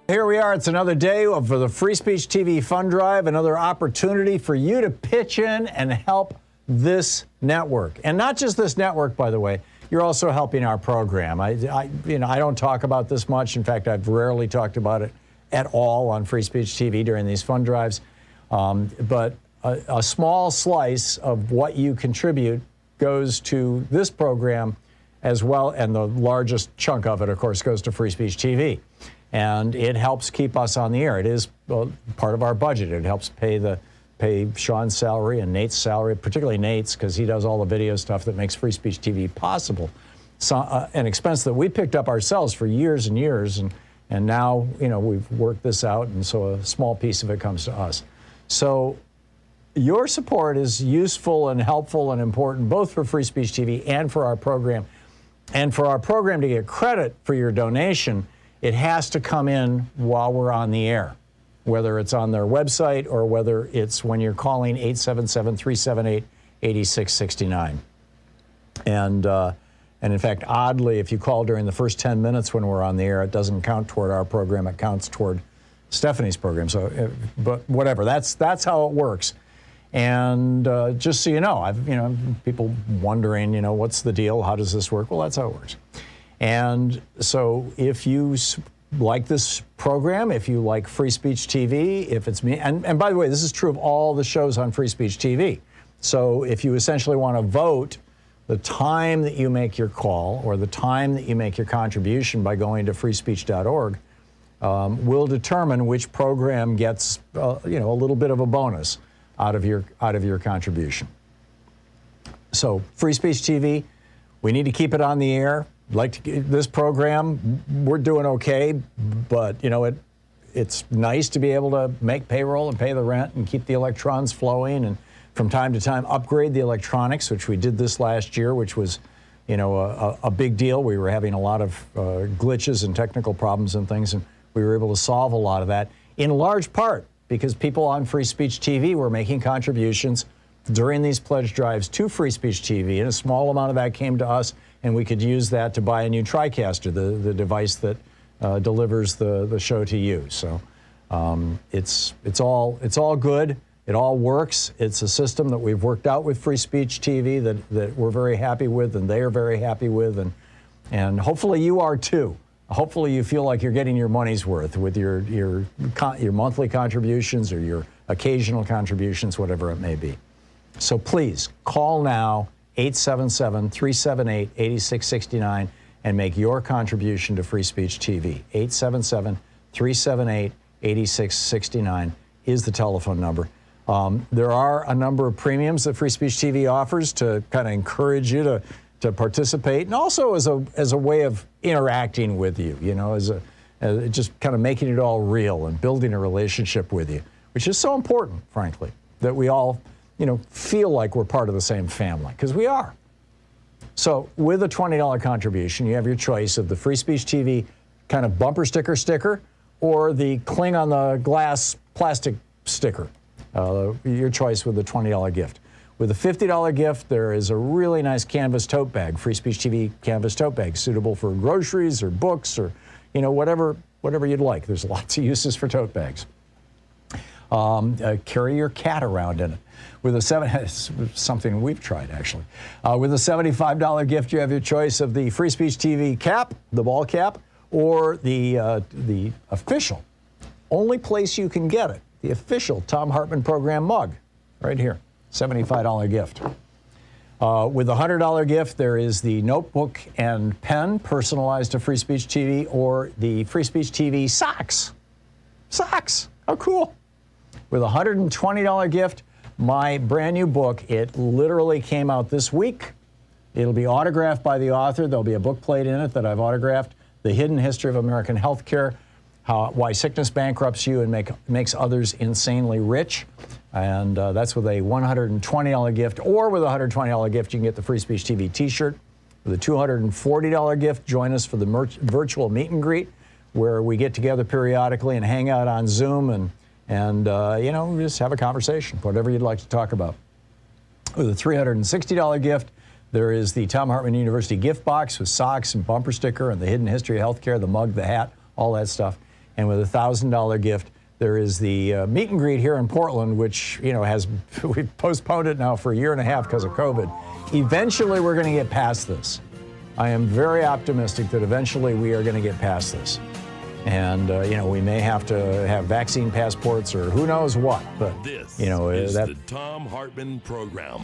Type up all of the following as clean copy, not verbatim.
Here we are. It's another day of the Free Speech TV Fund Drive, another opportunity for you to pitch in and help this network. And not just this network, by the way. You're also helping our program. I don't talk about this much. In fact, I've rarely talked about it at all on Free Speech TV during these fund drives. But a small slice of what you contribute goes to this program as well, and the largest chunk of it, of course, goes to Free Speech TV. And it helps keep us on the air. It is part of our budget. It helps pay Sean's salary and Nate's salary, particularly Nate's, because he does all the video stuff that makes Free Speech TV possible. So, an expense that we picked up ourselves for years and years, and now we've worked this out, and so a small piece of it comes to us. So your support is useful and helpful and important, both for Free Speech TV and for our program. And for our program to get credit for your donation, it has to come in while we're on the air, whether it's on their website or whether it's when you're calling 877-378-8669. And in fact, oddly, if you call during the first 10 minutes when we're on the air, it doesn't count toward our program. It counts toward Stephanie's program. But whatever, that's how it works. And just so you know, people wondering, what's the deal? How does this work? Well, that's how it works. And so if you like this program, if you like Free Speech TV, if it's me, and by the way, this is true of all the shows on Free Speech TV. So if you essentially want to vote, the time that you make your call or the time that you make your contribution by going to freespeech.org will determine which program gets a little bit of a bonus out of your contribution. So Free Speech TV, we need to keep it on the air. This program, we're doing okay, but it's nice to be able to make payroll and pay the rent and keep the electrons flowing, and from time to time upgrade the electronics, which we did this last year, which was a big deal. We were having a lot of glitches and technical problems and things, and we were able to solve a lot of that, in large part because people on Free Speech TV were making contributions during these pledge drives to Free Speech TV, and a small amount of that came to us, and we could use that to buy a new TriCaster, the device that delivers the show to you. So it's all good. It all works. It's a system that we've worked out with Free Speech TV that we're very happy with, and they are very happy with, and hopefully you are too. Hopefully you feel like you're getting your money's worth with your monthly contributions or your occasional contributions, whatever it may be. So please call now, 877-378-8669, and make your contribution to Free Speech TV. 877-378-8669 is the telephone number. There are a number of premiums that Free Speech TV offers to kind of encourage you to participate, and also as a way of interacting with you, as just kind of making it all real and building a relationship with you, which is so important, frankly, that we all, feel like we're part of the same family, because we are. So with a $20 contribution, you have your choice of the Free Speech TV kind of bumper sticker or the cling on the glass plastic sticker, your choice with the $20 gift. With a $50 gift, there is a really nice canvas tote bag, Free Speech TV canvas tote bag, suitable for groceries or books or, whatever you'd like. There's lots of uses for tote bags. Carry your cat around in it. With something we've tried, actually. With a $75 gift, you have your choice of the Free Speech TV cap, the ball cap, or the official, only place you can get it, the official Thom Hartmann Program mug, right here. $75 gift. With a $100 gift, there is the notebook and pen personalized to Free Speech TV, or the Free Speech TV socks. Socks, how cool. With a $120 gift, my brand new book. It literally came out this week. It'll be autographed by the author. There'll be a book plate in it that I've autographed. The Hidden History of American Healthcare, Why Sickness Bankrupts You and Makes Others Insanely Rich. And that's with a $120 gift, or with a $120 gift, you can get the Free Speech TV t-shirt. With a $240 gift, join us for the virtual meet and greet, where we get together periodically and hang out on Zoom and just have a conversation, whatever you'd like to talk about. With a $360 gift, there is the Thom Hartmann University gift box with socks and bumper sticker and the Hidden History of Healthcare, the mug, the hat, all that stuff. And with a $1,000 gift, there is the meet and greet here in Portland, which, we've postponed it now for a year and a half because of COVID. Eventually, we're going to get past this. I am very optimistic that eventually we are going to get past this. And, we may have to have vaccine passports or who knows what. But, this is the Thom Hartmann Program.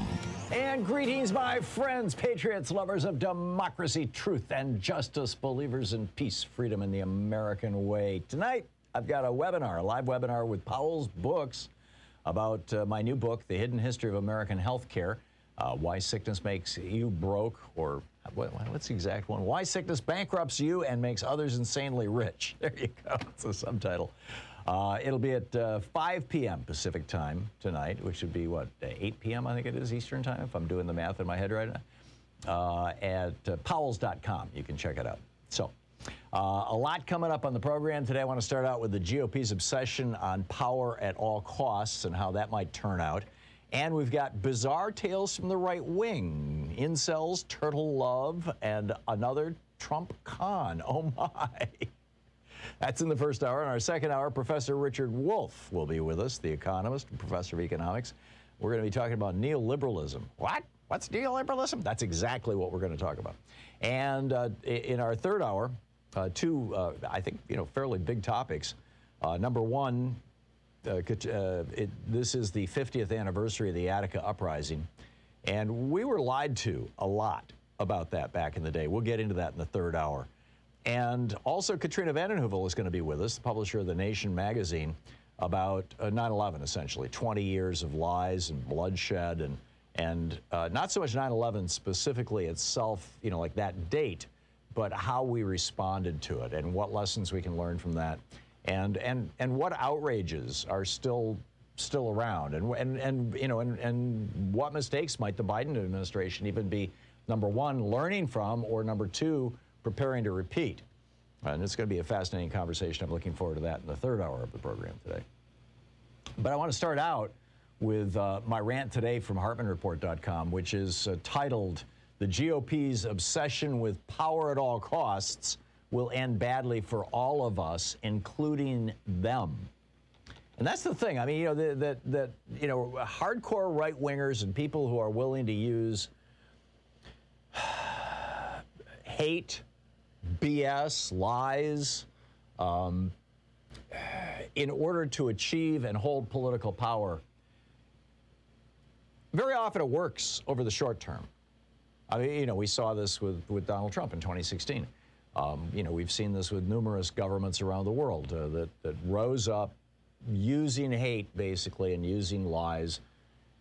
And greetings, my friends, patriots, lovers of democracy, truth, and justice, believers in peace, freedom, and the American way. Tonight, I've got a live webinar with Powell's Books about my new book, The Hidden History of American Healthcare, Why Sickness Makes You Broke, or what's the exact one? Why Sickness Bankrupts You and Makes Others Insanely Rich. There you go. It's a subtitle. It'll be at 5 p.m. Pacific time tonight, which would be, 8 p.m. I think it is Eastern time, if I'm doing the math in my head right now, at powells.com. You can check it out. So, a lot coming up on the program today. I want to start out with the GOP's obsession on power at all costs and how that might turn out. And we've got bizarre tales from the right wing, incels, turtle love, and another Trump con. Oh, my. That's in the first hour. In our second hour, Professor Richard Wolff will be with us, the economist and professor of economics. We're going to be talking about neoliberalism. What? What's neoliberalism? That's exactly what we're going to talk about. And in our third hour, two, I think, fairly big topics. Number one, this is the 50th anniversary of the Attica Uprising, and we were lied to a lot about that back in the day. We'll get into that in the third hour. And also, Katrina Heuvel is going to be with us, the publisher of The Nation magazine, about 9/11, essentially, 20 years of lies and bloodshed, and not so much 9/11 specifically itself, like that date, but how we responded to it and what lessons we can learn from that. And what outrages are still around, and what mistakes might the Biden administration even be, number one, learning from, or number two, preparing to repeat. And it's going to be a fascinating conversation. I'm looking forward to that in the third hour of the program today. But I want to start out with my rant today from HartmannReport.com, which is titled, "The GOP's Obsession with Power at All Costs Will End Badly for All of Us, Including Them." And that's the thing. I mean, hardcore right-wingers and people who are willing to use hate, BS, lies, in order to achieve and hold political power, very often it works over the short term. I mean, we saw this with Donald Trump in 2016. We've seen this with numerous governments around the world that rose up using hate, basically, and using lies.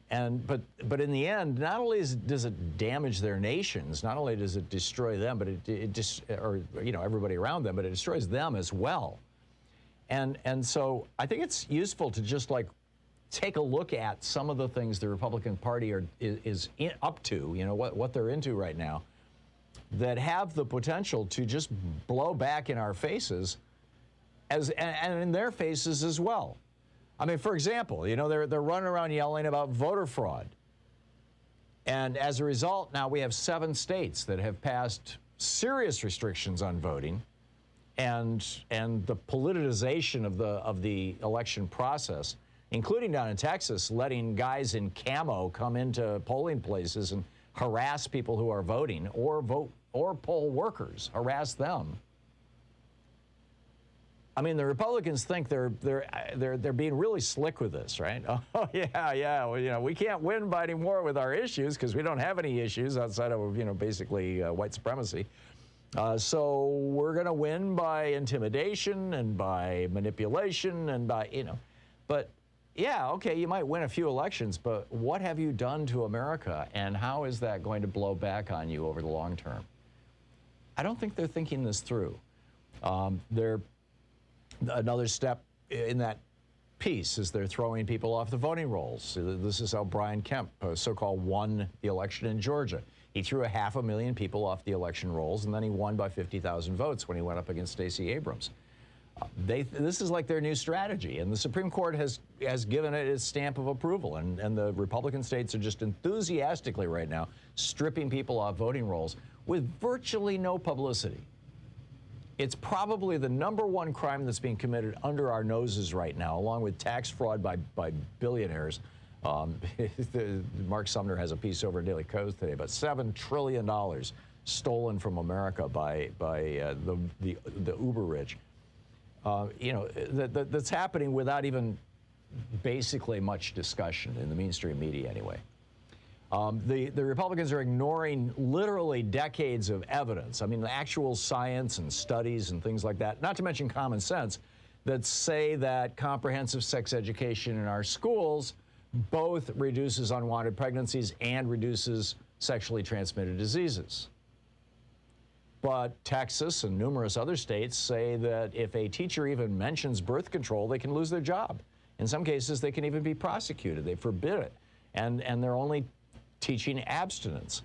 But in the end, not only does it damage their nations, not only does it destroy them, but everybody around them, but it destroys them as well. And so I think it's useful to just take a look at some of the things the Republican Party is up to, what they're into right now, that have the potential to just blow back in our faces, and in their faces as well. I mean, for example, they're running around yelling about voter fraud. And as a result, now we have 7 states that have passed serious restrictions on voting, and the politicization of the election process, including down in Texas, letting guys in camo come into polling places and harass people who are voting, or poll workers, harass them. I mean, the Republicans think they're being really slick with this, right? Oh yeah. Well, we can't win by anymore with our issues because we don't have any issues outside of basically white supremacy. So we're going to win by intimidation and by manipulation and by But yeah, okay, you might win a few elections, but what have you done to America, and how is that going to blow back on you over the long term? I don't think they're thinking this through. Another step in that piece is they're throwing people off the voting rolls. This is how Brian Kemp, so-called, won the election in Georgia. He threw 500,000 people off the election rolls, and then he won by 50,000 votes when he went up against Stacey Abrams. This is like their new strategy, and the Supreme Court has given it its stamp of approval, and the Republican states are just enthusiastically right now stripping people off voting rolls with virtually no publicity. It's probably the #1 crime that's being committed under our noses right now, along with tax fraud by billionaires. Mark Sumner has a piece over in Daily Kos today, but $7 trillion stolen from America by the uber rich. That's happening without even basically much discussion in the mainstream media anyway. The Republicans are ignoring literally decades of evidence. I mean, the actual science and studies and things like that, not to mention common sense, that say that comprehensive sex education in our schools both reduces unwanted pregnancies and reduces sexually transmitted diseases. But Texas and numerous other states say that if a teacher even mentions birth control, they can lose their job. In some cases, they can even be prosecuted. They forbid it. And they're only teaching abstinence.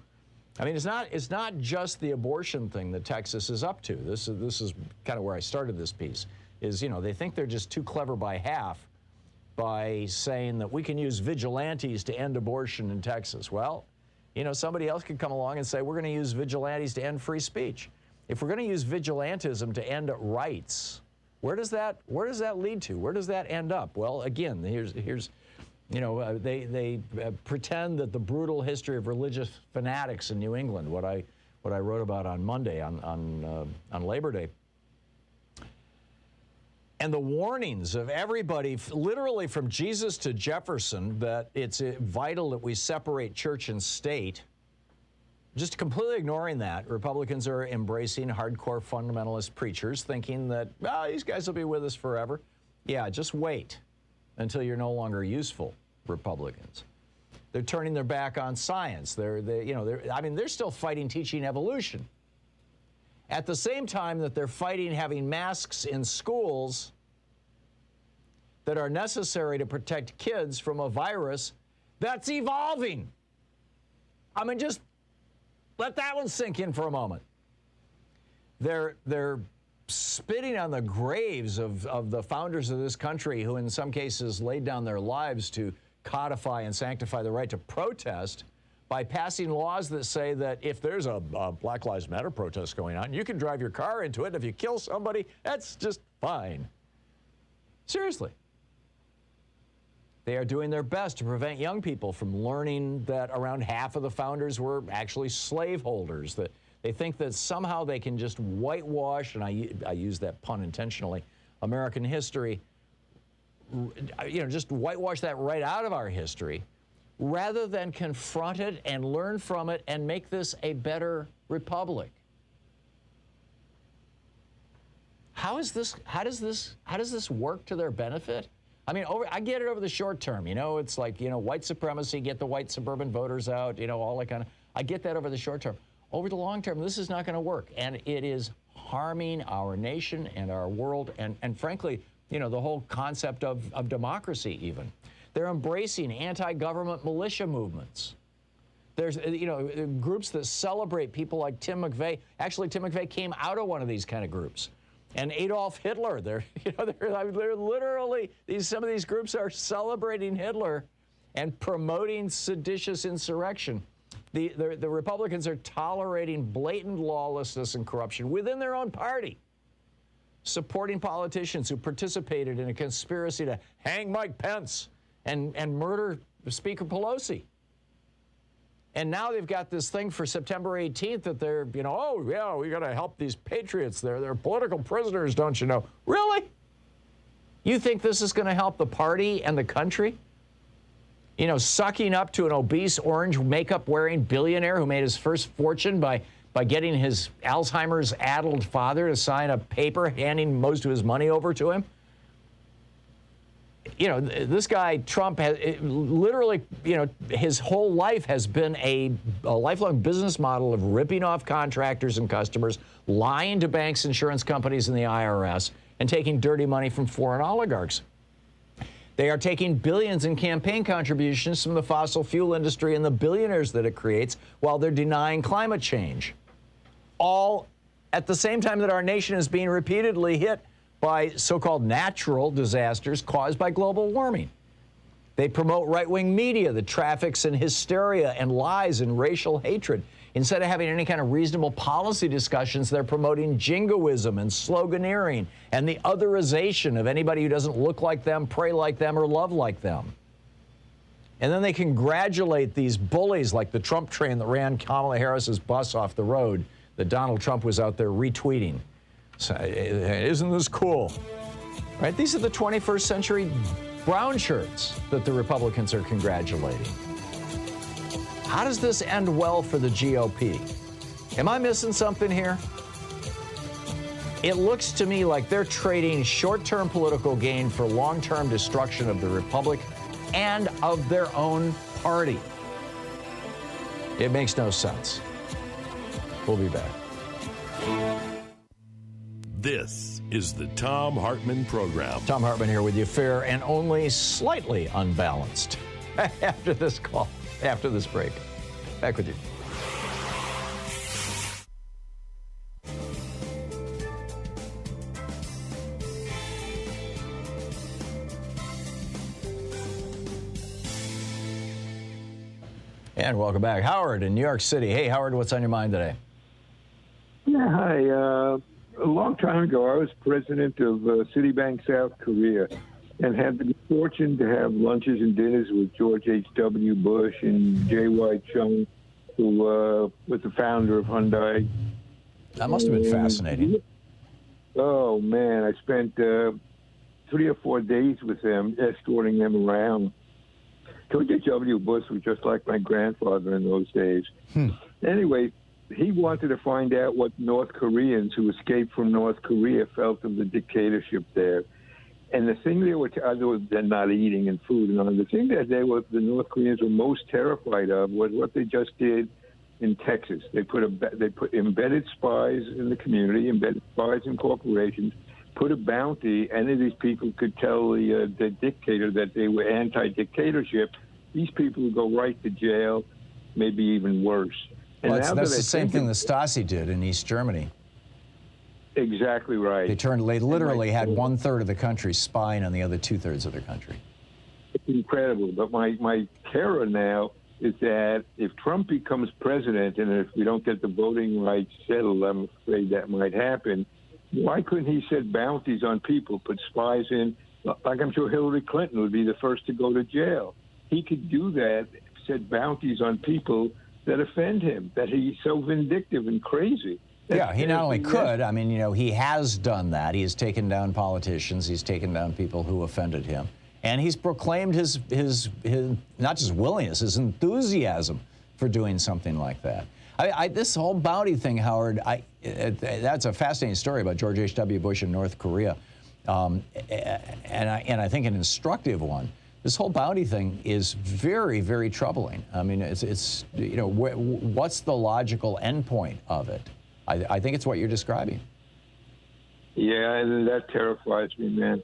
I mean, it's not just the abortion thing that Texas is up to. This is kind of where I started this piece, is, they think they're just too clever by half by saying that we can use vigilantes to end abortion in Texas. Well, somebody else could come along and say we're going to use vigilantes to end free speech. If we're going to use vigilantism to end rights, where does that lead to? Where does that end up? Well, again, here's they pretend that the brutal history of religious fanatics in New England, what I wrote about on Monday on Labor Day, and the warnings of everybody, literally from Jesus to Jefferson, that it's vital that we separate church and state. Just completely ignoring that, Republicans are embracing hardcore fundamentalist preachers, thinking that, these guys will be with us forever. Yeah, just wait until you're no longer useful, Republicans. They're turning their back on science. They're still fighting teaching evolution. At the same time that they're fighting having masks in schools that are necessary to protect kids from a virus that's evolving. I mean, just let that one sink in for a moment. They're spitting on the graves of the founders of this country, who in some cases laid down their lives to codify and sanctify the right to protest, by passing laws that say that if there's a Black Lives Matter protest going on, you can drive your car into it, and if you kill somebody, that's just fine. Seriously. They are doing their best to prevent young people from learning that around half of the founders were actually slaveholders, that they think that somehow they can just whitewash, and I use that pun intentionally, American history, just whitewash that right out of our history, rather than confront it and learn from it and make this a better republic. How does this work to their benefit? I mean, I get it over the short term. It's like, white supremacy, get the white suburban voters out, all that kind of, I get that over the short term. Over the long term, this is not going to work. And it is harming our nation and our world and frankly, the whole concept of democracy even. They're embracing anti-government militia movements. There's, groups that celebrate people like Tim McVeigh. Actually, Tim McVeigh came out of one of these kind of groups. And Adolf Hitler, they're literally, some of these groups are celebrating Hitler and promoting seditious insurrection. The Republicans are tolerating blatant lawlessness and corruption within their own party, supporting politicians who participated in a conspiracy to hang Mike Pence and murder Speaker Pelosi. And now they've got this thing for September 18th that they're, oh, yeah, we got to help these patriots. They're political prisoners, don't you know? Really? You think this is going to help the party and the country? Sucking up to an obese, orange makeup-wearing billionaire who made his first fortune by getting his Alzheimer's-addled father to sign a paper handing most of his money over to him? This guy, Trump, has literally, his whole life has been a lifelong business model of ripping off contractors and customers, lying to banks, insurance companies, and the IRS, and taking dirty money from foreign oligarchs. They are taking billions in campaign contributions from the fossil fuel industry and the billionaires that it creates while they're denying climate change. All at the same time that our nation is being repeatedly hit by so-called natural disasters caused by global warming. They promote right-wing media that traffics in hysteria and lies and racial hatred. Instead of having any kind of reasonable policy discussions, they're promoting jingoism and sloganeering and the otherization of anybody who doesn't look like them, pray like them, or love like them. And then they congratulate these bullies like the Trump train that ran Kamala Harris's bus off the road that Donald Trump was out there retweeting. So, isn't this cool? Right? These are the 21st century brown shirts that the Republicans are congratulating. How does this end well for the GOP? Am I missing something here? It looks to me like they're trading short-term political gain for long-term destruction of the Republic and of their own party. It makes no sense. We'll be back. This is the Thom Hartmann Program. Thom Hartmann here with you, fair and only slightly unbalanced. After this call, after this break. Back with you. And welcome back. Howard in New York City. Hey, Howard, what's on your mind today? Yeah, hi. A long time ago, I was president of Citibank South Korea and had the fortune to have lunches and dinners with George H.W. Bush and J.Y. Chung, who was the founder of Hyundai. That must have been fascinating. Oh, man. I spent 3 or 4 days with them, escorting them around. George H.W. Bush was just like my grandfather in those days. Anyway, he wanted to find out what North Koreans who escaped from North Korea felt of the dictatorship there. And the thing they were, other than not eating and food and all, the thing that the North Koreans were most terrified of was what they just did in Texas. They put embedded spies in the community, embedded spies in corporations, put a bounty. Any of these people could tell the dictator that they were anti-dictatorship. These people would go right to jail, maybe even worse. Well, that's the same thing the Stasi did in East Germany. Exactly right. They literally had 1/3 of the country spying on the other 2/3 of the country. It's incredible. But my terror now is that if Trump becomes president and if we don't get the voting rights settled, I'm afraid that might happen. Why couldn't he set bounties on people, put spies in? Like I'm sure Hillary Clinton would be the first to go to jail. He could do that, set bounties on people that offend him, that he's so vindictive and crazy. Yeah, he not only could, I mean, you know, he has done that. He has taken down politicians. He's taken down people who offended him. And he's proclaimed his not just willingness, his enthusiasm for doing something like that. This whole bounty thing, Howard, that's a fascinating story about George H.W. Bush in North Korea. And I think an instructive one. This whole bounty thing is very, very troubling. I mean, it's you know, what's the logical endpoint of it? I think it's what you're describing. Yeah, and that terrifies me, man.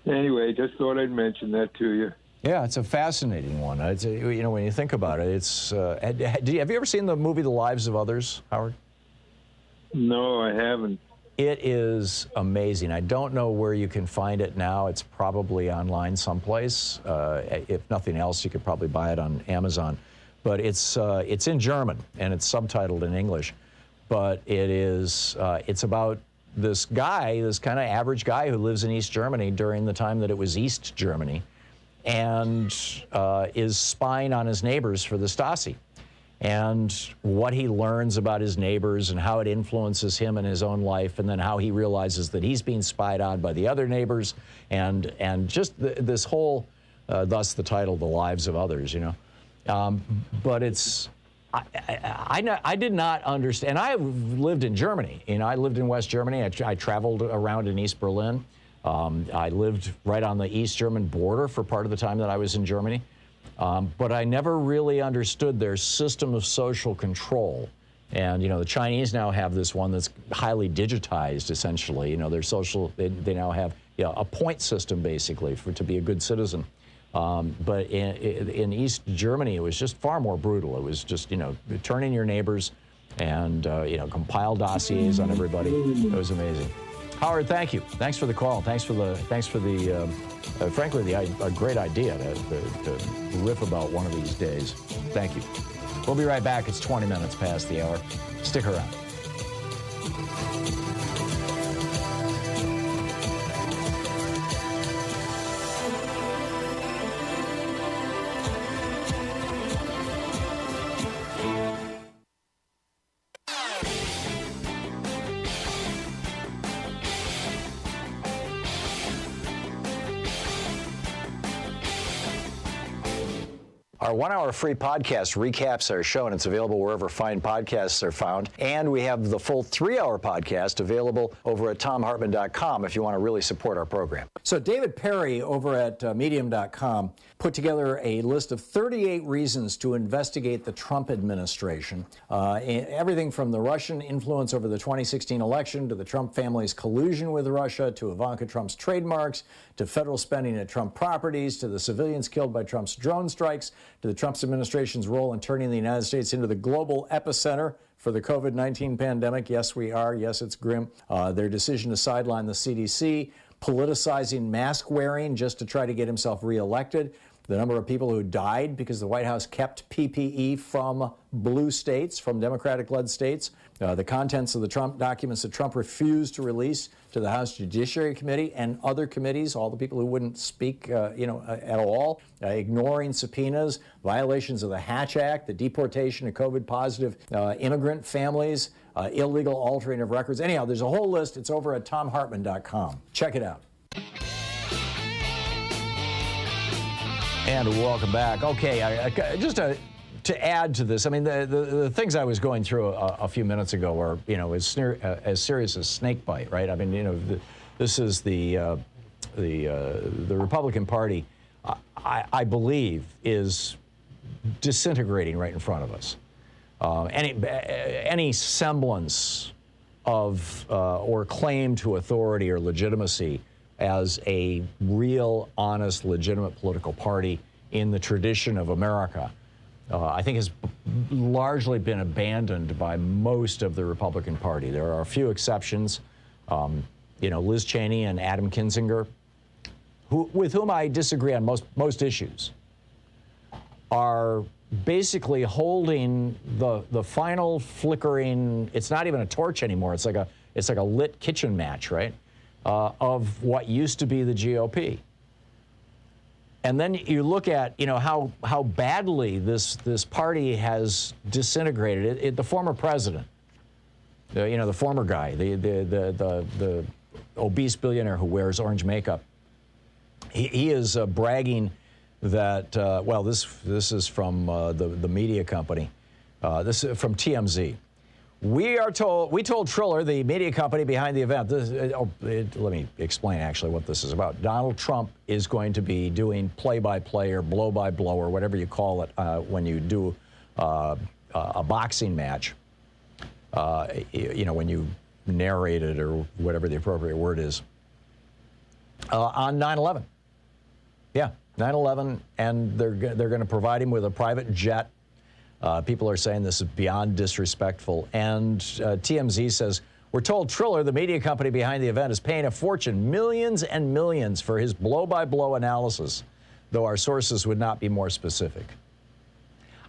Anyway, just thought I'd mention that to you. Yeah, it's a fascinating one. It's, you know, when you think about it, it's. Have you ever seen the movie The Lives of Others, Howard? No, I haven't. It is amazing. I don't know where you can find it now. It's probably online someplace. If nothing else, you could probably buy it on Amazon. But it's in German and it's subtitled in English. But it's about this guy, this kind of average guy who lives in East Germany during the time that it was East Germany, and is spying on his neighbors for the Stasi. And what he learns about his neighbors and how it influences him in his own life, and then how he realizes that he's being spied on by the other neighbors, and just this whole, thus the title, The Lives of Others, you know. But it's, I did not understand. I lived in Germany. You know, I lived in West Germany. I traveled around in East Berlin. I lived right on the East German border for part of the time that I was in Germany. But I never really understood their system of social control. And, you know, the Chinese now have this one that's highly digitized, essentially. You know, their social, they now have a point system, basically, to be a good citizen. But in East Germany, it was just far more brutal. It was just, you know, turn in your neighbors and, you know, compile dossiers on everybody. It was amazing. Howard, thank you. Thanks for the call. Thanks for the frankly, a great idea to riff about one of these days. Thank you. We'll be right back. It's 20 minutes past the hour. Stick around. Our 1-hour free podcast recaps our show, and it's available wherever fine podcasts are found. And we have the full 3-hour podcast available over at thomhartmann.com if you want to really support our program. So David Perry over at medium.com put together a list of 38 reasons to investigate the Trump administration. Everything from the Russian influence over the 2016 election, to the Trump family's collusion with Russia, to Ivanka Trump's trademarks, to federal spending at Trump properties, to the civilians killed by Trump's drone strikes, to the Trump administration's role in turning the United States into the global epicenter for the COVID-19 pandemic. Yes, we are. Yes, it's grim. Their decision to sideline the CDC, politicizing mask wearing just to try to get himself reelected, the number of people who died because the White House kept PPE from blue states, from Democratic-led states, the contents of the Trump documents that Trump refused to release to the House Judiciary Committee and other committees, all the people who wouldn't speak, at all, ignoring subpoenas, violations of the Hatch Act, the deportation of COVID-positive immigrant families, illegal altering of records. Anyhow, there's a whole list. It's over at thomhartmann.com. Check it out. And welcome back. Okay, just to add to this, I mean, the things I was going through a few minutes ago were, you know, as serious as snake bite, right? I mean, you know, this is the Republican Party, I believe, is disintegrating right in front of us. Any semblance of or claim to authority or legitimacy as a real, honest, legitimate political party in the tradition of America, I think has largely been abandoned by most of the Republican Party. There are a few exceptions, Liz Cheney and Adam Kinzinger, with whom I disagree on most issues, are basically holding the final flickering. It's not even a torch anymore. It's like a lit kitchen match, right? Of what used to be the GOP. And then you look at how badly this party has disintegrated. The former president, the former guy, the obese billionaire who wears orange makeup, he is bragging that this is from the media company. This is from TMZ. We told Triller, the media company behind the event. Let me explain actually what this is about. Donald Trump is going to be doing play-by-play or blow-by-blow or whatever you call it when you do a boxing match. When you narrate it or whatever the appropriate word is. On 9/11. Yeah, 9/11, and they're going to provide him with a private jet. People are saying this is beyond disrespectful. And TMZ says, we're told Triller, the media company behind the event, is paying a fortune, millions and millions, for his blow-by-blow analysis, though our sources would not be more specific.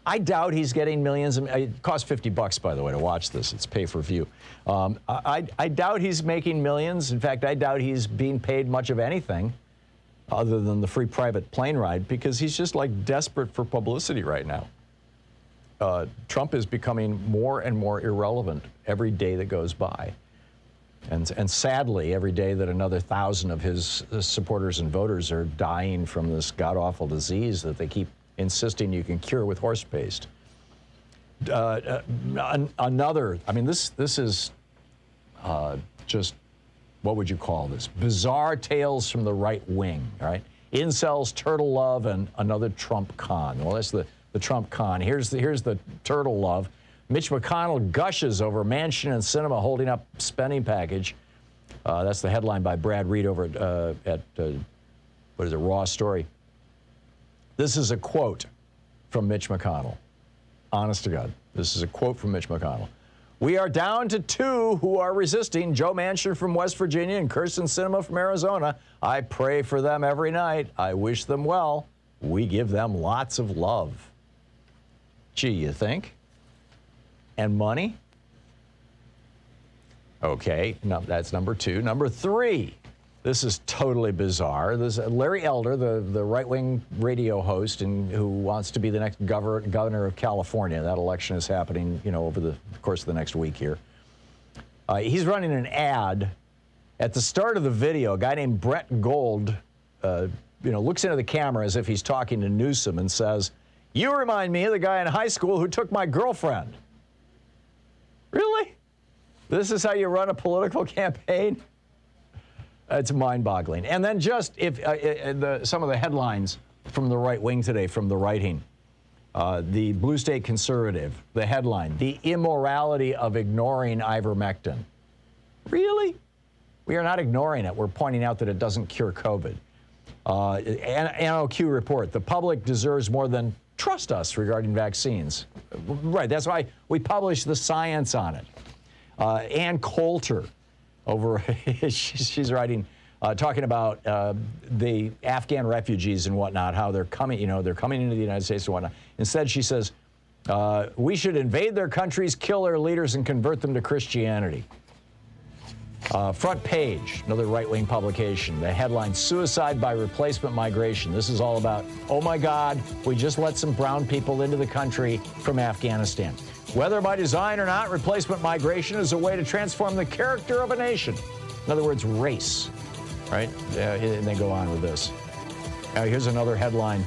I doubt he's getting millions. It costs $50, by the way, to watch this. It's pay-for-view. I doubt he's making millions. In fact, I doubt he's being paid much of anything other than the free private plane ride, because he's just like desperate for publicity right now. Trump is becoming more and more irrelevant every day that goes by. And sadly, every day that another 1,000 of his supporters and voters are dying from this god-awful disease that they keep insisting you can cure with horse paste. This is just, what would you call this? Bizarre tales from the right wing, right? Incels, turtle love, and another Trump con. Well, that's the Trump con. Here's the turtle love. Mitch McConnell gushes over mansion and cinema holding up spending package. That's the headline by Brad Reed over at Raw Story. This is a quote from Mitch McConnell. Honest to God, this is a quote from Mitch McConnell. We are down to 2 who are resisting, Joe Manchin from West Virginia and Kirsten Sinema from Arizona. I pray for them every night. I wish them well. We give them lots of love. Gee, you think? And money? Okay, no, that's number 2. Number 3, this is totally bizarre. This Larry Elder, the right-wing radio host who wants to be the next governor of California. That election is happening, over the course of the next week here. He's running an ad. At the start of the video, a guy named Brett Gold, looks into the camera as if he's talking to Newsom and says, "You remind me of the guy in high school who took my girlfriend." Really? This is how you run a political campaign? It's mind-boggling. And then just some of the headlines from the right wing today, from the writing. The Blue State Conservative, the headline, "The immorality of ignoring ivermectin." Really? We are not ignoring it. We're pointing out that it doesn't cure COVID. NOQ report, "The public deserves more than trust us regarding vaccines." Right, that's why we publish the science on it. Ann Coulter, she's writing, talking about the Afghan refugees and whatnot, how they're coming, they're coming into the United States and whatnot. Instead, she says, we should invade their countries, kill their leaders, and convert them to Christianity. Front Page, another right-wing publication. The headline, "Suicide by Replacement Migration." This is all about, oh my God, we just let some brown people into the country from Afghanistan. Whether by design or not, replacement migration is a way to transform the character of a nation. In other words, race, right? And they go on with this. Here's another headline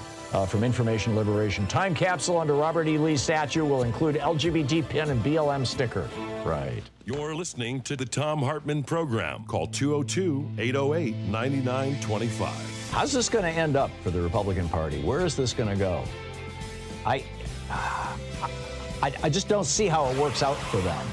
from Information Liberation. "Time capsule under Robert E. Lee statue will include LGBT pin and BLM sticker." Right. You're listening to the Thom Hartmann Program. Call 202-808-9925. How's this going to end up for the Republican Party? Where is this going to go? I just don't see how it works out for them.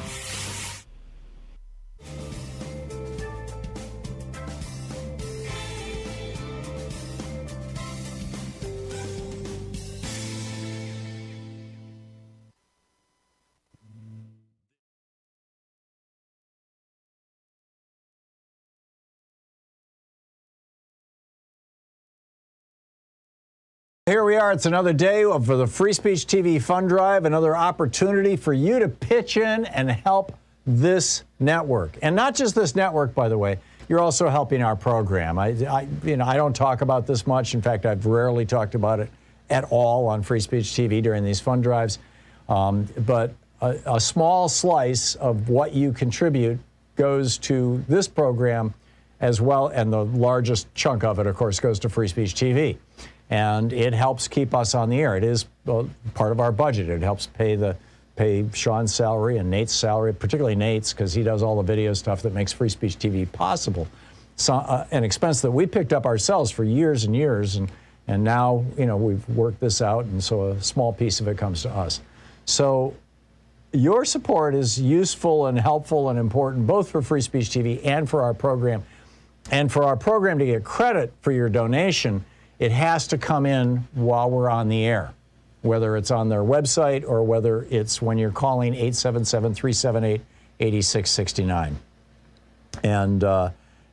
Here we are. It's another day of the Free Speech TV Fund Drive, another opportunity for you to pitch in and help this network. And not just this network, by the way. You're also helping our program. I don't talk about this much. In fact, I've rarely talked about it at all on Free Speech TV during these fund drives. But a small slice of what you contribute goes to this program as well, and the largest chunk of it, of course, goes to Free Speech TV. And it helps keep us on the air. It is part of our budget. It helps pay Sean's salary and Nate's salary, particularly Nate's, because he does all the video stuff that makes Free Speech TV possible. So, an expense that we picked up ourselves for years and years, and now we've worked this out, and so a small piece of it comes to us. So your support is useful and helpful and important, both for Free Speech TV and for our program. And for our program to get credit for your donation, it has to come in while we're on the air, whether it's on their website or whether it's when you're calling 877-378-8669. And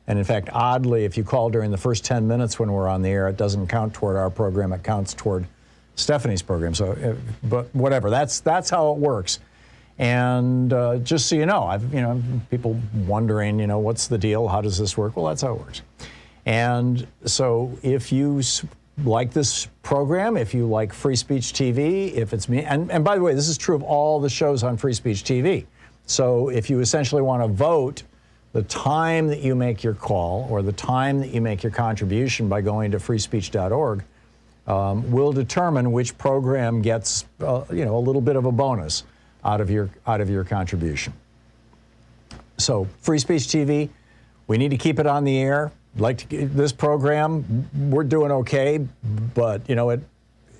in fact, oddly, if you call during the first 10 minutes when we're on the air, it doesn't count toward our program. It counts toward Stephanie's program. But whatever, that's how it works. And just so you know, people wondering, what's the deal? How does this work? Well, that's how it works. And so if you like this program, if you like Free Speech TV, if it's me, and by the way, this is true of all the shows on Free Speech TV. So if you essentially want to vote, the time that you make your call or the time that you make your contribution by going to freespeech.org will determine which program gets a little bit of a bonus out of your contribution. So Free Speech TV, we need to keep it on the air. This program, we're doing okay, but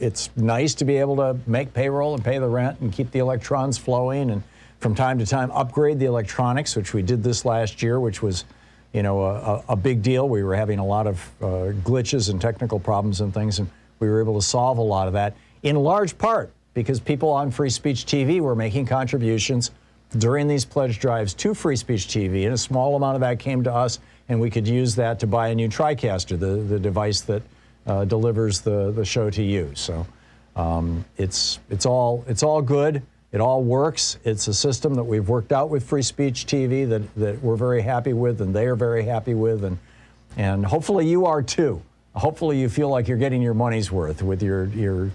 it's nice to be able to make payroll and pay the rent and keep the electrons flowing, and from time to time upgrade the electronics, which we did this last year, which was a big deal. We were having a lot of glitches and technical problems and things, and we were able to solve a lot of that in large part because people on Free Speech TV were making contributions during these pledge drives to Free Speech TV, and a small amount of that came to us, and we could use that to buy a new TriCaster, the device that delivers the show to you. So it's all good. It all works. It's a system that we've worked out with Free Speech TV that we're very happy with, and they are very happy with, and hopefully you are too. Hopefully you feel like you're getting your money's worth with your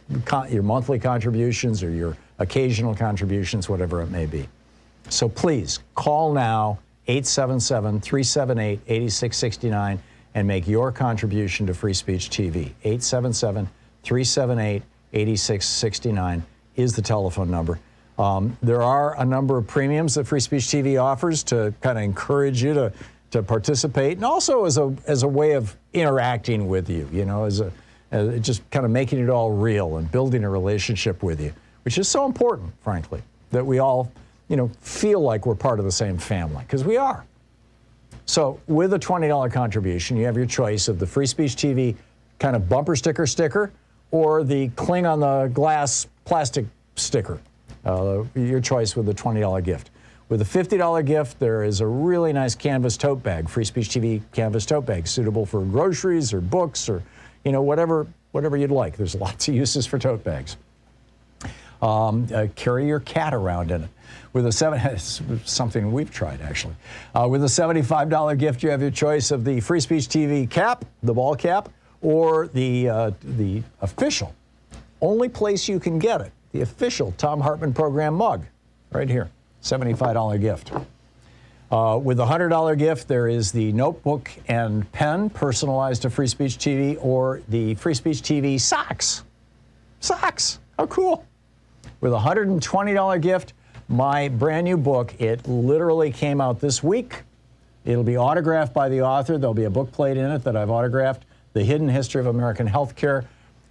monthly contributions or your occasional contributions, whatever it may be. So please call now, 877-378-8669, and make your contribution to Free Speech TV. 877-378-8669 is the telephone number. There are a number of premiums that Free Speech TV offers to kind of encourage you to participate, and also as a way of interacting with you, as just kind of making it all real and building a relationship with you, which is so important, frankly, that we all feel like we're part of the same family, because we are. So with a $20 contribution, you have your choice of the Free Speech TV kind of bumper sticker or the cling on the glass plastic sticker, your choice with the $20 gift. With a $50 gift, there is a really nice canvas tote bag, Free Speech TV canvas tote bag, suitable for groceries or books or whatever you'd like. There's lots of uses for tote bags. Carry your cat around in it. With something we've tried, actually. With a $75 gift, you have your choice of the Free Speech TV cap, the ball cap, or the official, only place you can get it, the official Thom Hartmann Program mug, right here, $75 gift. With the $100 gift, there is the notebook and pen personalized to Free Speech TV, or the Free Speech TV socks. Socks, how cool. With a $120 gift, my brand new book, it literally came out this week. It'll be autographed by the author. There'll be a book plate in it that I've autographed, The Hidden History of American Healthcare,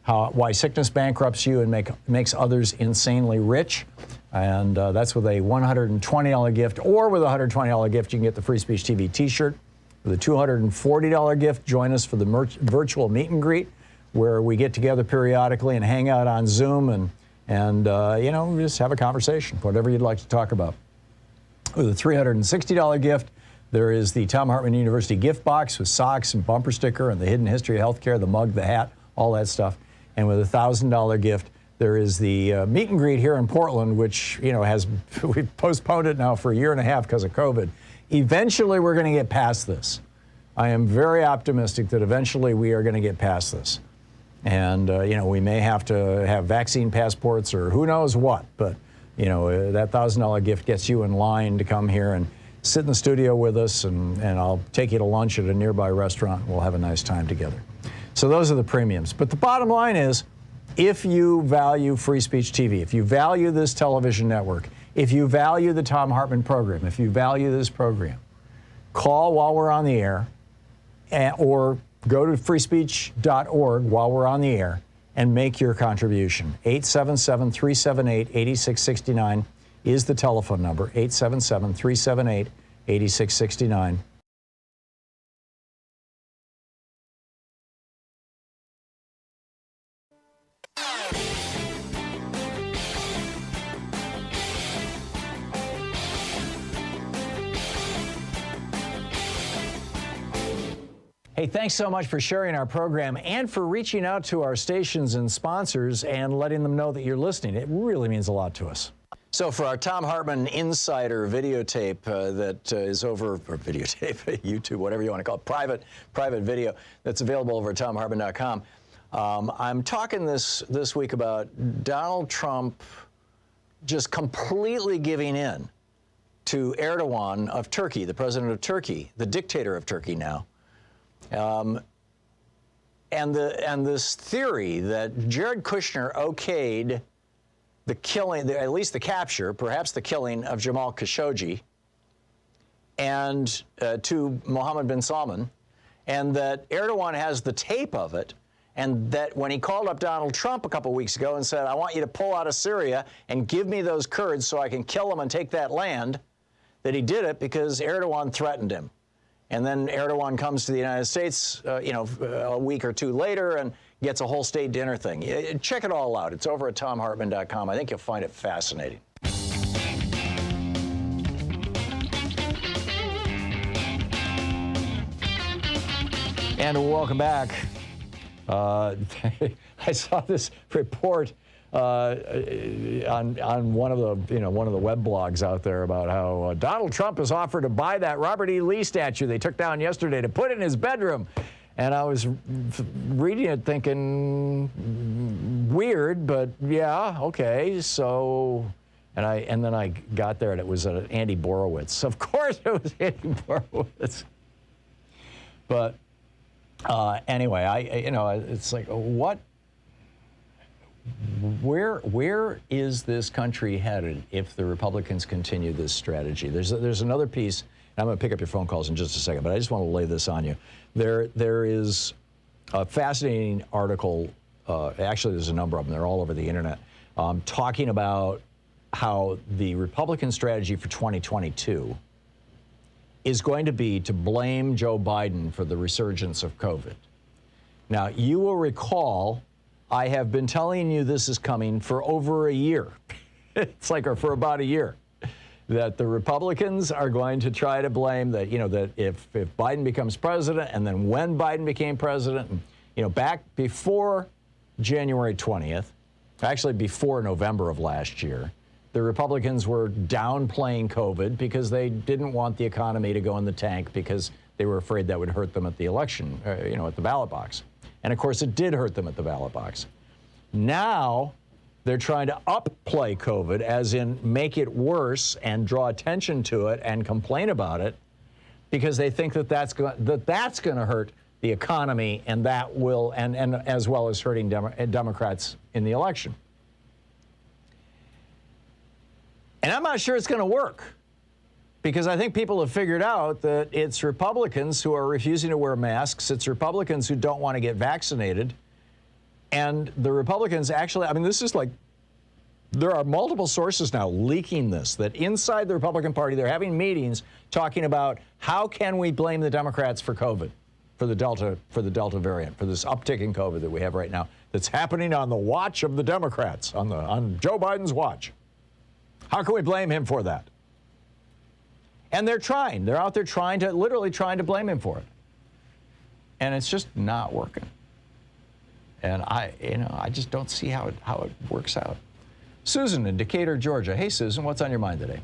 Why Sickness Bankrupts You and Makes Others Insanely Rich. And that's with a $120 gift, or with a $120 gift, you can get the Free Speech TV t-shirt. With a $240 gift, join us for the virtual meet and greet, where we get together periodically and hang out on Zoom and just have a conversation, whatever you'd like to talk about. With a $360 gift, there is the Thom Hartmann University gift box with socks and bumper sticker and the hidden history of healthcare, the mug, the hat, all that stuff. And with a $1,000 gift, there is the meet and greet here in Portland, which, you know, we've postponed it now for a year and a half because of COVID. Eventually, we're going to get past this. I am very optimistic that eventually we are going to get past this. And, you know, we may have to have vaccine passports or who knows what, but, you know, that $1,000 gift gets you in line to come here and sit in the studio with us, and I'll take you to lunch at a nearby restaurant, and we'll have a nice time together. So those are the premiums. But the bottom line is, if you value Free Speech TV, if you value this television network, if you value the Thom Hartmann program, if you value this program, call while we're on the air, or go to freespeech.org while we're on the air and make your contribution. 877-378-8669 is the telephone number, 877-378-8669. Hey, thanks so much for sharing our program and for reaching out to our stations and sponsors and letting them know that you're listening. It really means a lot to us. So for our Thom Hartmann Insider videotape that is over, or videotape, YouTube, whatever you want to call it, private video that's available over at thomhartmann.com, I'm talking this week about Donald Trump just completely giving in to Erdogan of Turkey, the president of Turkey, the dictator of Turkey now. And this theory that Jared Kushner okayed the killing, at least the capture, perhaps the killing of Jamal Khashoggi, and to Mohammed bin Salman, and that Erdogan has the tape of it, and that when he called up Donald Trump a couple weeks ago and said, I want you to pull out of Syria and give me those Kurds so I can kill them and take that land, that he did it because Erdogan threatened him. And then Erdogan comes to the United States, you know, a week or two later and gets a whole state dinner thing. Check it all out. It's over at thomhartmann.com. I think you'll find it fascinating. And welcome back. I saw this report on one of the web blogs out there about how Donald Trump has offered to buy that Robert E. Lee statue they took down yesterday to put in his bedroom. And I was reading it thinking, weird, but yeah, okay. So, and then I got there and it was Andy Borowitz. Of course it was Andy Borowitz. But anyway, it's like, what? Where is this country headed if the Republicans continue this strategy? There's another piece, and I'm going to pick up your phone calls in just a second, but I just want to lay this on you. There is a fascinating article, actually there's a number of them, they're all over the internet, talking about how the Republican strategy for 2022 is going to be to blame Joe Biden for the resurgence of COVID. Now, you will recall I have been telling you this is coming for over a year. It's like, or for about a year, that the Republicans are going to try to blame that, you know, that if Biden becomes president, and then when Biden became president, and, you know, back before January 20th, actually before November of last year, the Republicans were downplaying COVID because they didn't want the economy to go in the tank because they were afraid that would hurt them at the election, you know, at the ballot box. And of course, it did hurt them at the ballot box. Now, they're trying to upplay COVID, as in make it worse and draw attention to it and complain about it, because they think that that's going to hurt the economy, and that will, and as well as hurting Democrats in the election. And I'm not sure it's going to work, because I think people have figured out that it's Republicans who are refusing to wear masks. It's Republicans who don't want to get vaccinated. And the Republicans actually, I mean, this is like, there are multiple sources now leaking this, that inside the Republican Party, they're having meetings talking about how can we blame the Democrats for COVID, for the Delta variant, for this uptick in COVID that we have right now that's happening on the watch of the Democrats, on Joe Biden's watch. How can we blame him for that? And they're trying. They're out there literally trying to blame him for it. And it's just not working. And I just don't see how it works out. Susan in Decatur, Georgia. Hey, Susan, what's on your mind today?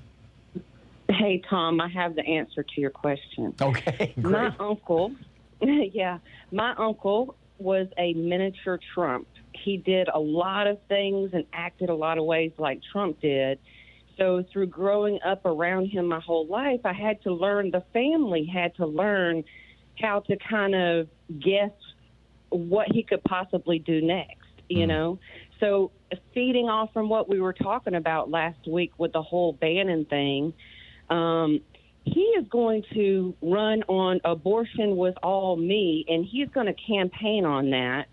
Hey, Tom, I have the answer to your question. Okay, great. My uncle, my uncle was a miniature Trump. He did a lot of things and acted a lot of ways like Trump did. So through growing up around him my whole life, I had to learn, the family had to learn how to kind of guess what he could possibly do next, you know? So feeding off from what we were talking about last week with the whole Bannon thing, he is going to run on abortion was all me, and he's going to campaign on that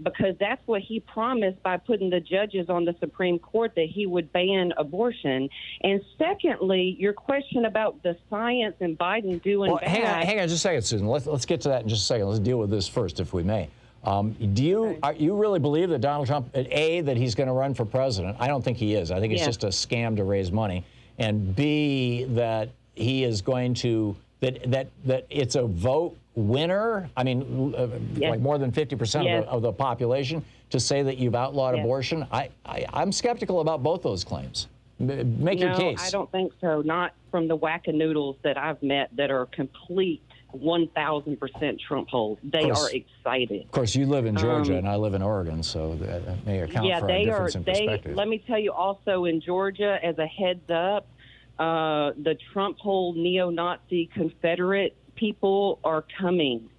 because that's what he promised by putting the judges on the Supreme Court, that he would ban abortion. And secondly, your question about the science and Biden doing bad. Hang on just a second, Susan. Let's get to that in just a second. Let's deal with this first, if we may. You really believe that Donald Trump, A, that he's going to run for president? I don't think he is. I think it's just a scam to raise money. And B, that he is going to, that it's a vote winner, I mean, like more than 50% of the population, to say that you've outlawed abortion. I'm skeptical about both those claims. Make your case. No, I don't think so. Not from the wackadoodles that I've met that are complete 1,000% Trump holes. They are excited. Of course, you live in Georgia and I live in Oregon, so that may account for a difference in perspective. Let me tell you also in Georgia, as a heads up, the Trump hole neo-Nazi Confederate people are coming.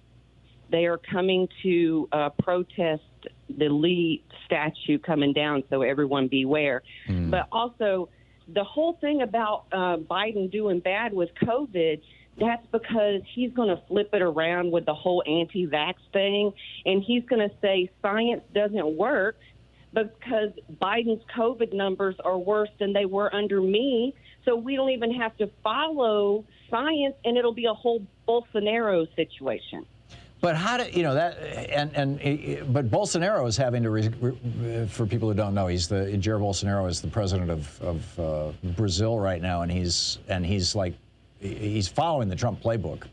They are coming to protest the Lee statue coming down, so everyone beware. But also, the whole thing about Biden doing bad with COVID, that's because he's going to flip it around with the whole anti-vax thing, and he's going to say science doesn't work because Biden's COVID numbers are worse than they were under me, so we don't even have to follow science, and it'll be a whole Bolsonaro situation. But how do you know that? But Bolsonaro is having to. For people who don't know, Jair Bolsonaro is the president of Brazil right now, and he's following the Trump playbook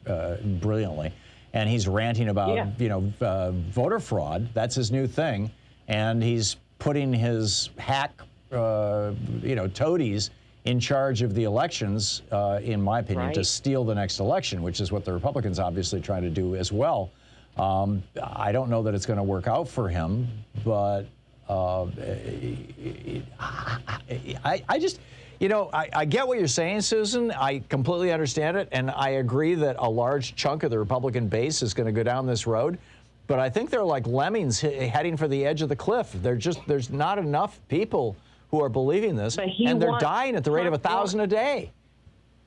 brilliantly, and he's ranting about voter fraud. That's his new thing, and he's putting his hack toadies in charge of the elections, in my opinion, to steal the next election, which is what the Republicans obviously try to do as well. I don't know that it's going to work out for him, but I just, I get what you're saying, Susan. I completely understand it, and I agree that a large chunk of the Republican base is going to go down this road. But I think they're like lemmings heading for the edge of the cliff. There's not enough people who are believing this, and they're dying at the rate of 1,000 a day.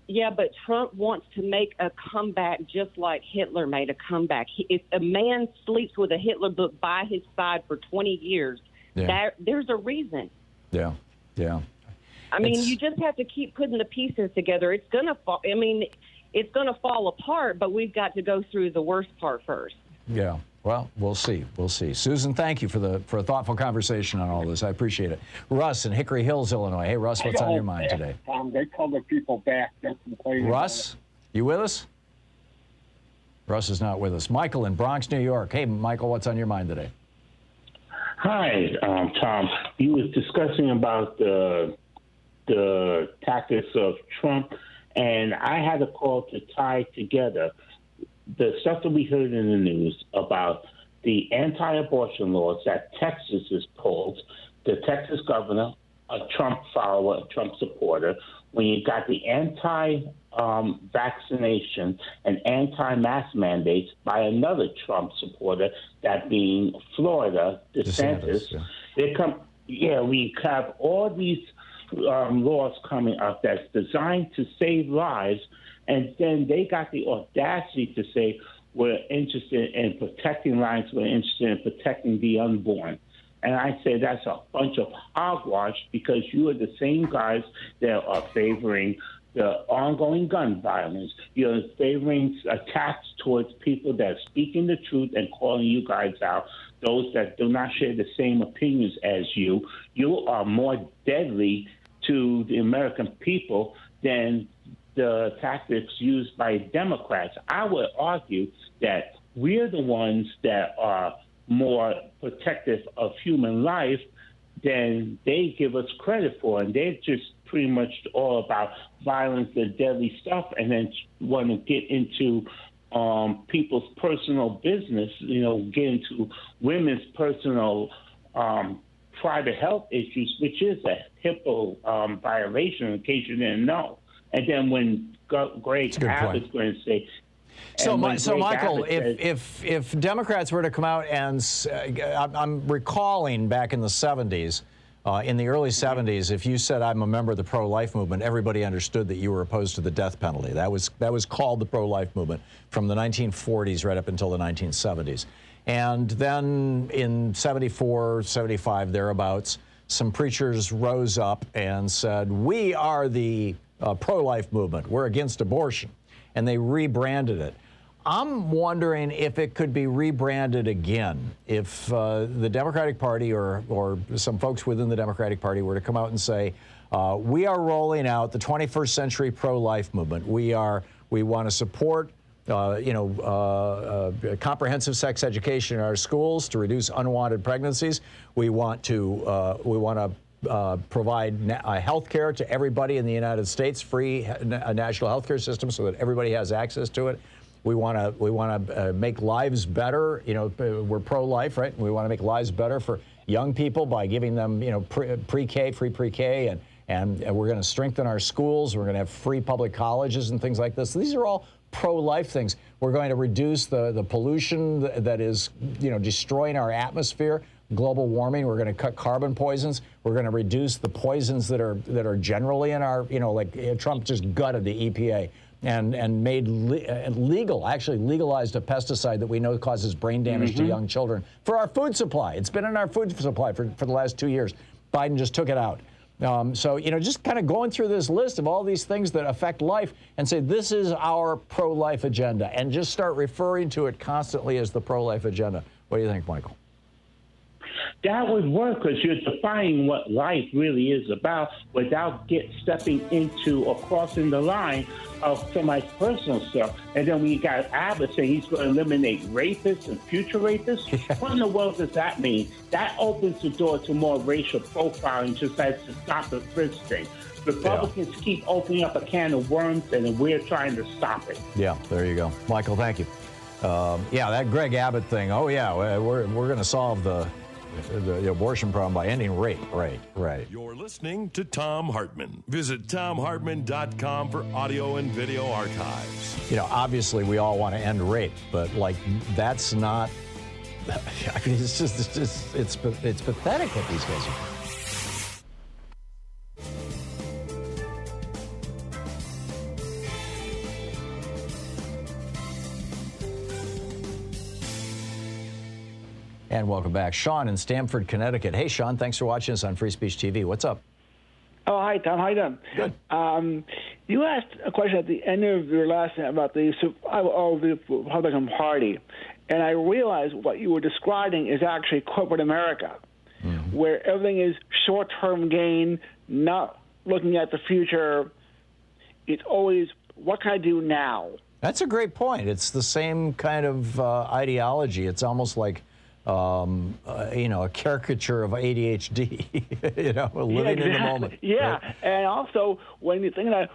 Yeah, but Trump wants to make a comeback just like Hitler made a comeback. If a man sleeps with a Hitler book by his side for 20 years, there's a reason. Yeah. I mean, you just have to keep putting the pieces together. It's going to fall. I mean, it's going to fall apart, but we've got to go through the worst part first. Yeah. Well, we'll see. Susan, thank you for a thoughtful conversation on all this. I appreciate it. Russ in Hickory Hills, Illinois. Hey, Russ, what's on your mind today? They call the people back. Russ, you with us? Russ is not with us. Michael in Bronx, New York. Hey, Michael, what's on your mind today? Hi, Tom. You was discussing about the tactics of Trump, and I had a call to tie together the stuff that we heard in the news about the anti-abortion laws that Texas has pulled, the Texas governor, a Trump follower, a Trump supporter, when you got the anti-vaccination and anti-mask mandates by another Trump supporter, that being Florida, DeSantis. We have all these laws coming up that's designed to save lives, and then they got the audacity to say, we're interested in protecting lives, we're interested in protecting the unborn. And I say that's a bunch of hogwash, because you are the same guys that are favoring the ongoing gun violence. You're favoring attacks towards people that are speaking the truth and calling you guys out, those that do not share the same opinions as you. You are more deadly to the American people than the tactics used by Democrats. I would argue that we're the ones that are more protective of human life than they give us credit for. And they're just pretty much all about violence and deadly stuff, and then want to get into people's personal business, get into women's personal private health issues, which is a HIPAA violation, in case you didn't know. And then when Greg Abbott's going to say... So Michael, if Democrats were to come out and I'm recalling back in the 70s, in the early 70s, if you said I'm a member of the pro-life movement, everybody understood that you were opposed to the death penalty. That was called the pro-life movement from the 1940s right up until the 1970s. And then in 74, 75, thereabouts, some preachers rose up and said, we are the pro-life movement. We're against abortion. And they rebranded it. I'm wondering if it could be rebranded again if the Democratic Party or some folks within the Democratic Party were to come out and say, we are rolling out the 21st century pro-life movement. We want to support comprehensive sex education in our schools to reduce unwanted pregnancies. We want to provide health care to everybody in the United States, free national health care system so that everybody has access to it. We want to make lives better. We're pro-life, right? We want to make lives better for young people by giving them, pre-K, free pre-K, and we're going to strengthen our schools. We're going to have free public colleges and things like this. These are all pro-life things. We're going to reduce the pollution that is, destroying our atmosphere. Global warming. We're going to cut carbon poisons. We're going to reduce the poisons that are generally in our, like Trump just gutted the EPA and made legalized a pesticide that we know causes brain damage to young children for our food supply. It's been in our food supply for the last 2 years. Biden just took it out. So, just kind of going through this list of all these things that affect life and say, this is our pro-life agenda, and just start referring to it constantly as the pro-life agenda. What do you think, Michael? That would work because you're defining what life really is about without stepping into or crossing the line of somebody's personal stuff. And then when you got Abbott saying he's going to eliminate rapists and future rapists, what in the world does that mean? That opens the door to more racial profiling, just as the stop and frisk thing. Republicans keep opening up a can of worms, and we're trying to stop it. Yeah, there you go. Michael, thank you. That Greg Abbott thing, we're going to solve the abortion problem by ending rape. Right. You're listening to Thom Hartmann. Visit ThomHartmann.com for audio and video archives. Obviously we all want to end rape, but that's not. I mean, it's pathetic what these guys are doing. And welcome back. Sean in Stamford, Connecticut. Hey, Sean, thanks for watching us on Free Speech TV. What's up? Oh, hi, Tom. How you doing? Good. You asked a question at the end of your last about the Republican Party, and I realized what you were describing is actually corporate America, where everything is short-term gain, not looking at the future. It's always, what can I do now? That's a great point. It's the same kind of ideology. It's almost like a caricature of ADHD, living in the moment. Yeah, right? And also when you think about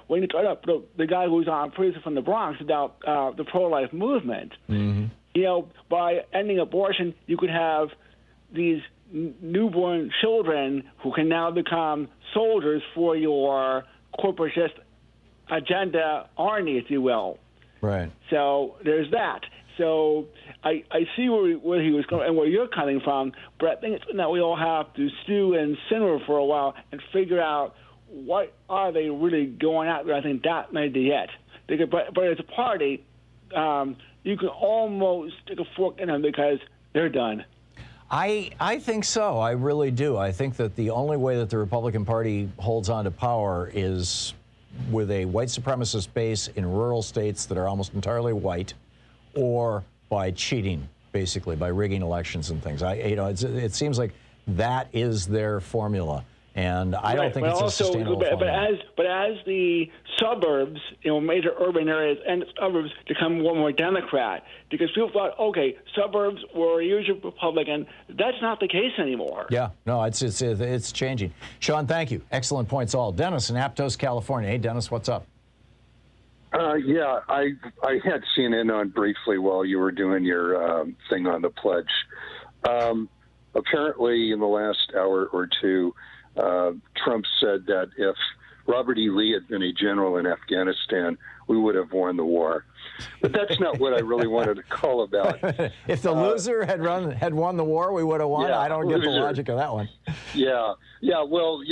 the guy who's on prison from the Bronx about the pro-life movement, by ending abortion, you could have these newborn children who can now become soldiers for your corporatist agenda army, if you will. Right. So there's that. So I see where he was going and where you're coming from, but I think it's that we all have to stew and simmer for a while and figure out what are they really going after. I think that may be it. But as a party, you can almost stick a fork in them because they're done. I think so. I really do. I think that the only way that the Republican Party holds on to power is with a white supremacist base in rural states that are almost entirely white, or by cheating, basically, by rigging elections and things. It seems like that is their formula. And I don't think it's a sustainable formula. But as the suburbs, major urban areas and suburbs become more Democrat, because people thought, okay, suburbs were usually Republican. That's not the case anymore. Yeah, no, it's changing. Sean, thank you. Excellent points all. Dennis in Aptos, California. Hey, Dennis, what's up? Yeah, I had CNN on briefly while you were doing your thing on the pledge. Apparently, in the last hour or two, Trump said that if Robert E. Lee had been a general in Afghanistan, we would have won the war. But that's not what I really wanted to call about. If the loser had won the war, we would have won. Yeah, I don't get the logic of that one. Yeah. Well,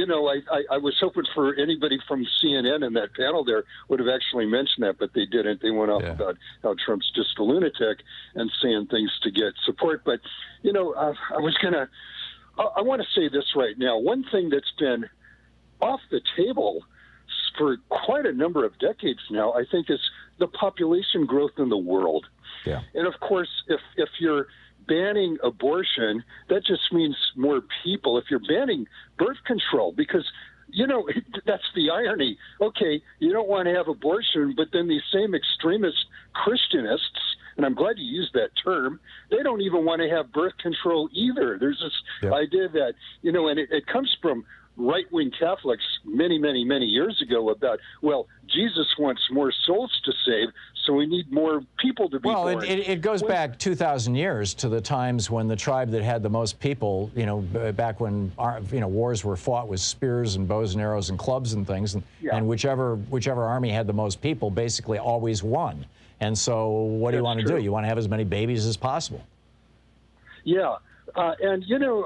I was hoping for anybody from CNN in that panel there would have actually mentioned that, but they didn't. They went off about how Trump's just a lunatic and saying things to get support. But, I want to say this right now. One thing that's been off the table for quite a number of decades now, I think, is the population growth in the world. Yeah. And of course, if you're banning abortion, that just means more people. If you're banning birth control, because that's the irony. Okay, you don't want to have abortion, but then these same extremist Christianists, and I'm glad you used that term, they don't even want to have birth control either. There's this idea that, and it comes from right-wing Catholics many, many, many years ago about, well, Jesus wants more souls to save, so we need more people to be born. Well, it goes back 2,000 years to the times when the tribe that had the most people, back when wars were fought with spears and bows and arrows and clubs and things, and whichever army had the most people basically always won. And so what do you want to do? You want to have as many babies as possible. Yeah. And,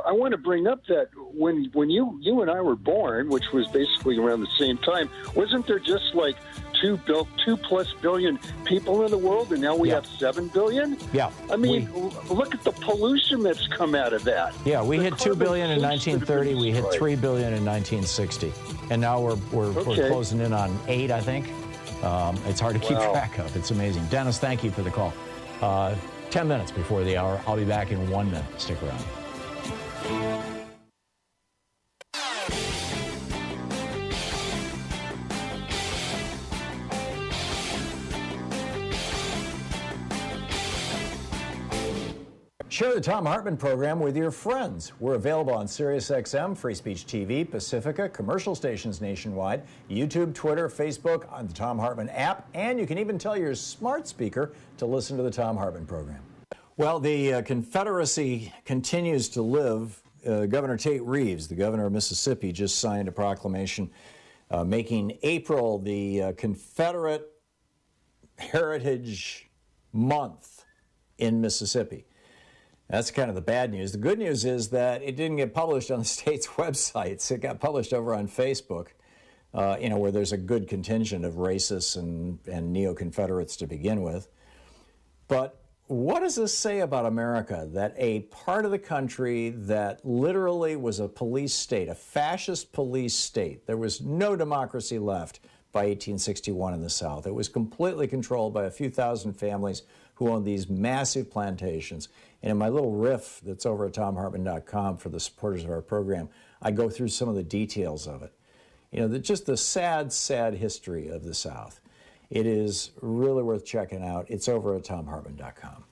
I want to bring up that when you and I were born, which was basically around the same time, wasn't there just like 2+ billion people in the world, and now we have 7 billion? Yeah. I mean, look at the pollution that's come out of that. Yeah, we hit 2 billion in 1930. We hit 3 billion in 1960. And now we're closing in on 8, I think. It's hard to keep track of. It's amazing. Dennis, thank you for the call. 10 minutes before the hour. I'll be back in 1 minute. Stick around. Share the Thom Hartmann Program with your friends. We're available on SiriusXM, Free Speech TV, Pacifica, commercial stations nationwide, YouTube, Twitter, Facebook, on the Thom Hartmann app, and you can even tell your smart speaker to listen to the Thom Hartmann Program. Well, the Confederacy continues to live. Governor Tate Reeves, the governor of Mississippi, just signed a proclamation making April the Confederate Heritage Month in Mississippi. That's kind of the bad news. The good news is that it didn't get published on the state's websites. It got published over on Facebook, where there's a good contingent of racists and neo-Confederates to begin with. But what does this say about America, that a part of the country that literally was a police state, a fascist police state, there was no democracy left by 1861 in the South. It was completely controlled by a few thousand families who owned these massive plantations. And in my little riff that's over at thomhartmann.com for the supporters of our program, I go through some of the details of it. Just the sad, sad history of the South. It is really worth checking out. It's over at thomhartmann.com.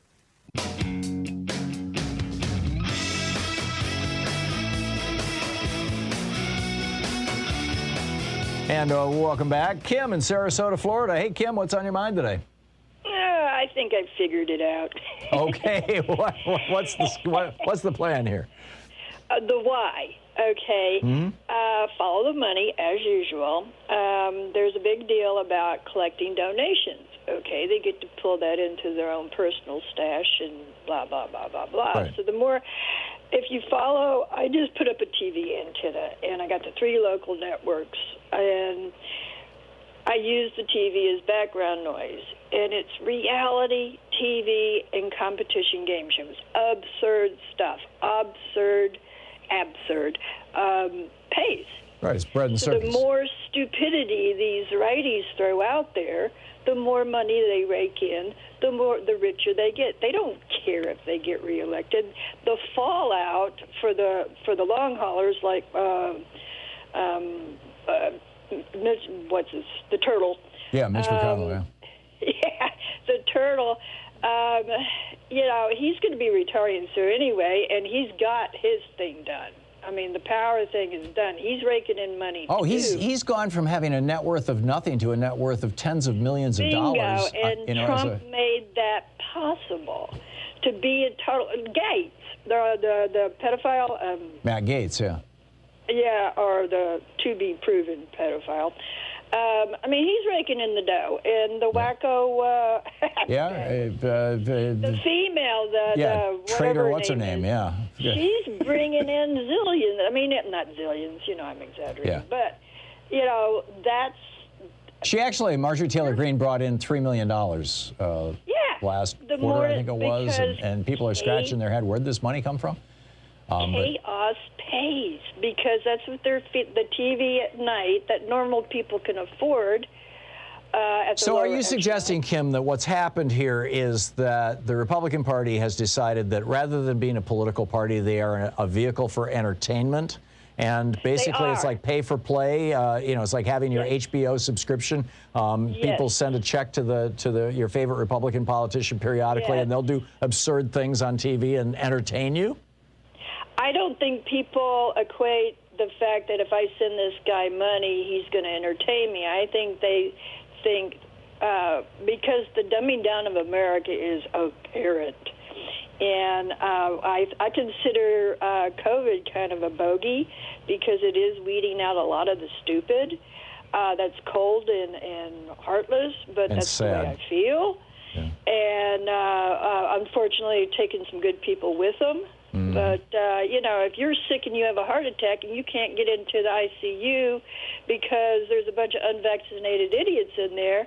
And welcome back. Kim in Sarasota, Florida. Hey, Kim, what's on your mind today? I think I've figured it out. Okay, what's the plan here? The why, okay? Mm-hmm. Follow the money, as usual. There's a big deal about collecting donations, okay? They get to pull that into their own personal stash and blah, blah, blah, blah, blah. Right. So the more, if you follow, I just put up a TV antenna, and I got the 3 local networks, and I use the TV as background noise, and it's reality TV and competition game shows. Absurd stuff. Absurd pays. Right, it's bread and so circus. The more stupidity these righties throw out there, the more money they rake in, the richer they get. They don't care if they get reelected. The fallout for the long haulers like the turtle. Yeah, Mitch McConnell, yeah. Yeah, the turtle. He's going to be retiring soon anyway, and he's got his thing done. I mean, the power thing is done. He's raking in money. Oh, too. he's gone from having a net worth of nothing to a net worth of tens of millions of dollars. And Trump made that possible to be a total Gates, the pedophile. Matt Gaetz, yeah. Yeah, or the to-be-proven pedophile. I mean, he's raking in the dough, and the wacko. The female, Trader, what's her name? Yeah. She's bringing in zillions. I mean, not zillions. I'm exaggerating, yeah. But that's. She actually, Marjorie Taylor Greene brought in $3 million last quarter, I think it was, and people are scratching their head. Where'd this money come from? Chaos pays, because that's what the TV at night that normal people can afford. So are you suggesting, Kim, that what's happened here is that the Republican Party has decided that rather than being a political party, they are a vehicle for entertainment? And basically, it's like pay for play. It's like having your HBO subscription. People send a check to your favorite Republican politician periodically, and they'll do absurd things on TV and entertain you? I don't think people equate the fact that if I send this guy money, he's going to entertain me. I think they think because the dumbing down of America is apparent. And I consider COVID kind of a bogey, because it is weeding out a lot of the stupid that's cold and heartless, but that's sad. The way I feel. Yeah. And unfortunately, taking some good people with them. But, if you're sick and you have a heart attack and you can't get into the ICU because there's a bunch of unvaccinated idiots in there,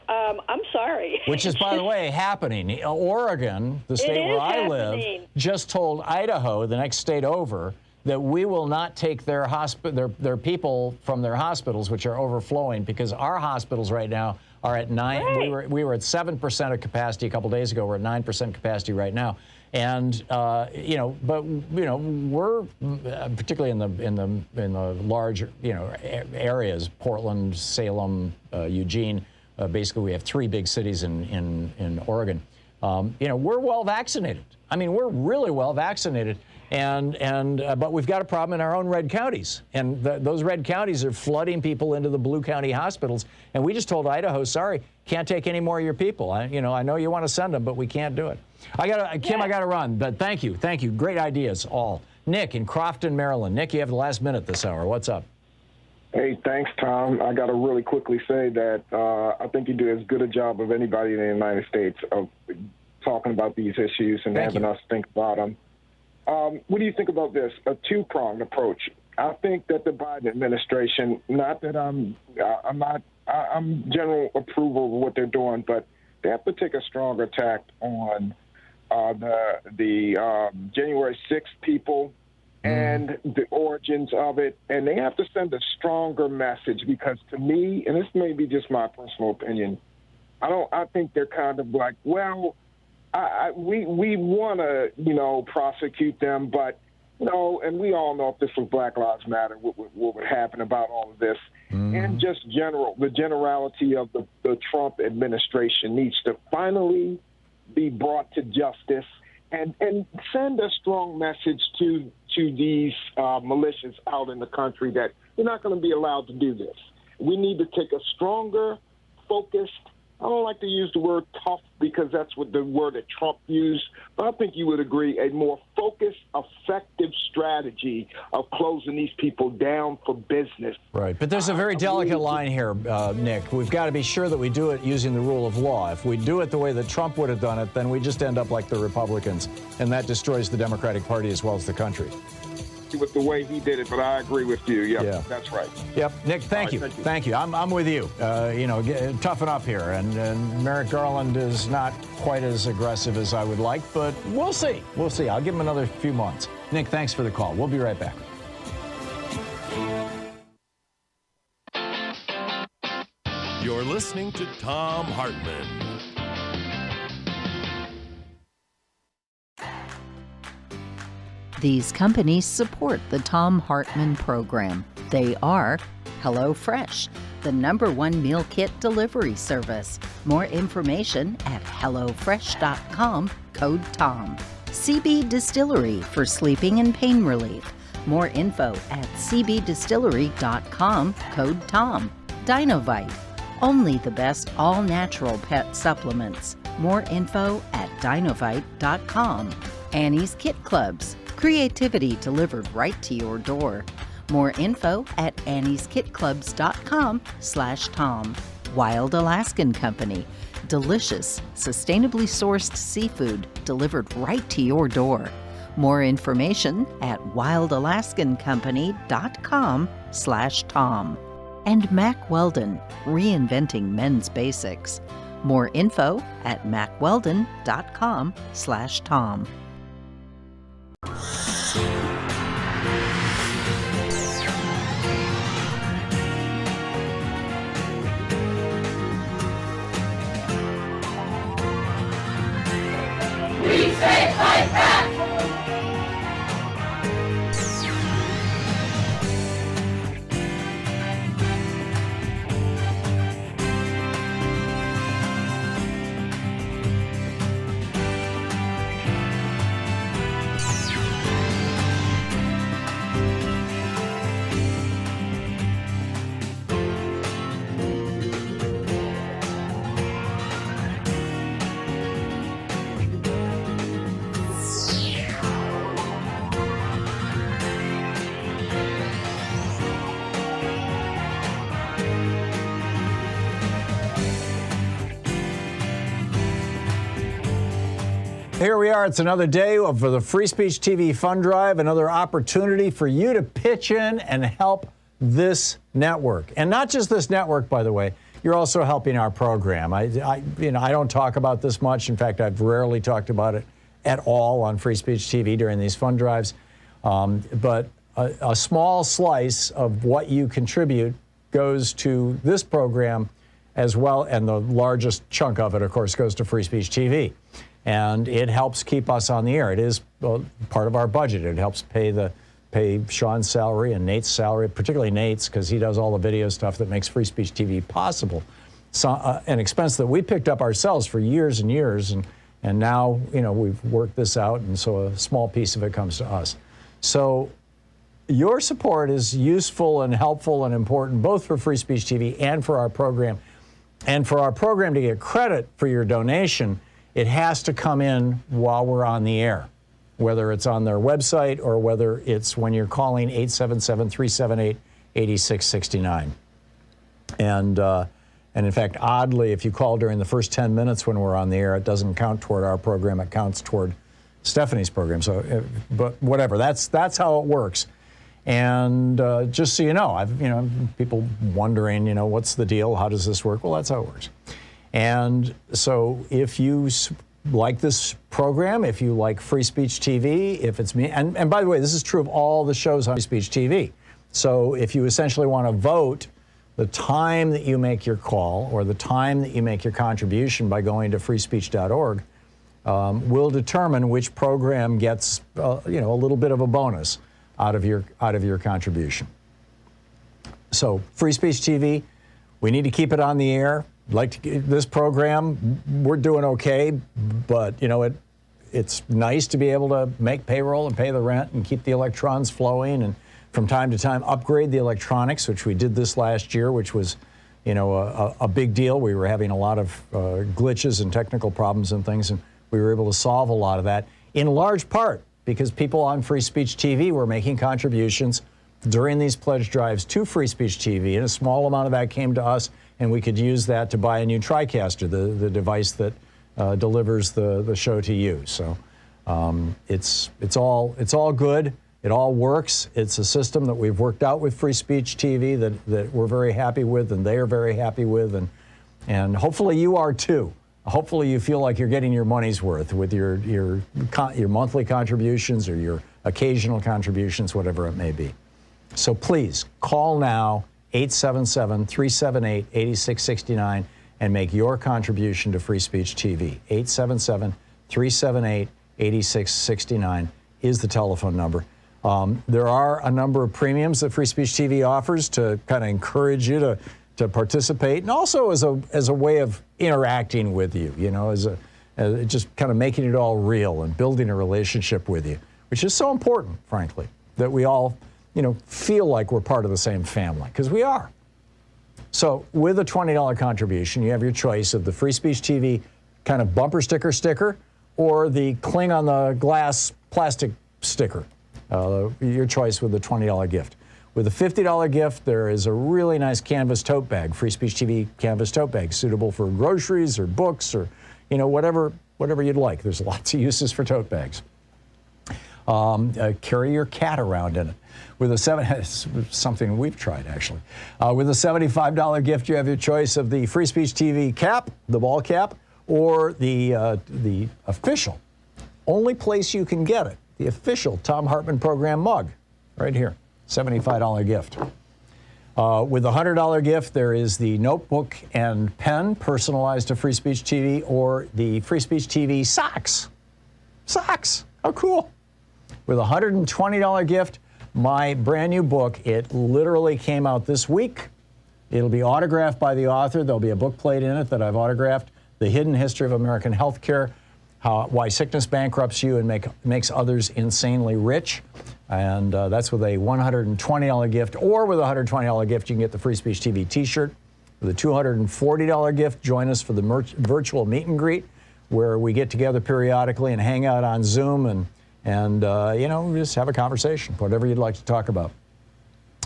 I'm sorry. Which is, by the way, happening. Oregon, the state where I live, just told Idaho, the next state over, that we will not take their people from their hospitals, which are overflowing, because our hospitals right now are at 9. Right. We were at 7% of capacity a couple days ago. We're at 9% capacity right now. And we're particularly in the large areas, Portland, Salem, Eugene. Basically, we have 3 big cities in Oregon. We're well vaccinated. I mean, we're really well vaccinated, but we've got a problem in our own red counties, and those red counties are flooding people into the blue county hospitals. And we just told Idaho, sorry, can't take any more of your people. I know you want to send them, but we can't do it. Kim, I got to run, but thank you, great ideas all. Nick in Crofton, Maryland. Nick, you have the last minute this hour. What's up? Hey, thanks, Tom. I got to really quickly say that I think you do as good a job of anybody in the United States of talking about these issues and having us think about them. What do you think about this? A two-pronged approach. I think that the Biden administration, not that I'm general approval of what they're doing, but they have to take a stronger tack on the January 6th people and the origins of it, and they have to send a stronger message, because to me, and this may be just my personal opinion, I think they're kind of like, well, we want to, prosecute them, but, and we all know if this was Black Lives Matter, what would happen about all of this. And just the generality of the Trump administration needs to finally be brought to justice and send a strong message to these militias out in the country that you're not going to be allowed to do this. We need to take a stronger, focused, I don't like to use the word tough because that's what the word that Trump used, but I think you would agree, a more focused, effective strategy of closing these people down for business. Right, but there's a very delicate line here, Nick. We've got to be sure that we do it using the rule of law. If we do it the way that Trump would have done it, then we just end up like the Republicans, and that destroys the Democratic Party as well as the country. With the way he did it, but I agree with you. Yeah, that's right. Yep, Nick, thank you. Thank you. I'm with you. Toughen up here, and Merrick Garland is not quite as aggressive as I would like, but we'll see. We'll see. I'll give him another few months. Nick, thanks for the call. We'll be right back. You're listening to Thom Hartmann. These companies support the Thom Hartmann Program. They are HelloFresh, the #1 meal kit delivery service. More information at HelloFresh.com, code TOM. CB Distillery for sleeping and pain relief. More info at cbdistillery.com, code TOM. Dinovite, only the best all-natural pet supplements. More info at dinovite.com. Annie's Kit Clubs, creativity delivered right to your door. More info at annieskitclubs.com/Tom. Wild Alaskan Company, delicious, sustainably sourced seafood delivered right to your door. More information at wildalaskancompany.com/Tom. And Mack Weldon, reinventing men's basics. More info at mackweldon.com/Tom. We say fight back! Here we are. It's another day of the Free Speech TV Fund Drive, another opportunity for you to pitch in and help this network. And not just this network, by the way. You're also helping our program. I don't talk about this much. In fact, I've rarely talked about it at all on Free Speech TV during these fund drives. But a small slice of what you contribute goes to this program as well, and the largest chunk of it, of course, goes to Free Speech TV. And it helps keep us on the air. It is part of our budget. It helps pay Sean's salary and Nate's salary, particularly Nate's, because he does all the video stuff that makes Free Speech TV possible. So, an expense that we picked up ourselves for years and years, and now we've worked this out, and so a small piece of it comes to us. So your support is useful and helpful and important, both for Free Speech TV and for our program. And for our program to get credit for your donation, it has to come in while we're on the air, whether it's on their website or whether it's when you're calling 877-378-8669. And in fact, oddly, if you call during the first 10 minutes when we're on the air, it doesn't count toward our program. It counts toward Stephanie's program. So, but whatever, that's how it works. And just so you know, people wondering, what's the deal? How does this work? Well, that's how it works. And so if you like this program, if you like Free Speech TV, if it's me, and by the way, this is true of all the shows on Free Speech TV. So if you essentially want to vote, the time that you make your call or the time that you make your contribution by going to freespeech.org will determine which program gets a little bit of a bonus out of your contribution. So Free Speech TV, we need to keep it on the air. This program, we're doing okay, but it's nice to be able to make payroll and pay the rent and keep the electrons flowing, and from time to time upgrade the electronics, which we did this last year, which was a big deal. We were having a lot of glitches and technical problems and things, and we were able to solve a lot of that in large part because people on Free Speech TV were making contributions during these pledge drives to Free Speech TV, and a small amount of that came to us, and we could use that to buy a new TriCaster, the device that delivers the show to you. So it's all good. It all works. It's a system that we've worked out with Free Speech TV that we're very happy with, and they are very happy with, and hopefully you are too. Hopefully you feel like you're getting your money's worth with your monthly contributions or your occasional contributions, whatever it may be. So please call now, 877-378-8669, and make your contribution to Free Speech TV. 877-378-8669 is the telephone number. There are a number of premiums that Free Speech TV offers to kind of encourage you to participate, and also as a way of interacting with you, as just kind of making it all real and building a relationship with you, which is so important, frankly, that we all, feel like we're part of the same family, because we are. So with a $20 contribution, you have your choice of the Free Speech TV kind of bumper sticker or the cling on the glass plastic sticker. Your choice with the $20 gift. With a $50 gift, there is a really nice canvas tote bag, Free Speech TV canvas tote bag, suitable for groceries or books or, whatever you'd like. There's lots of uses for tote bags. Carry your cat around in it. With something we've tried, actually. With a $75 gift, you have your choice of the Free Speech TV cap, the ball cap, or the official, only place you can get it, the official Thom Hartmann Program mug, right here, $75 gift. With a $100 gift, there is the notebook and pen personalized to Free Speech TV, or the Free Speech TV socks. Socks, how cool. With a $120 gift, my brand new book, it literally came out this week. It'll be autographed by the author. There'll be a book plate in it that I've autographed, The Hidden History of American Healthcare, Why Sickness Bankrupts You and Makes Others Insanely Rich. And that's with a $120 gift, or with a $120 gift, you can get the Free Speech TV t-shirt. With a $240 gift, join us for the virtual meet and greet, where we get together periodically and hang out on Zoom and just have a conversation, whatever you'd like to talk about.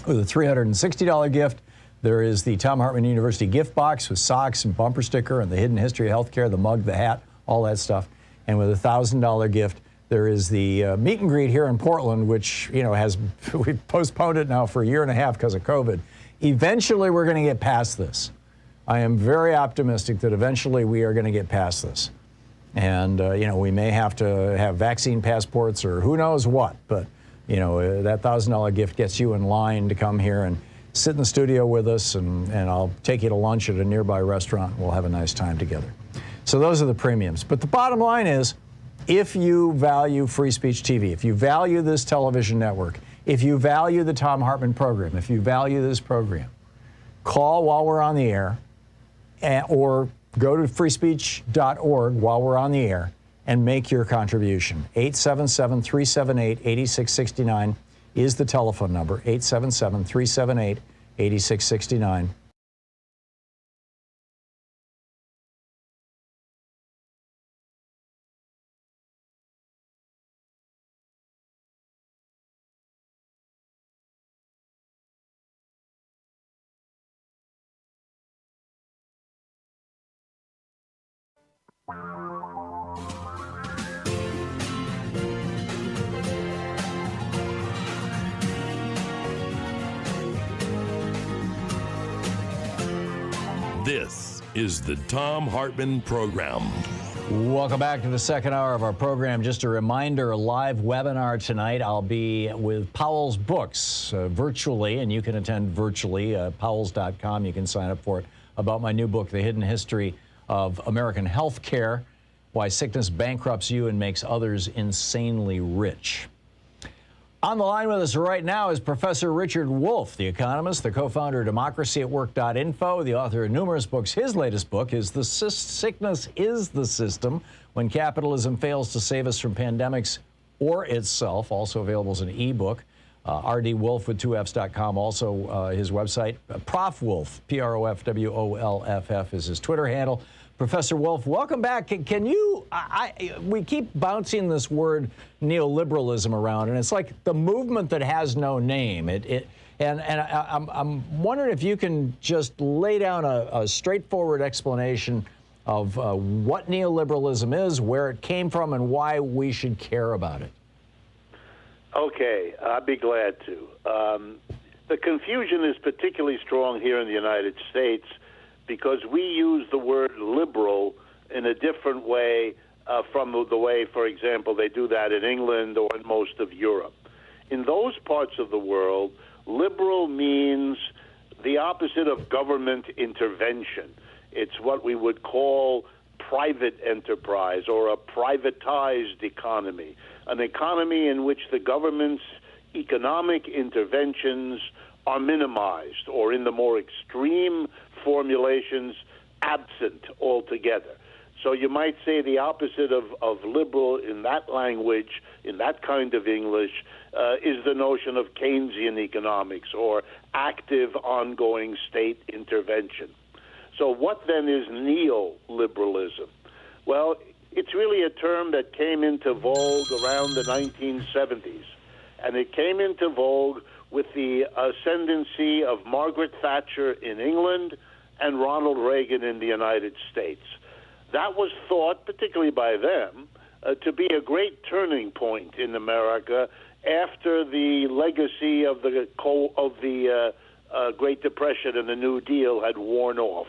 With a $360 gift, there is the Thom Hartmann University gift box with socks and bumper sticker and the Hidden History of Healthcare, the mug, the hat, all that stuff. And with a $1,000 gift, there is the meet and greet here in Portland, which, we've postponed it now for a year and a half because of COVID. Eventually, we're going to get past this. I am very optimistic that eventually we are going to get past this. And, we may have to have vaccine passports or who knows what, but, that $1,000 gift gets you in line to come here and sit in the studio with us, and I'll take you to lunch at a nearby restaurant, and we'll have a nice time together. So those are the premiums. But the bottom line is, if you value Free Speech TV, if you value this television network, if you value the Thom Hartmann Program, if you value this program, call while we're on the air, or go to freespeech.org while we're on the air and make your contribution. 877-378-8669 is the telephone number, 877-378-8669. This is the Thom Hartmann Program. Welcome back to the second hour of our program. Just a reminder, a live webinar tonight. I'll be with Powell's Books virtually, and you can attend virtually. Powells.com, you can sign up for it, about my new book, The Hidden History of American Healthcare, Why Sickness Bankrupts You and Makes Others Insanely Rich. On the line with us right now is Professor Richard Wolff, the economist, the co-founder of democracyatwork.info, the author of numerous books. His latest book is Sickness is the System, When Capitalism Fails to Save Us from Pandemics or Itself, also available as an ebook. rdwolff with 2fs.com, also his website. Prof. Wolff, Profwolff is his Twitter handle. Professor Wolff, welcome back. Can you, we keep bouncing this word neoliberalism around, and it's like the movement that has no name. I'm wondering if you can just lay down a straightforward explanation of what neoliberalism is, where it came from, and why we should care about it. Okay, I'd be glad to. The confusion is particularly strong here in the United States because we use the word liberal in a different way from the way, for example, they do that in England or in most of Europe. In those parts of the world, liberal means the opposite of government intervention. It's what we would call private enterprise or a privatized economy, an economy in which the governments economic interventions are minimized, or in the more extreme formulations, absent altogether. So you might say the opposite of liberal in that language, in that kind of English, is the notion of Keynesian economics, or active ongoing state intervention. So what then is neoliberalism? Well, it's really a term that came into vogue around the 1970s, and it came into vogue with the ascendancy of Margaret Thatcher in England and Ronald Reagan in the United States. That was thought, particularly by them, to be a great turning point in America after the legacy of the Great Depression and the New Deal had worn off.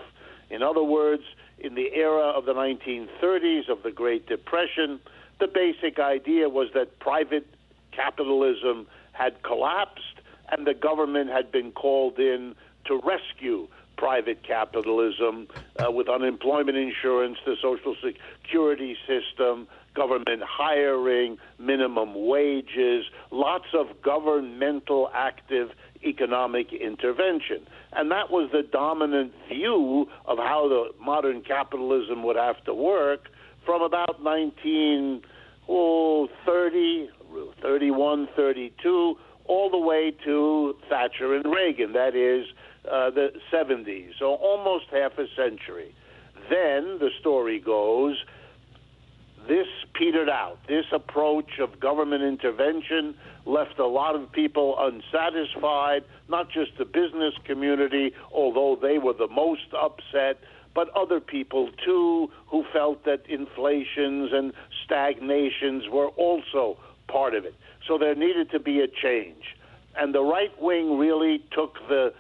In other words, in the era of the 1930s of the Great Depression, the basic idea was that private capitalism had collapsed and the government had been called in to rescue private capitalism with unemployment insurance, the Social Security system, government hiring, minimum wages, lots of governmental active economic intervention. And that was the dominant view of how the modern capitalism would have to work from about 1930, 31, 32, all the way to Thatcher and Reagan, that is, the 70s, so almost half a century. Then, the story goes, this petered out. This approach of government intervention left a lot of people unsatisfied, not just the business community, although they were the most upset, but other people, too, who felt that inflations and stagnations were also part of it. So there needed to be a change. And the right wing really took the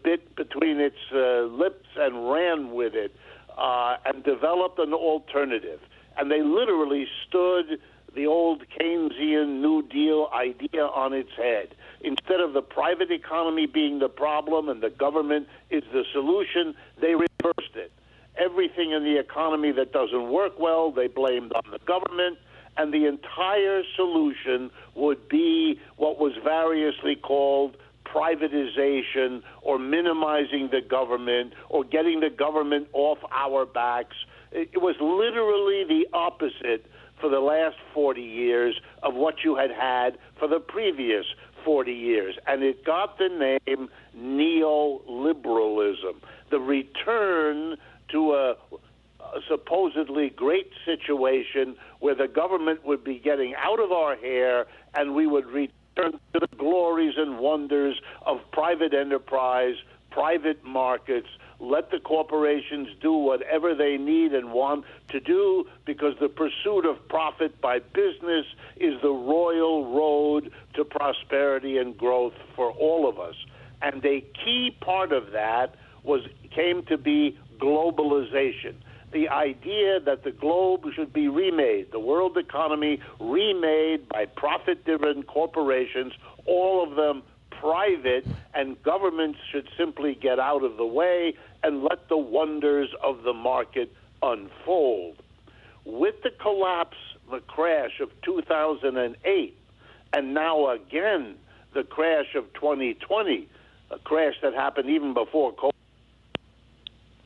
bit between its lips and ran with it and developed an alternative. And they literally stood the old Keynesian New Deal idea on its head. Instead of the private economy being the problem and the government is the solution, they reversed it. Everything in the economy that doesn't work well, they blamed on the government, and the entire solution would be what was variously called privatization, or minimizing the government, or getting the government off our backs. It was literally the opposite for the last 40 years of what you had for the previous 40 years. And it got the name neoliberalism, the return to a supposedly great situation where the government would be getting out of our hair and we would return to the glories and wonders of private enterprise, private markets. Let the corporations do whatever they need and want to do, because the pursuit of profit by business is the royal road to prosperity and growth for all of us. And a key part of that came to be globalization. The idea that the globe should be remade, the world economy remade by profit-driven corporations, all of them private, and governments should simply get out of the way and let the wonders of the market unfold. With the collapse, the crash of 2008, and now again the crash of 2020, a crash that happened even before COVID,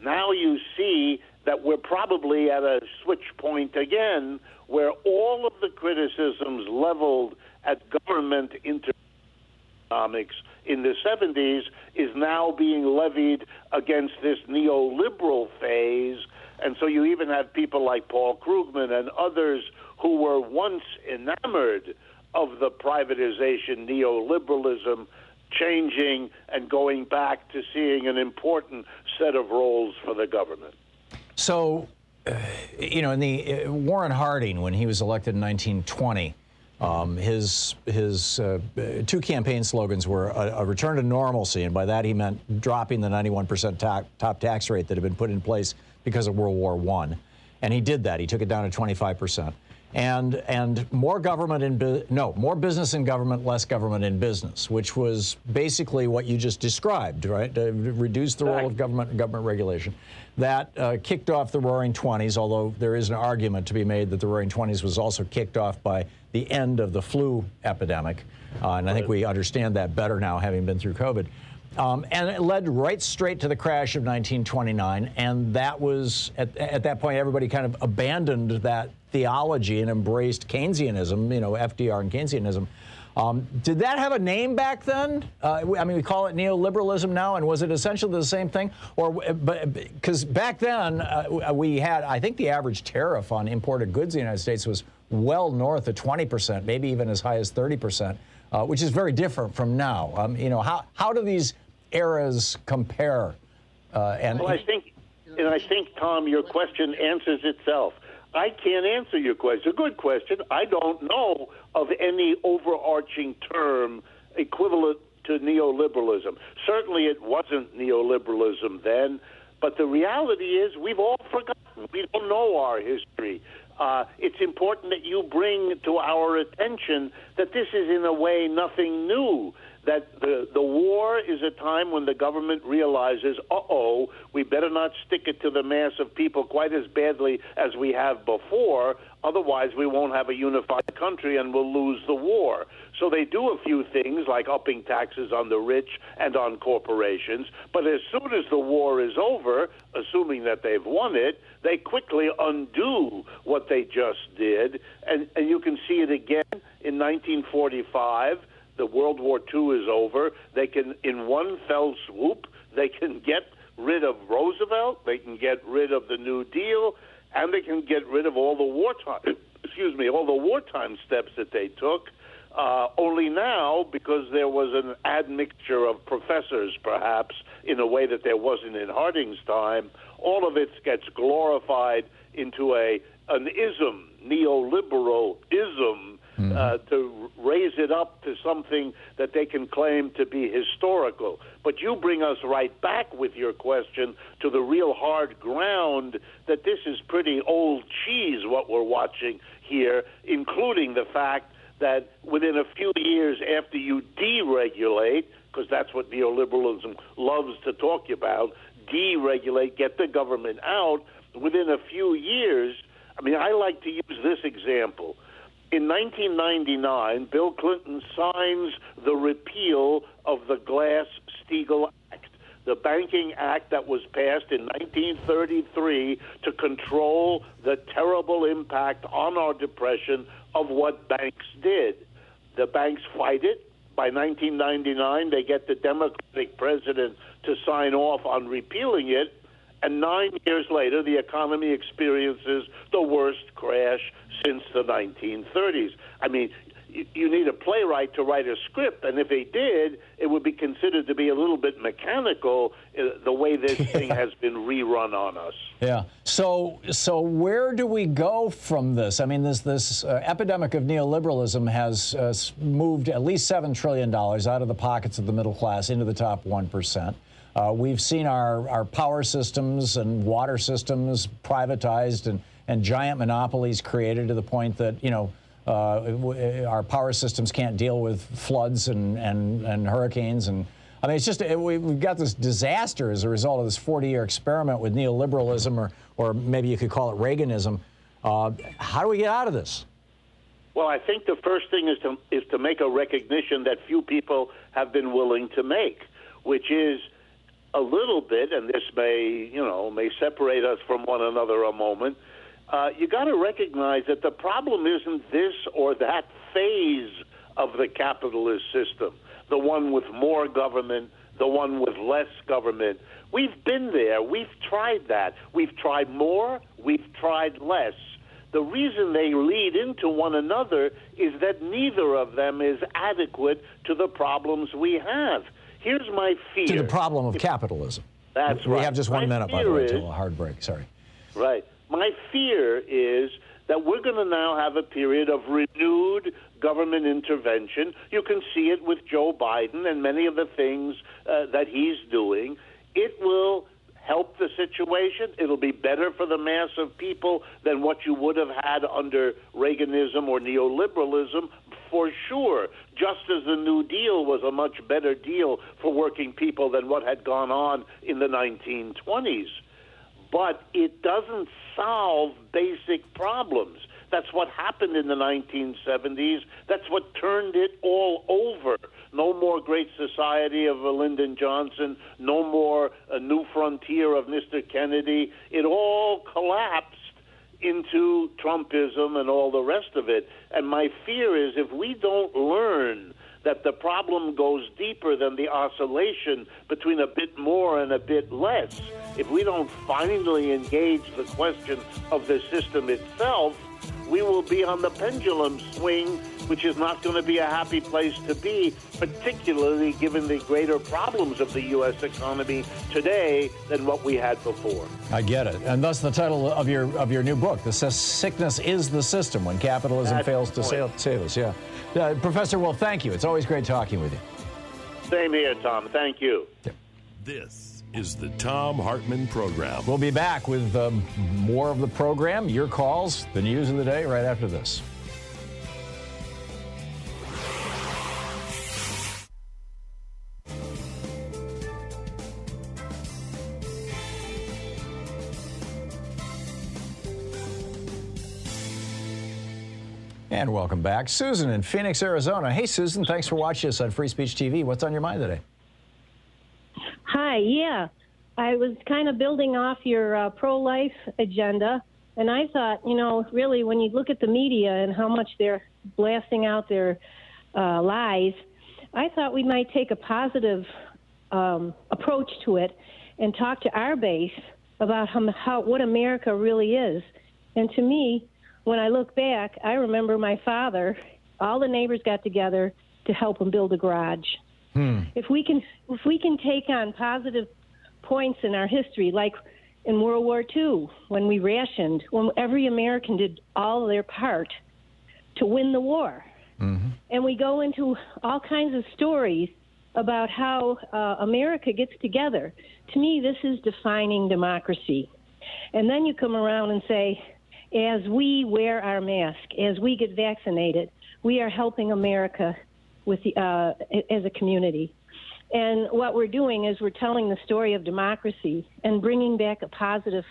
now you see that we're probably at a switch point again where all of the criticisms leveled at government economics in the 70s is now being levied against this neoliberal phase. And so you even have people like Paul Krugman and others who were once enamored of the privatization neoliberalism changing and going back to seeing an important set of roles for the government. So, in the Warren Harding, when he was elected in 1920, his two campaign slogans were a return to normalcy, and by that he meant dropping the 91% top tax rate that had been put in place because of World War I. And he did that. He took it down to 25%. and more government more business in government, less government in business, which was basically what you just described, right? Reduce the role of government and government regulation. That kicked off the Roaring '20s, although there is an argument to be made that the Roaring '20s was also kicked off by the end of the flu epidemic. And I think we understand that better now, having been through COVID. And it led right straight to the crash of 1929. And that was, at that point, everybody kind of abandoned that theology and embraced Keynesianism, FDR and Keynesianism. Did that have a name back then? I mean, we call it neoliberalism now, and was it essentially the same thing? Because back then, we had, I think the average tariff on imported goods in the United States was well north of 20%, maybe even as high as 30%, which is very different from now. How do these eras compare? I think, Tom, your question answers itself. I can't answer your question. It's a good question. I don't know of any overarching term equivalent to neoliberalism. Certainly it wasn't neoliberalism then, but the reality is we've all forgotten. We don't know our history. It's important that you bring to our attention that this is in a way nothing new, that the war is a time when the government realizes, we better not stick it to the mass of people quite as badly as we have before, otherwise we won't have a unified country and we'll lose the war. So they do a few things like upping taxes on the rich and on corporations, but as soon as the war is over, assuming that they've won it, they quickly undo what they just did, and you can see it again in 1945. The World War II is over. They can, in one fell swoop, they can get rid of Roosevelt, they can get rid of the New Deal, and they can get rid of all the wartime steps that they took. Only now, because there was an admixture of professors, perhaps, in a way that there wasn't in Harding's time, all of it gets glorified into an ism, neoliberal ism, to raise it up to something that they can claim to be historical. But you bring us right back with your question to the real hard ground that this is pretty old cheese, what we're watching here, including the fact that within a few years after you deregulate, because that's what neoliberalism loves to talk about, deregulate, get the government out, within a few years, I mean, I like to use this example. In 1999, Bill Clinton signs the repeal of the Glass-Steagall Act, the banking act that was passed in 1933 to control the terrible impact on our depression of what banks did. The banks fight it. By 1999, they get the Democratic president to sign off on repealing it, and 9 years later, the economy experiences the worst crash since the 1930s. I mean, you need a playwright to write a script, and if he did, it would be considered to be a little bit mechanical, the way this thing has been rerun on us. Yeah. So where do we go from this? I mean, this epidemic of neoliberalism has moved at least $7 trillion out of the pockets of the middle class into the top 1%. We've seen our power systems and water systems privatized and giant monopolies created to the point that, our power systems can't deal with floods and hurricanes. And I mean, it's just, we've got this disaster as a result of this 40-year experiment with neoliberalism, or maybe you could call it Reaganism. How do we get out of this? Well, I think the first thing is to make a recognition that few people have been willing to make, which is a little bit, and this may separate us from one another a moment. You got to recognize that the problem isn't this or that phase of the capitalist system, the one with more government, the one with less government. We've been there. We've tried that. We've tried more. We've tried less. The reason they lead into one another is that neither of them is adequate to the problems we have. Here's my fear. To the problem of capitalism. That's right. We have just 1 minute, by the way, until a hard break. Sorry. Right. My fear is that we're going to now have a period of renewed government intervention. You can see it with Joe Biden and many of the things that he's doing. It will help the situation. It'll be better for the mass of people than what you would have had under Reaganism or neoliberalism, for sure, just as the New Deal was a much better deal for working people than what had gone on in the 1920s. But it doesn't solve basic problems. That's what happened in the 1970s. That's what turned it all over. No more Great Society of Lyndon Johnson. No more a New Frontier of Mr. Kennedy. It all collapsed into Trumpism and all the rest of it. And my fear is if we don't learn that the problem goes deeper than the oscillation between a bit more and a bit less, if we don't finally engage the question of the system itself, we will be on the pendulum swing, which is not going to be a happy place to be, particularly given the greater problems of the U.S. economy today than what we had before. I get it. And thus the title of your new book, The Sickness is the System, When Capitalism Fails to Save Us. Yeah. Professor Wolff, thank you. It's always great talking with you. Same here, Tom. Thank you. Yeah. This is the Thom Hartmann Program. We'll be back with more of the program, your calls, the news of the day, right after this. And welcome back. Susan in Phoenix, Arizona. Hey, Susan, thanks for watching us on Free Speech TV. What's on your mind today? Hi, yeah. I was kind of building off your pro-life agenda, and I thought, really, when you look at the media and how much they're blasting out their lies, I thought we might take a positive approach to it and talk to our base about what America really is. And to me, when I look back, I remember my father, all the neighbors got together to help him build a garage. If we can take on positive points in our history, like in World War II, when we rationed, when every American did all their part to win the war. And we go into all kinds of stories about how America gets together. To me, this is defining democracy. And then you come around and say, as we wear our mask, as we get vaccinated, we are helping America with as a community. And what we're doing is we're telling the story of democracy and bringing back a positive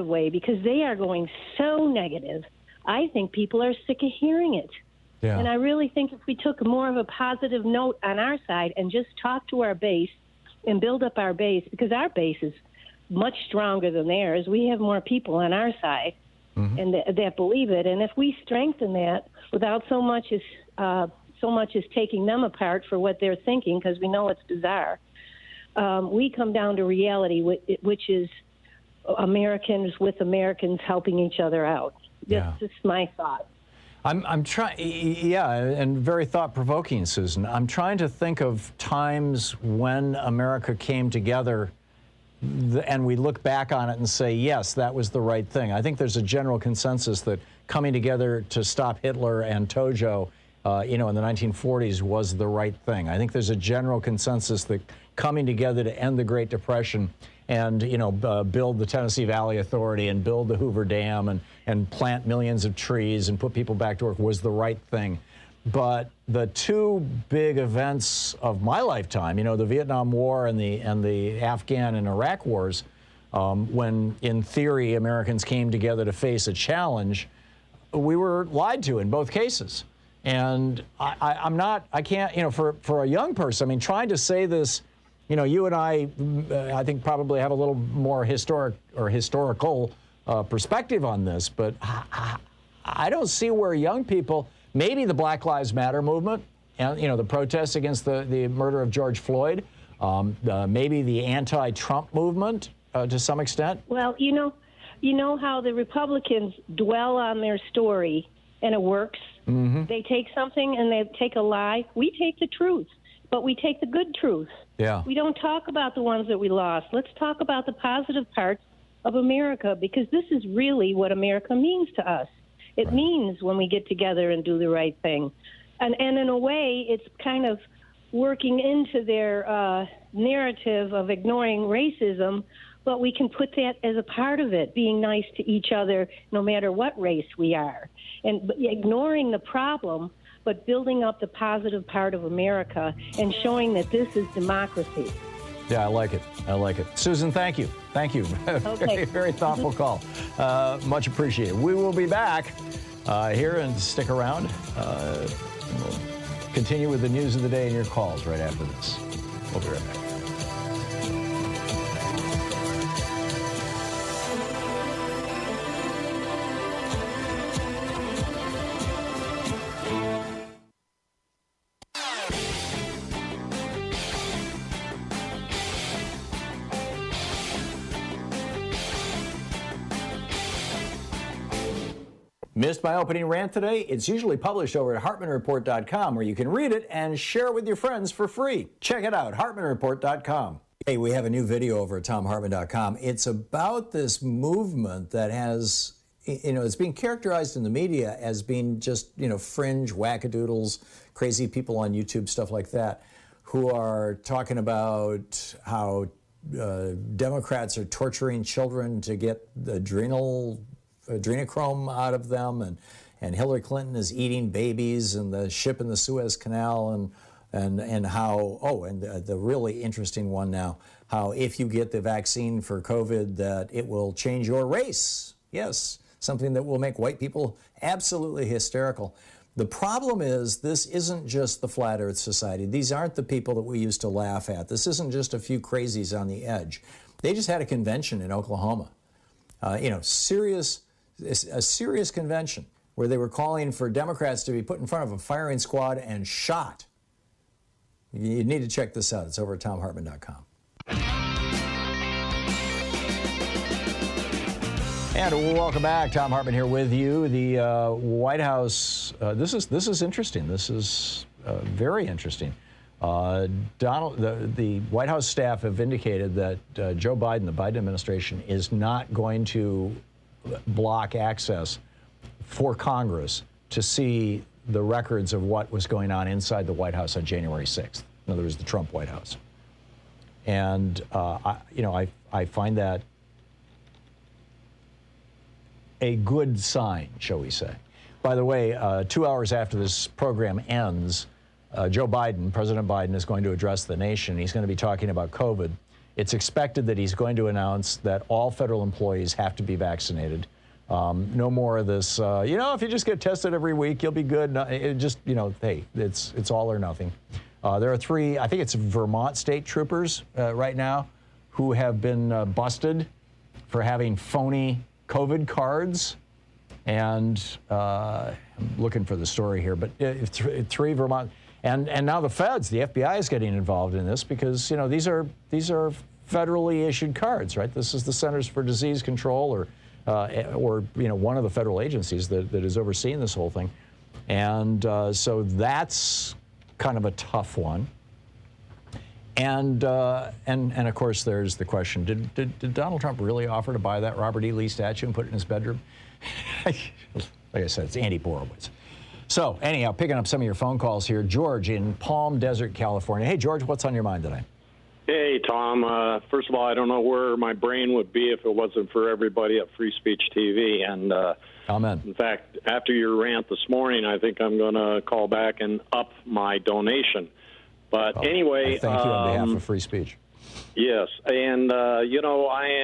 way, because they are going so negative. I think people are sick of hearing it. Yeah. And I really think if we took more of a positive note on our side and just talk to our base and build up our base, because our base is much stronger than theirs. We have more people on our side and that believe it. And if we strengthen that without so much as taking them apart for what they're thinking, because we know it's bizarre, we come down to reality, which is Americans with Americans helping each other out. That's just my thought. I'm trying, and very thought-provoking, Susan. I'm trying to think of times when America came together and we look back on it and say, yes, that was the right thing. I think there's a general consensus that coming together to stop Hitler and Tojo in the 1940s was the right thing. I think there's a general consensus that coming together to end the Great Depression and, build the Tennessee Valley Authority and build the Hoover Dam and plant millions of trees and put people back to work was the right thing. But the two big events of my lifetime, the Vietnam War and the Afghan and Iraq wars, when in theory Americans came together to face a challenge, we were lied to in both cases. And I can't, for a young person, trying to say this, you and I think probably have a little more historical perspective on this, but I don't see where young people, maybe the Black Lives Matter movement, and the protests against the murder of George Floyd, maybe the anti-Trump movement to some extent. Well, you know how the Republicans dwell on their story and it works. They take something and they take a lie. We take the truth, but we take the good truth. Yeah. We don't talk about the ones that we lost. Let's talk about the positive parts of America, because this is really what America means to us. It means when we get together and do the right thing. And in a way, it's kind of working into their narrative of ignoring racism, but we can put that as a part of it, being nice to each other no matter what race we are. And ignoring the problem, but building up the positive part of America and showing that this is democracy. Yeah, I like it. I like it. Susan, thank you. Thank you. Okay. Very, very thoughtful call. Much appreciated. We will be back here, and stick around. And we'll continue with the news of the day and your calls right after this. We'll be right back. Missed my opening rant today? It's usually published over at HartmannReport.com, where you can read it and share it with your friends for free. Check it out, HartmannReport.com. Hey, we have a new video over at ThomHartmann.com. It's about this movement that has, it's being characterized in the media as being just, fringe wackadoodles, crazy people on YouTube, stuff like that, who are talking about how Democrats are torturing children to get adrenochrome out of them, and Hillary Clinton is eating babies, and the ship in the Suez Canal, and how, and the really interesting one now, how if you get the vaccine for COVID, that it will change your race. Yes, something that will make white people absolutely hysterical. The problem is, this isn't just the Flat Earth Society. These aren't the people that we used to laugh at. This isn't just a few crazies on the edge. They just had a convention in Oklahoma. A serious convention where they were calling for Democrats to be put in front of a firing squad and shot. You need to check this out. It's over at ThomHartmann.com. And welcome back. Thom Hartmann here with you. The White House. This is interesting. This is very interesting. The White House staff have indicated that Joe Biden, the Biden administration, is not going to block access for Congress to see the records of what was going on inside the White House on January 6th. In other words, the Trump White House. And I find that a good sign, shall we say. By the way, 2 hours after this program ends, Joe Biden, President Biden, is going to address the nation. He's going to be talking about COVID. It's expected that he's going to announce that all federal employees have to be vaccinated. No more of this, if you just get tested every week, you'll be good. No, hey, it's all or nothing. There are 3, I think it's Vermont state troopers right now, who have been busted for having phony COVID cards. And I'm looking for the story here, but 3 Vermont. And now the feds, the FBI is getting involved in this because, these are federally issued cards, right? This is the Centers for Disease Control or one of the federal agencies that is overseeing this whole thing. And so that's kind of a tough one. And of course, there's the question, did Donald Trump really offer to buy that Robert E. Lee statue and put it in his bedroom? Like I said, it's Andy Borowitz. So anyhow, picking up some of your phone calls here, George in Palm Desert, California. Hey, George, what's on your mind today? Hey, Tom. First of all, I don't know where my brain would be if it wasn't for everybody at Free Speech TV. And amen. In fact, after your rant this morning, I think I'm going to call back and up my donation. But anyway, I thank you on behalf of Free Speech. Yes, and I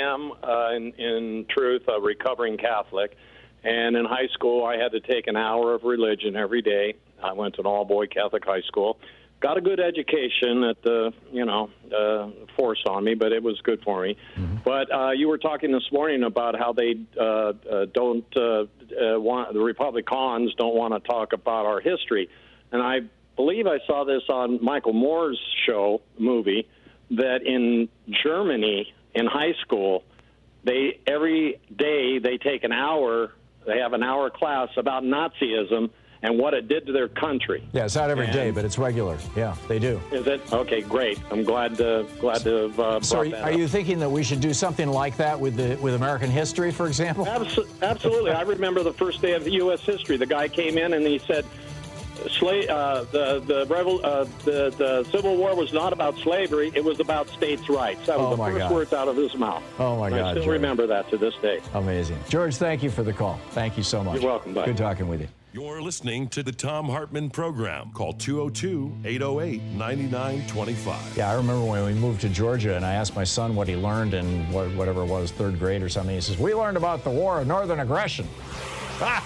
am, in truth, a recovering Catholic. And in high school, I had to take an hour of religion every day. I went to an all-boy Catholic high school. Got a good education that forced on me, but it was good for me. Mm-hmm. But you were talking this morning about how they don't want, the Republicans don't want to talk about our history. And I believe I saw this on Michael Moore's movie, that in Germany, in high school, every day they take an hour. They have an hour class about Nazism and what it did to their country. Yeah, it's not every day, but it's regular. Yeah, they do. Is it? Okay, great. I'm glad to have brought that are you thinking that we should do something like that with American history, for example? Absolutely. I remember the first day of U.S. history. The guy came in and he said, the Civil War was not about slavery. It was about states' rights. That was the first words out of his mouth. Oh, my God, I still George. remember that to this day. Amazing. George, thank you for the call. Thank you so much. You're welcome. Bye. Good talking with you. You're listening to the Thom Hartmann Program. Call 202-808-9925. Yeah, I remember when we moved to Georgia and I asked my son what he learned in whatever it was, third grade or something. He says, we learned about the War of Northern Aggression. Ah!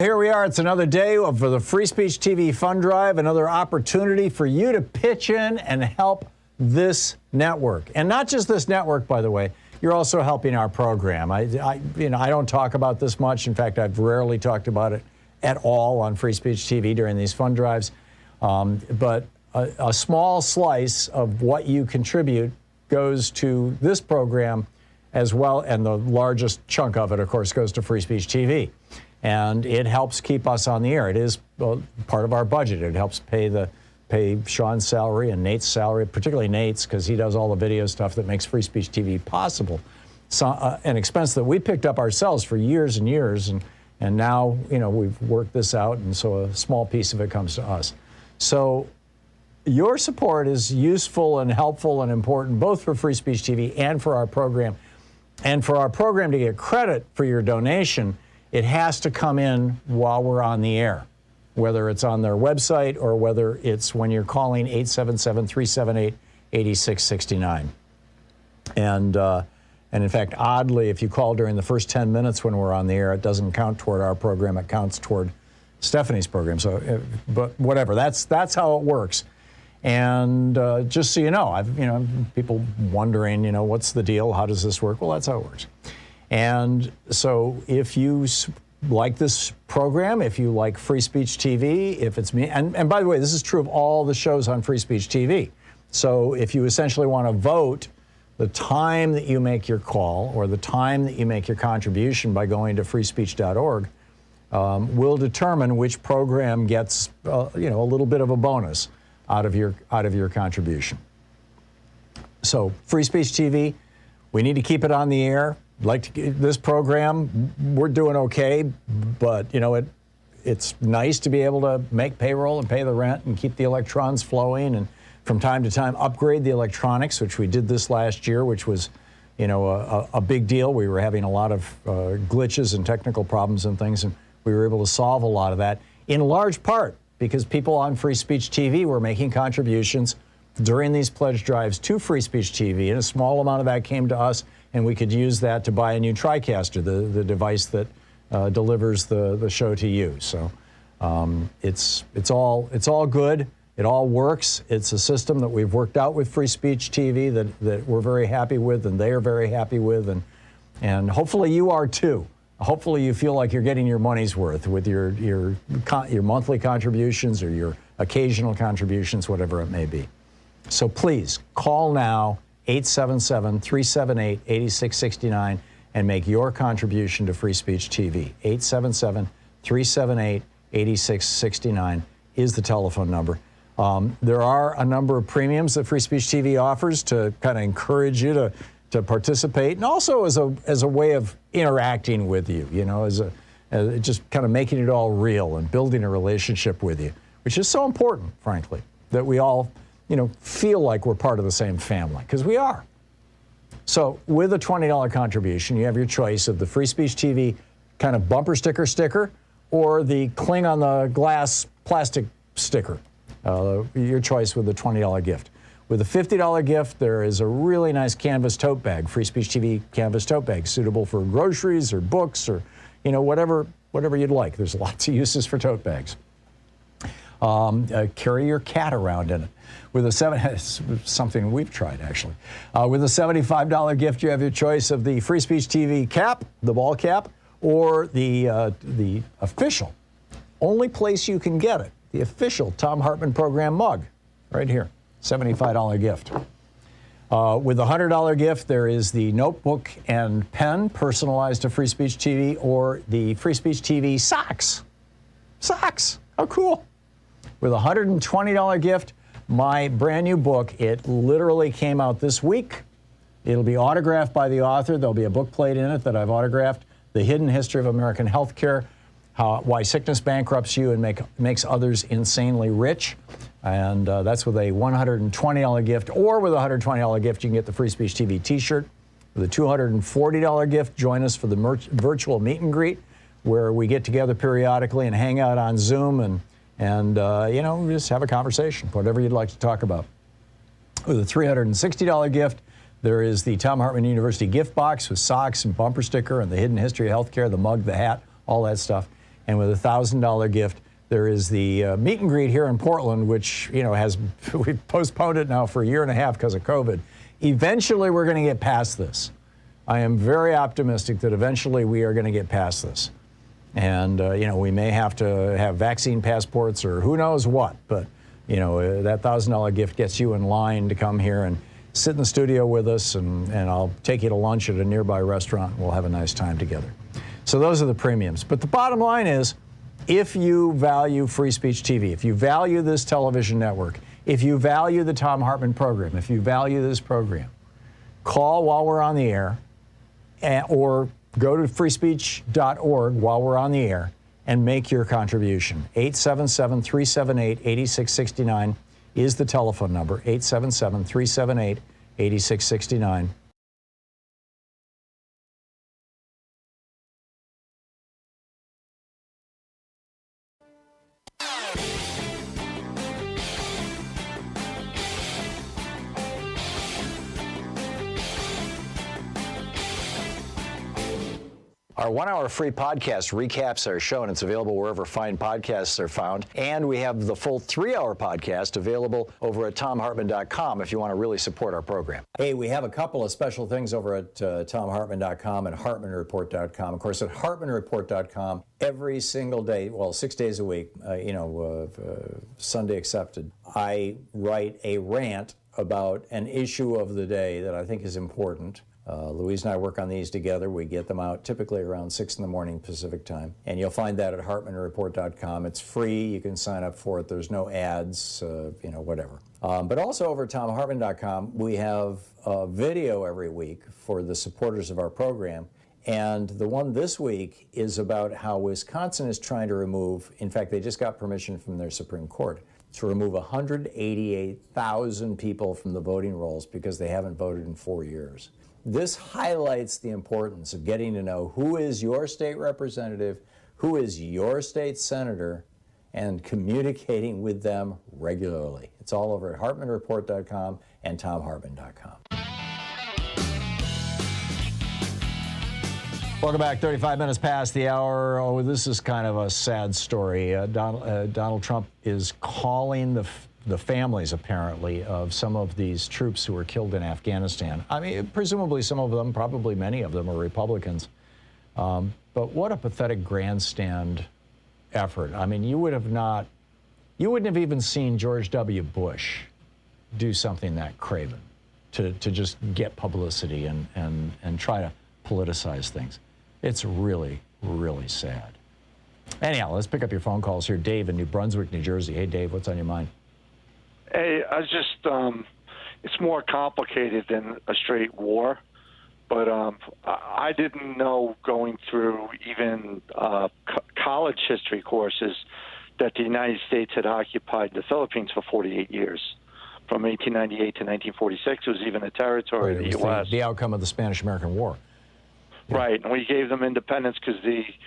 Here we are. It's another day for the Free Speech TV Fund Drive, another opportunity for you to pitch in and help this network. And not just this network, by the way. You're also helping our program. I don't talk about this much. In fact, I've rarely talked about it at all on Free Speech TV during these fund drives. But a small slice of what you contribute goes to this program as well, and the largest chunk of it, of course, goes to Free Speech TV. And it helps keep us on the air. It is part of our budget. It helps pay Sean's salary and Nate's salary, particularly Nate's, because he does all the video stuff that makes Free Speech TV possible. So, an expense that we picked up ourselves for years and years, and now we've worked this out, and so a small piece of it comes to us. So your support is useful and helpful and important, both for Free Speech TV and for our program. And for our program to get credit for your donation, it has to come in while we're on the air, whether it's on their website or whether it's when you're calling 877-378-8669. And in fact, oddly, if you call during the first 10 minutes when we're on the air, it doesn't count toward our program. It counts toward Stephanie's program. So, but whatever, that's how it works. And just so you know, people wondering, what's the deal? How does this work? Well, that's how it works. And so if you like this program, if you like Free Speech TV, if it's me, and by the way, this is true of all the shows on Free Speech TV. So if you essentially want to vote, the time that you make your call or the time that you make your contribution by going to freespeech.org will determine which program gets a little bit of a bonus out of your contribution. So Free Speech TV, we need to keep it on the air. This program, we're doing okay, but it's nice to be able to make payroll and pay the rent and keep the electrons flowing, and from time to time upgrade the electronics, which we did this last year, which was a big deal. We were having a lot of glitches and technical problems and things, and we were able to solve a lot of that in large part because people on Free Speech TV were making contributions during these pledge drives to Free Speech TV, and a small amount of that came to us, and we could use that to buy a new TriCaster, the device that delivers the show to you. So it's all good. It all works. It's a system that we've worked out with Free Speech TV that we're very happy with, and they are very happy with, and hopefully you are too. Hopefully you feel like you're getting your money's worth with your monthly contributions or your occasional contributions, whatever it may be. So please call now, 877-378-8669, and make your contribution to Free Speech TV. 877-378-8669 is the telephone number. There are a number of premiums that Free Speech TV offers to kind of encourage you to participate, and also as a way of interacting with you, as just kind of making it all real and building a relationship with you, which is so important, frankly, that we all feel like we're part of the same family, because we are. So with a $20 contribution, you have your choice of the Free Speech TV kind of bumper sticker or the cling on the glass plastic sticker, your choice with the $20 gift. With a $50 gift, there is a really nice canvas tote bag, Free Speech TV canvas tote bag, suitable for groceries or books or whatever you'd like. There's lots of uses for tote bags. Carry your cat around in it. With something we've tried, actually. With a $75 gift, you have your choice of the Free Speech TV cap, the ball cap, or the official, only place you can get it, the official Thom Hartmann Program mug, right here, $75 gift. With the $100 gift, there is the notebook and pen personalized to Free Speech TV, or the Free Speech TV socks. Socks, how cool. With a $120 gift, my brand new book. It literally came out this week. It'll be autographed by the author. There'll be a book plate in it that I've autographed. The Hidden History of American Healthcare, Why Sickness Bankrupts You and Makes Others Insanely Rich. And that's with a $120 gift. Or with a $120 gift, you can get the Free Speech TV t-shirt. With a $240 gift, join us for the virtual meet and greet, where we get together periodically and hang out on Zoom and you know, just have a conversation, whatever you'd like to talk about. With a $360 gift, there is the Thom Hartmann University gift box with socks and bumper sticker and the Hidden History of Healthcare, the mug, the hat, all that stuff. And with a $1,000 gift, there is the meet and greet here in Portland, which, you know, we've postponed it now for a year and a half because of COVID. Eventually, we're going to get past this. I am very optimistic that eventually we are going to get past this. And, you know, we may have to have vaccine passports or who knows what, but, you know, that $1,000 gift gets you in line to come here and sit in the studio with us, and I'll take you to lunch at a nearby restaurant, and we'll have a nice time together. So those are the premiums. But the bottom line is, if you value Free Speech TV, if you value this television network, if you value the Thom Hartmann Program, if you value this program, call while we're on the air, or go to freespeech.org while we're on the air and make your contribution. 877-378-8669 is the telephone number, 877-378-8669. Our 1 hour free podcast recaps our show, and it's available wherever fine podcasts are found. And we have the full 3 hour podcast available over at thomhartmann.com if you want to really support our program. Hey, we have a couple of special things over at thomhartmann.com and hartmannreport.com. Of course, at hartmannreport.com, every single day, well, 6 days a week, Sunday accepted, I write a rant about an issue of the day that I think is important. Louise and I work on these together. We get them out typically around 6 in the morning Pacific time. And you'll find that at hartmannreport.com. It's free. You can sign up for it. There's no ads, whatever. But also over at thomhartmann.com, we have a video every week for the supporters of our program. And the one this week is about how Wisconsin is trying to remove, in fact, they just got permission from their Supreme Court to remove 188,000 people from the voting rolls because they haven't voted in 4 years. This highlights the importance of getting to know who is your state representative, who is your state senator, and communicating with them regularly. It's all over at hartmannreport.com and thomhartmann.com. Welcome back. 35 minutes past the hour. Oh, this is kind of a sad story. Donald Trump is calling the families, apparently, of some of these troops who were killed in Afghanistan. I mean, presumably some of them, probably many of them, are Republicans. But what a pathetic grandstand effort. I mean, you wouldn't have even seen George W. Bush do something that craven to just get publicity and try to politicize things. It's really, really sad. Anyhow, let's pick up your phone calls here. Dave in New Brunswick, New Jersey. Hey, Dave, what's on your mind? Hey, I just, it's more complicated than a straight war, but I didn't know going through even college history courses that the United States had occupied the Philippines for 48 years. From 1898 to 1946, it was even a territory of the U.S. The outcome of the Spanish-American War. Yeah. Right, and we gave them independence because they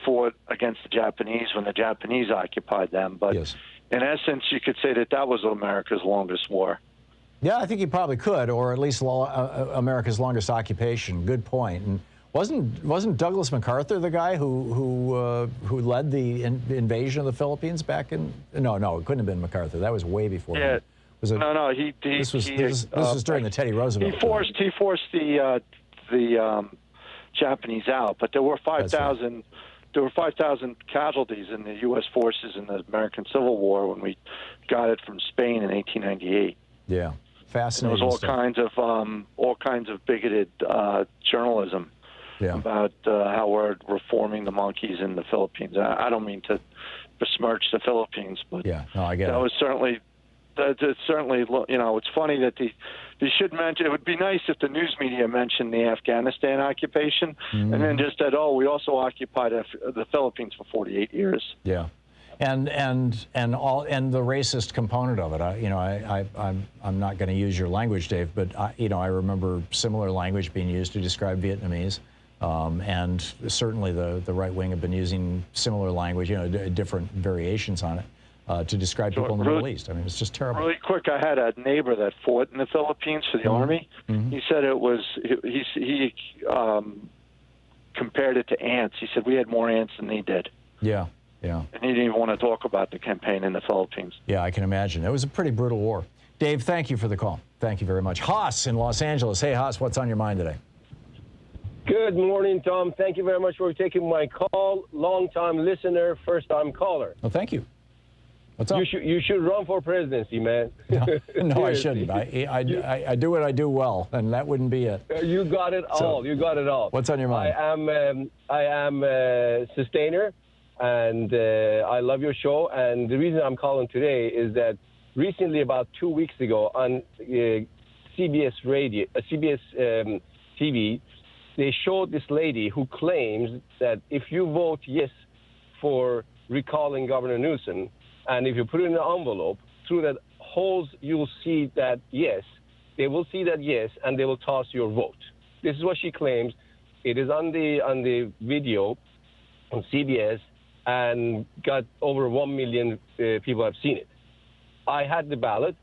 fought against the Japanese when the Japanese occupied them, but... Yes. In essence, you could say that was America's longest war. Yeah, I think you probably could, or at least America's longest occupation. Good point. And wasn't Douglas MacArthur the guy who led the invasion of the Philippines back in? No, it couldn't have been MacArthur. That was way before. Yeah. No. This was during the Teddy Roosevelt. He forced the Japanese out, but there were 5,000. Right. There were 5,000 casualties in the U.S. forces in the American Civil War when we got it from Spain in 1898. Yeah, fascinating. There was all kinds of bigoted journalism about how we're reforming the monkeys in the Philippines. I don't mean to besmirch the Philippines, but yeah, no, I get it. That was certainly it's certainly, it's funny that they should mention. It would be nice if the news media mentioned the Afghanistan occupation, and then just said, "Oh, we also occupied the Philippines for 48 years." Yeah, and the racist component of it. I'm not going to use your language, Dave, but I remember similar language being used to describe Vietnamese. And certainly the right wing have been using similar language, different variations on it, to describe people in the Middle East. I mean, it's just terrible. Really quick, I had a neighbor that fought in the Philippines for the Army. He said it was, he compared it to ants. He said we had more ants than they did. Yeah, yeah. And he didn't even want to talk about the campaign in the Philippines. Yeah, I can imagine. It was a pretty brutal war. Dave, thank you for the call. Thank you very much. Haas in Los Angeles. Hey, Haas, what's on your mind today? Good morning, Tom. Thank you very much for taking my call. Long-time listener, first-time caller. Well, thank you. What's up? You should run for presidency, man. No, I shouldn't. I do what I do well, and that wouldn't be it. You got it all. You got it all. What's on your mind? I am a sustainer, and I love your show. And the reason I'm calling today is that recently, about 2 weeks ago, on CBS TV, they showed this lady who claims that if you vote yes for recalling Governor Newsom, and if you put it in an envelope, through that holes you'll see that yes, they will see that yes, and they will toss your vote. This is what she claims. It is on the video on CBS, and got over 1 million people have seen it. I had the ballot,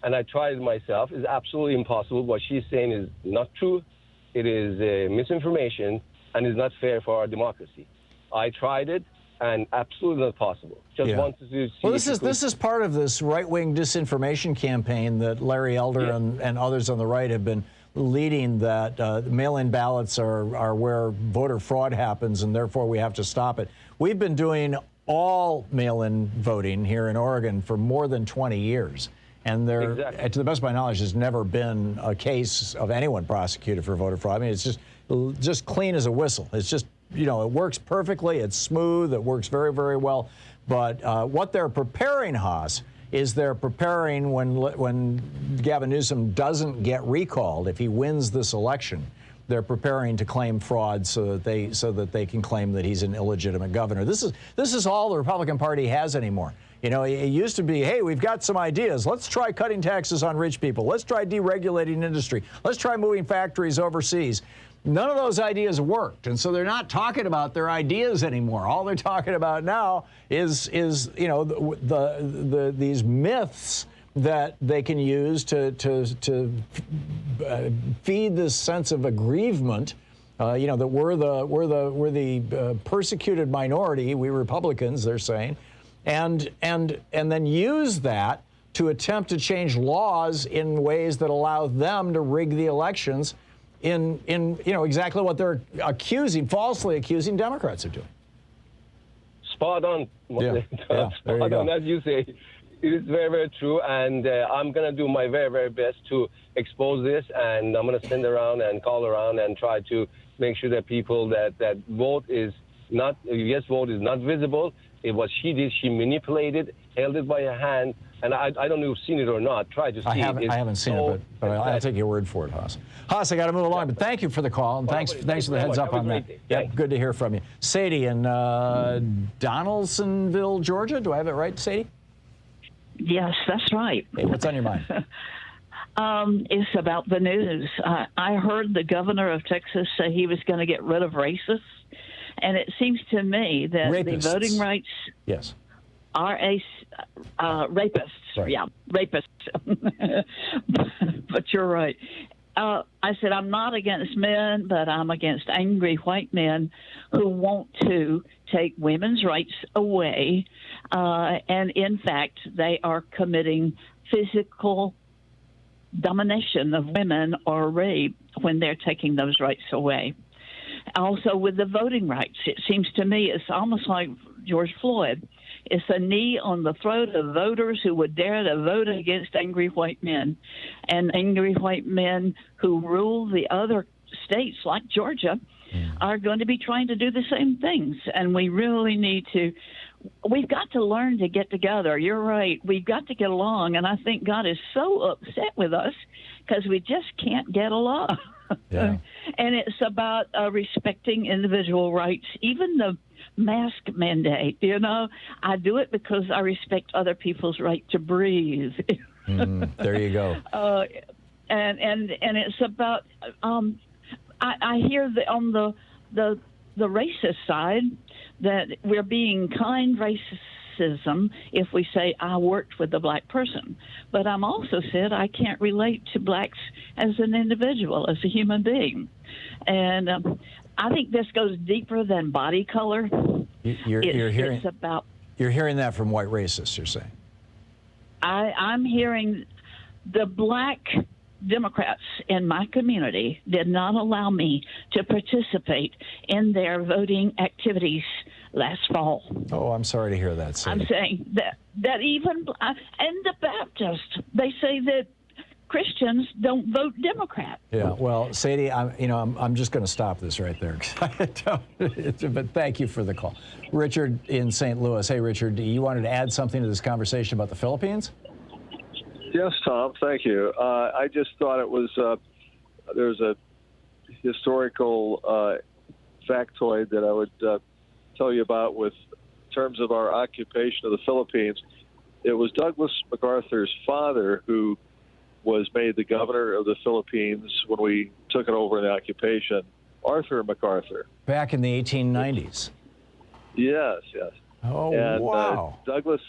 and I tried it myself. It's absolutely impossible. What she's saying is not true. It is misinformation, and is not fair for our democracy. I tried it, and absolutely not possible. Just wanted to see. Well, this is part of this right-wing disinformation campaign that Larry Elder and others on the right have been leading, that mail-in ballots are where voter fraud happens, and therefore we have to stop it. We've been doing all mail-in voting here in Oregon for more than 20 years. And there, to the best of my knowledge, has never been a case of anyone prosecuted for voter fraud. I mean, it's just clean as a whistle. It's just, it works perfectly. It's smooth. It works very, very well. But what they're preparing, Haas, is they're preparing when Gavin Newsom doesn't get recalled, if he wins this election, they're preparing to claim fraud so that they can claim that he's an illegitimate governor. This is all the Republican Party has anymore. It used to be, hey, we've got some ideas. Let's try cutting taxes on rich people. Let's try deregulating industry. Let's try moving factories overseas. None of those ideas worked, and so they're not talking about their ideas anymore. All they're talking about now is these myths that they can use to feed this sense of aggrievement. That we're the persecuted minority. We Republicans, they're saying. And then use that to attempt to change laws in ways that allow them to rig the elections in exactly what they're falsely accusing Democrats of doing. Spot on. There you go. As you say, it is very, very true, and I'm going to do my very, very best to expose this, and I'm going to send around and call around and try to make sure that people that vote is not, yes vote is not visible. What she did, she manipulated, held it by her hand, and I don't know if you've seen it or not. Try to see it. I haven't seen it, but I'll take your word for it, Haas. Haas, I got to move along, but thank you for the call, and thanks for the heads up on that. Yep, good to hear from you. Sadie in Donaldsonville, Georgia. Do I have it right, Sadie? Yes, that's right. Hey, what's on your mind? It's about the news. I heard the governor of Texas say he was going to get rid of racists. And it seems to me that rapists. The voting rights are rapists. Right. Yeah, rapists. But you're right. I said I'm not against men, but I'm against angry white men who want to take women's rights away. And in fact, they are committing physical domination of women or rape when they're taking those rights away. Also, with the voting rights, it seems to me it's almost like George Floyd. It's a knee on the throat of voters who would dare to vote against angry white men. And angry white men who rule the other states, like Georgia, are going to be trying to do the same things. And we really need to we've got to learn to get together. You're right. We've got to get along. And I think God is so upset with us because we just can't get along. Yeah. And it's about respecting individual rights, even the mask mandate. I do it because I respect other people's right to breathe. There you go. And it's about I hear on the racist side that we're being kind racism if we say I worked with a black person, but I'm also said I can't relate to blacks as an individual, as a human being, and I think this goes deeper than body color. You're hearing that from white racists, you're saying? I'm hearing the black Democrats in my community did not allow me to participate in their voting activities last fall. Oh, I'm sorry to hear that, Sadie. I'm saying that even and the Baptists, they say that Christians don't vote Democrat. Yeah, well, Sadie, I'm just going to stop this right there. But thank you for the call. Richard in St. Louis. Hey, Richard, you wanted to add something to this conversation about the Philippines? Yes, Tom, thank you. I just thought it was, there's a historical factoid that I would tell you about with terms of our occupation of the Philippines. It was Douglas MacArthur's father who was made the governor of the Philippines when we took it over in the occupation, Arthur MacArthur. Back in the 1890s? Yes, yes. Oh, and, wow. Douglas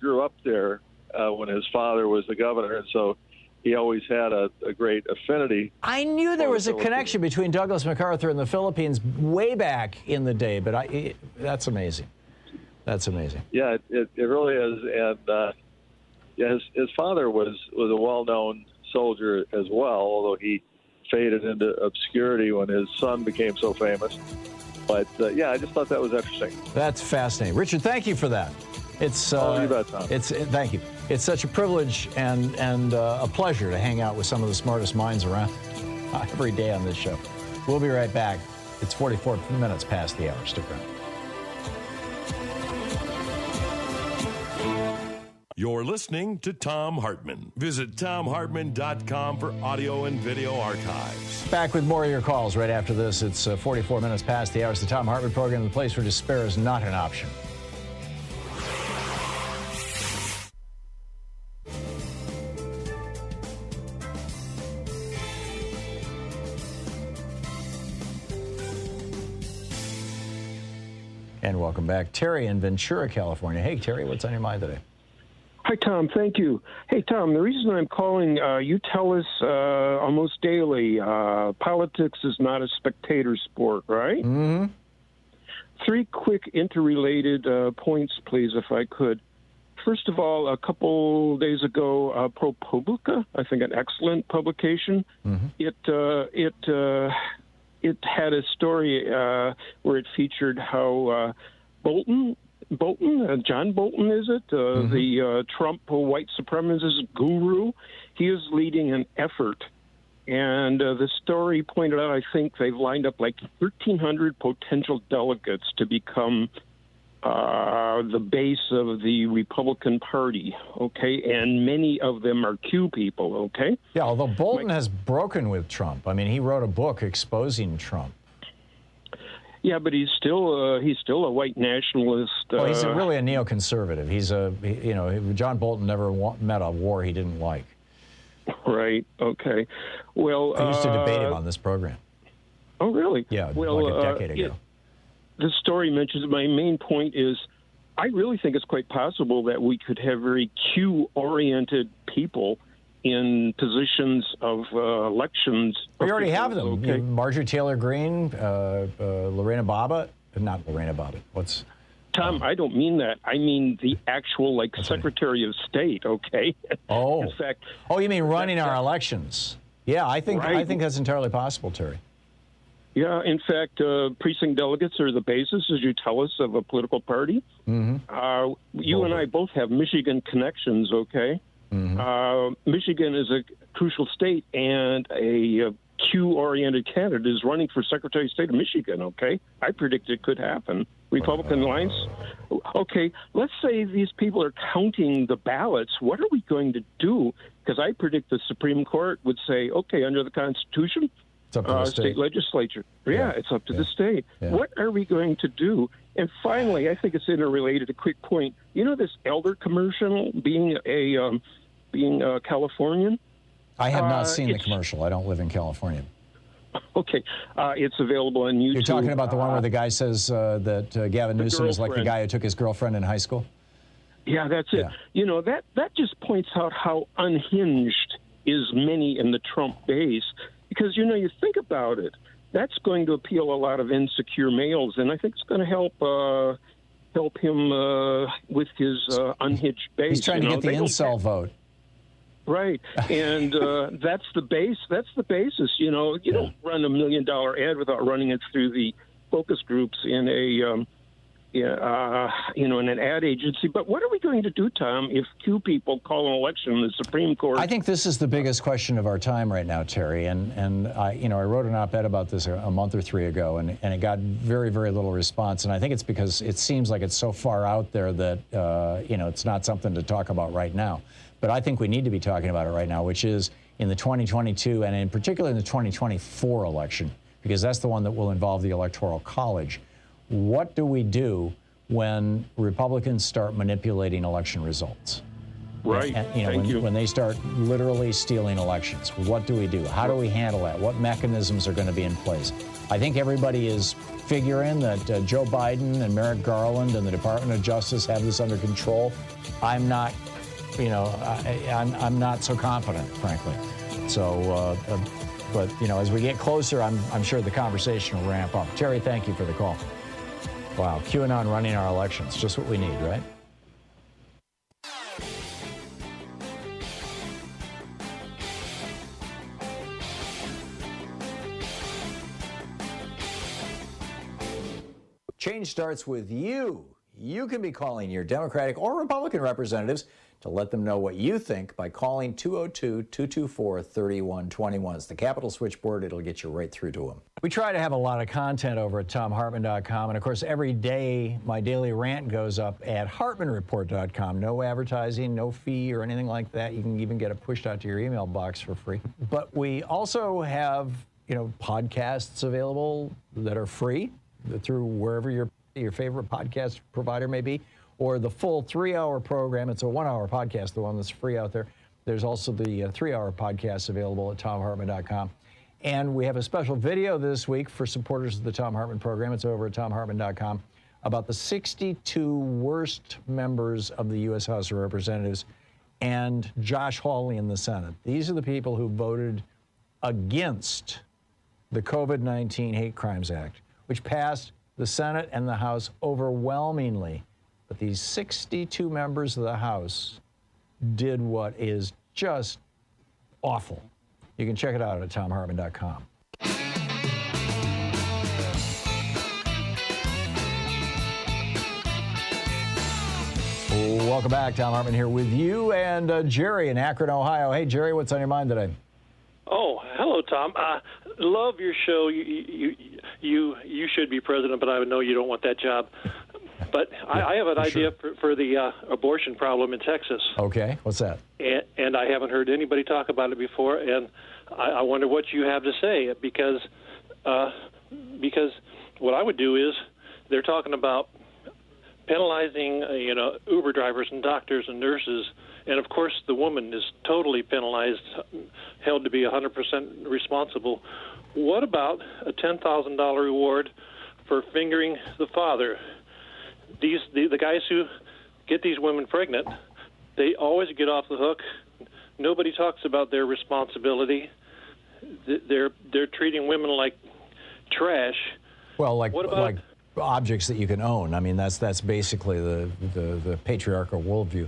grew up there when his father was the governor, and so he always had a great affinity. I knew there was a connection between Douglas MacArthur and the Philippines way back in the day, but that's amazing. That's amazing. Yeah, it really is. And his father was a well-known soldier as well, although he faded into obscurity when his son became so famous. But I just thought that was interesting. That's fascinating. Richard, thank you for that. It's you bet, Tom. Thank you. It's such a privilege and a pleasure to hang out with some of the smartest minds around every day on this show. We'll be right back. It's 44 minutes past the hour. Stick around. You're listening to Thom Hartmann. Visit thomhartmann.com for audio and video archives. Back with more of your calls right after this. It's 44 minutes past the hour. It's the Thom Hartmann Program, the place where despair is not an option. And welcome back. Terry in Ventura, California. Hey, Terry, what's on your mind today? Hi, Tom. Thank you. Hey, Tom, the reason I'm calling, you tell us almost daily, politics is not a spectator sport, right? Mm-hmm. 3 quick interrelated points, please, if I could. First of all, a couple days ago, ProPublica, I think an excellent publication, it had a story where it featured how John Bolton, is it? The Trump white supremacist guru. He is leading an effort. And the story pointed out, I think they've lined up like 1,300 potential delegates to become the base of the Republican Party, okay? And many of them are Q people, okay? Yeah, although Bolton has broken with Trump. I mean, he wrote a book exposing Trump. Yeah, but he's still a white nationalist. Well, he's really a neoconservative. John Bolton never met a war he didn't like. Right. Okay. Well, I used to debate him on this program. Oh, really? Yeah, well, like a decade ago. The story mentions, my main point is, I really think it's quite possible that we could have very Q-oriented people in positions of elections. We already have them. Okay. Marjorie Taylor Greene, Lorena Bobbitt. Not Lorena Bobbitt. What's... Tom, I don't mean that. I mean the actual, Secretary of State, okay? Oh. In fact... Oh, you mean running our elections? Yeah, I think that's entirely possible, Terry. Yeah, in fact, precinct delegates are the basis, as you tell us, of a political party. Mm-hmm. You and I both have Michigan connections, okay? Mm-hmm. Michigan is a crucial state and a Q-oriented candidate is running for Secretary of State of Michigan, okay? I predict it could happen. Republican lines. Okay, let's say these people are counting the ballots. What are we going to do? Because I predict the Supreme Court would say, okay, under the Constitution, it's up to the state legislature. Yeah, it's up to the state. Yeah. What are we going to do? And finally, I think it's interrelated. A quick point. You know this Elder commercial, being a Californian? I have not seen the commercial. I don't live in California. Okay, it's available on YouTube. You're talking about the one where the guy says that Gavin Newsom is like the guy who took his girlfriend in high school? Yeah, that's it. Yeah. You know, that just points out how unhinged is many in the Trump base. Because, you know, you think about it, that's going to appeal a lot of insecure males, and I think it's going to help him with his unhinged base. He's trying to get the incel vote. Right, and that's the base. That's the basis. You know, you don't run $1 million ad without running it through the focus groups in a, in an ad agency. But what are we going to do, Tom, if Q people call an election in the Supreme Court? I think this is the biggest question of our time right now, Terry. And I wrote an op-ed about this a month or 3 ago, and it got very, very little response. And I think it's because it seems like it's so far out there that it's not something to talk about right now. But I think we need to be talking about it right now, which is in the 2022 and in particular in the 2024 election, because that's the one that will involve the Electoral College. What do we do when Republicans start manipulating election results? Right. And, when they start literally stealing elections, what do we do? How do we handle that? What mechanisms are going to be in place? I think everybody is figuring that Joe Biden and Merrick Garland and the Department of Justice have this under control. I'm not. I'm not so confident, frankly. So, but as we get closer, I'm sure the conversation will ramp up. Terry, thank you for the call. Wow, QAnon running our elections, just what we need, right? Change starts with you. You can be calling your Democratic or Republican representatives to let them know what you think by calling 202-224-3121. It's the Capitol switchboard. It'll get you right through to them. We try to have a lot of content over at ThomHartmann.com. And, of course, every day my daily rant goes up at HartmannReport.com. No advertising, no fee or anything like that. You can even get it pushed out to your email box for free. But we also have, podcasts available that are free through wherever your favorite podcast provider may be, or the full 3-hour program. It's a 1-hour podcast, the one that's free out there. There's also the 3-hour podcast available at ThomHartmann.com. And we have a special video this week for supporters of the Thom Hartmann Program. It's over at ThomHartmann.com about the 62 worst members of the U.S. House of Representatives and Josh Hawley in the Senate. These are the people who voted against the COVID-19 Hate Crimes Act, which passed the Senate and the House overwhelmingly. But these 62 members of the House did what is just awful. You can check it out at ThomHartmann.com. Welcome back. Thom Hartmann here with you and Jerry in Akron, Ohio. Hey, Jerry, what's on your mind today? Oh, hello, Tom. Love your show. You should be president, but I know you don't want that job. But I have an idea for the abortion problem in Texas. Okay, what's that? And I haven't heard anybody talk about it before, and I wonder what you have to say, because what I would do is they're talking about penalizing Uber drivers and doctors and nurses, and of course the woman is totally penalized, held to be 100% responsible. What about a $10,000 reward for fingering the father? The guys who get these women pregnant, they always get off the hook. Nobody talks about their responsibility. They're treating women like trash. Well, like objects that you can own. I mean, that's basically the patriarchal worldview.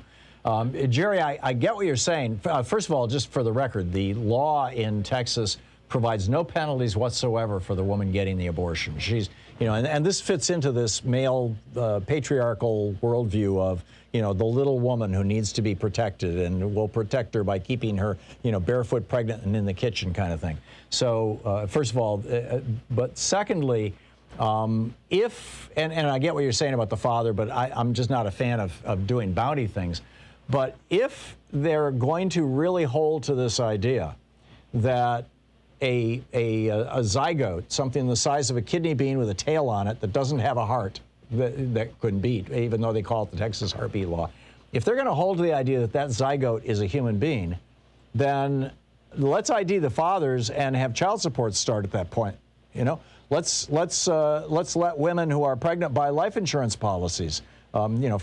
Jerry, I get what you're saying. First of all, just for the record, the law in Texas provides no penalties whatsoever for the woman getting the abortion. She's, and this fits into this male patriarchal worldview of, the little woman who needs to be protected, and we'll protect her by keeping her, barefoot, pregnant, and in the kitchen kind of thing. So, first of all, but secondly, if, and I get what you're saying about the father, but I'm just not a fan of doing bounty things. But if they're going to really hold to this idea that a zygote, something the size of a kidney bean with a tail on it that doesn't have a heart, that couldn't beat, even though they call it the Texas heartbeat law, if they're going to hold to the idea that that zygote is a human being, then let's ID the fathers and have child support start at that point. Let's let women who are pregnant buy life insurance policies. For the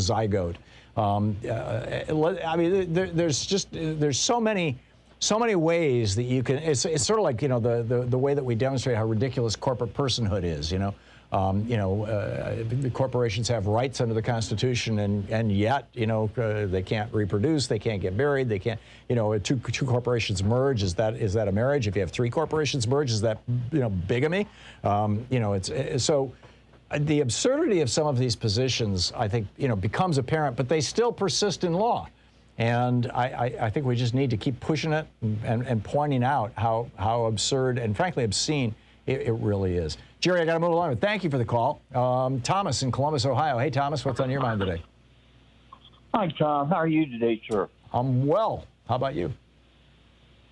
zygote. I mean, there's so many ways that you can. It's sort of like the way that we demonstrate how ridiculous corporate personhood is. The corporations have rights under the Constitution, and yet they can't reproduce, they can't get married, they can't. Two corporations merge. Is that a marriage? If you have three corporations merge, is that bigamy? So. The absurdity of some of these positions, I think, becomes apparent, but they still persist in law. And I think we just need to keep pushing it and pointing out how absurd and, frankly, obscene it really is. Jerry, I got to move along. Thank you for the call. Thomas in Columbus, Ohio. Hey, Thomas, what's on your mind today? Hi, Tom. How are you today, sir? I'm well. How about you?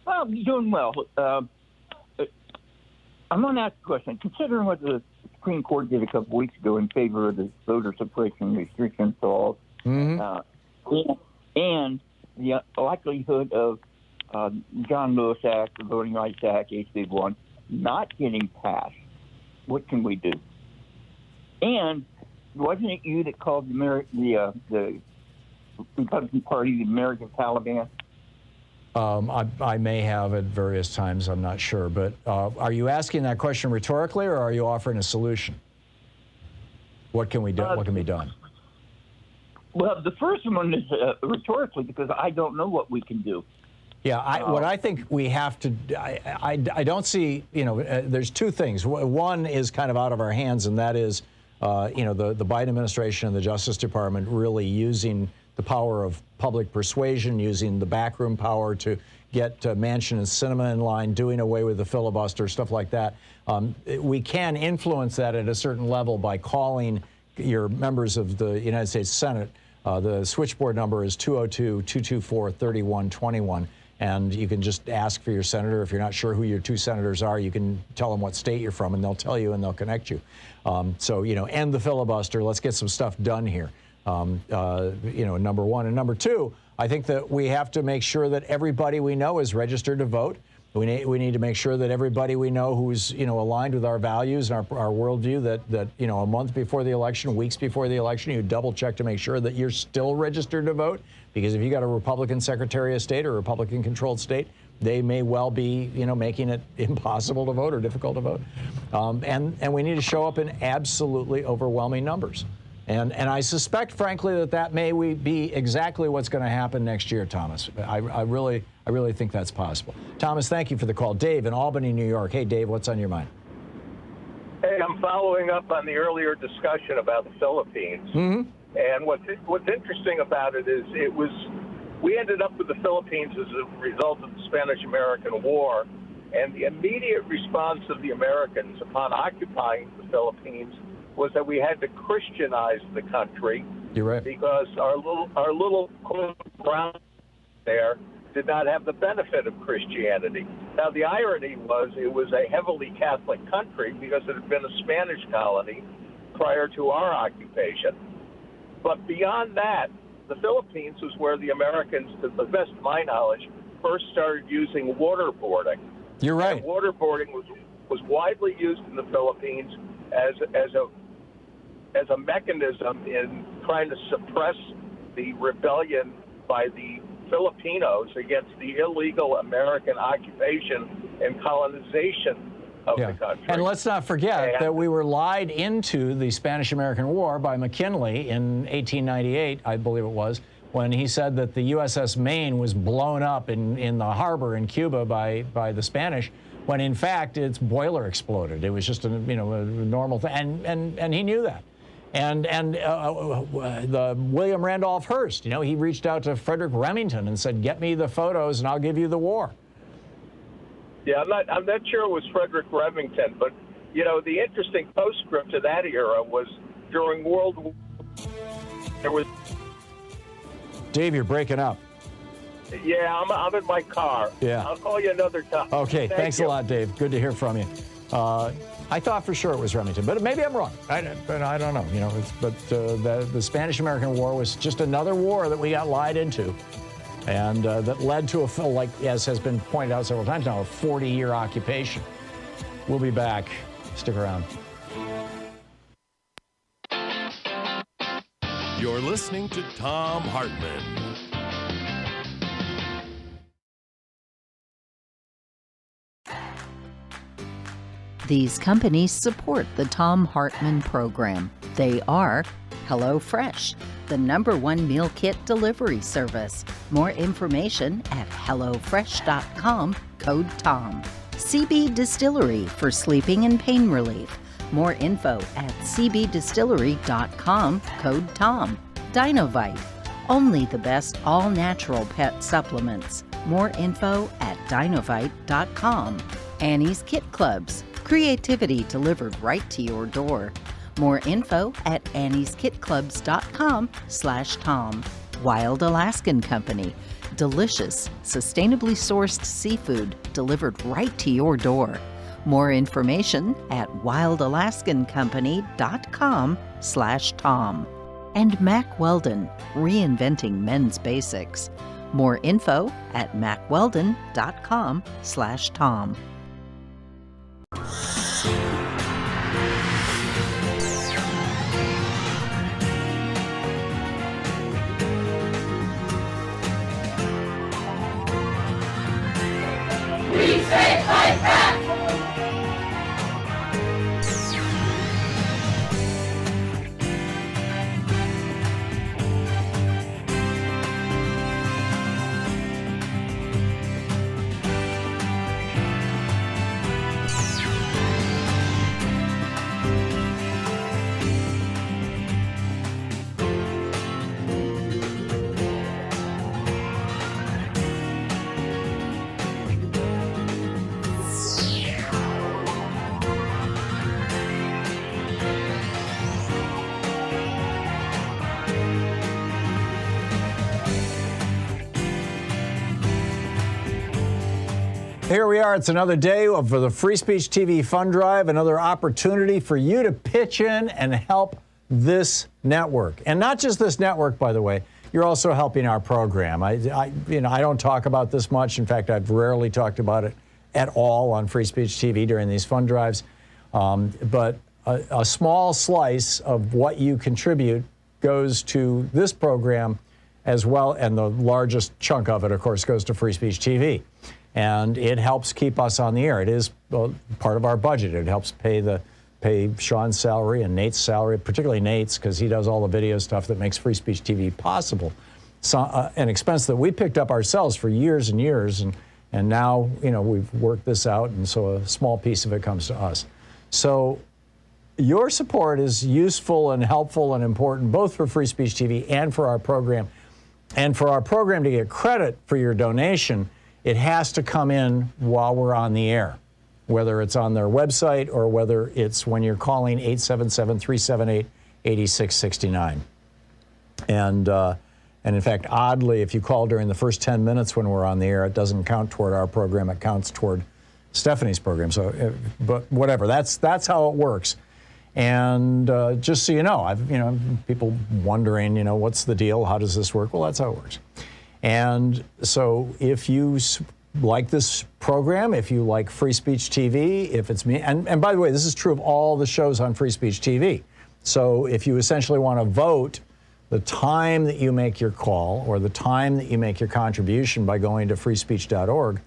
Well, I'm doing well. I'm going to ask a question. Considering what the Supreme Court did a couple weeks ago in favor of the voter suppression restriction clause, and the likelihood of John Lewis Act, the Voting Rights Act, HB 1, not getting passed, what can we do? And wasn't it you that called the Republican Party the American Taliban? I may have at various times, I'm not sure. But are you asking that question rhetorically, or are you offering a solution? What can we do? What can be done? Well, the first one is rhetorically, because I don't know what we can do. Yeah, what I think we have to, I don't see, there's two things. One is kind of out of our hands, and that is, the Biden administration and the Justice Department really using the power of public persuasion, using the backroom power to get Manchin and Sinema in line, doing away with the filibuster, stuff like that. We can influence that at a certain level by calling your members of the United States Senate. The switchboard number is 202-224-3121. And you can just ask for your senator. If you're not sure who your two senators are, you can tell them what state you're from, and they'll tell you and they'll connect you. So, end the filibuster. Let's get some stuff done here. Number one. And number two, I think that we have to make sure that everybody we know is registered to vote. We need to make sure that everybody we know who's, aligned with our values and our worldview, that a month before the election, weeks before the election, you double check to make sure that you're still registered to vote. Because if you got a Republican Secretary of State or a Republican controlled state, they may well be, making it impossible to vote or difficult to vote. And we need to show up in absolutely overwhelming numbers. And I suspect, frankly, that may be exactly what's going to happen next year, Thomas. I really think that's possible. Thomas, thank you for the call. Dave in Albany, New York. Hey, Dave, what's on your mind? Hey, I'm following up on the earlier discussion about the Philippines. Mm-hmm. And what's interesting about it is we ended up with the Philippines as a result of the Spanish-American War, and the immediate response of the Americans upon occupying the Philippines was that we had to Christianize the country. You're right. Because our little brown there did not have the benefit of Christianity. Now, the irony was it was a heavily Catholic country because it had been a Spanish colony prior to our occupation. But beyond that, the Philippines was where the Americans, to the best of my knowledge, first started using waterboarding. You're right. And waterboarding was widely used in the Philippines as a mechanism in trying to suppress the rebellion by the Filipinos against the illegal American occupation and colonization of the country. And let's not forget that we were lied into the Spanish-American War by McKinley in 1898, I believe it was, when he said that the USS Maine was blown up in the harbor in Cuba by the Spanish, when in fact its boiler exploded. It was just a normal thing, and he knew that. And the William Randolph Hearst, he reached out to Frederick Remington and said, "Get me the photos, and I'll give you the war." Yeah, I'm not sure it was Frederick Remington, but the interesting postscript to that era was during World War. There was. Dave, you're breaking up. Yeah, I'm in my car. Yeah. I'll call you another time. Okay, thanks a lot, Dave. Good to hear from you. I thought for sure it was Remington, but maybe I'm wrong. I don't know. The Spanish-American War was just another war that we got lied into, and that led to as has been pointed out several times now, a 40-year occupation. We'll be back. Stick around. You're listening to Thom Hartmann. These companies support the Thom Hartmann Program. They are HelloFresh, the #1 meal kit delivery service. More information at HelloFresh.com, code TOM. CB Distillery for sleeping and pain relief. More info at cbdistillery.com, code TOM. Dinovite, only the best all-natural pet supplements. More info at dinovite.com. Annie's Kit Clubs, creativity delivered right to your door. More info at annieskitclubs.com/Tom. Wild Alaskan Company, delicious, sustainably sourced seafood delivered right to your door. More information at wildalaskancompany.com/Tom. And Mack Weldon, reinventing men's basics. More info at mackweldon.com/Tom. We say fight back! Here we are. It's another day of the Free Speech TV Fund Drive, another opportunity for you to pitch in and help this network. And not just this network, by the way. You're also helping our program. I don't talk about this much. In fact, I've rarely talked about it at all on Free Speech TV during these fund drives. But a small slice of what you contribute goes to this program as well, and the largest chunk of it, of course, goes to Free Speech TV. And it helps keep us on the air. It is part of our budget. It helps pay Sean's salary and Nate's salary, particularly Nate's, because he does all the video stuff that makes Free Speech TV possible. So, an expense that we picked up ourselves for years and years, and now we've worked this out, and so a small piece of it comes to us. So your support is useful and helpful and important, both for Free Speech TV and for our program. And for our program to get credit for your donation, it has to come in while we're on the air, whether it's on their website or whether it's when you're calling 877-378-8669. And in fact, oddly, if you call during the first 10 minutes when we're on the air, it doesn't count toward our program. It counts toward Stephanie's program. So, but whatever, that's how it works. And just so you know, people wondering, what's the deal? How does this work? Well, that's how it works. And so if you like this program, if you like Free Speech TV, if it's me, and by the way, this is true of all the shows on Free Speech TV. So if you essentially want to vote, the time that you make your call or the time that you make your contribution by going to freespeech.org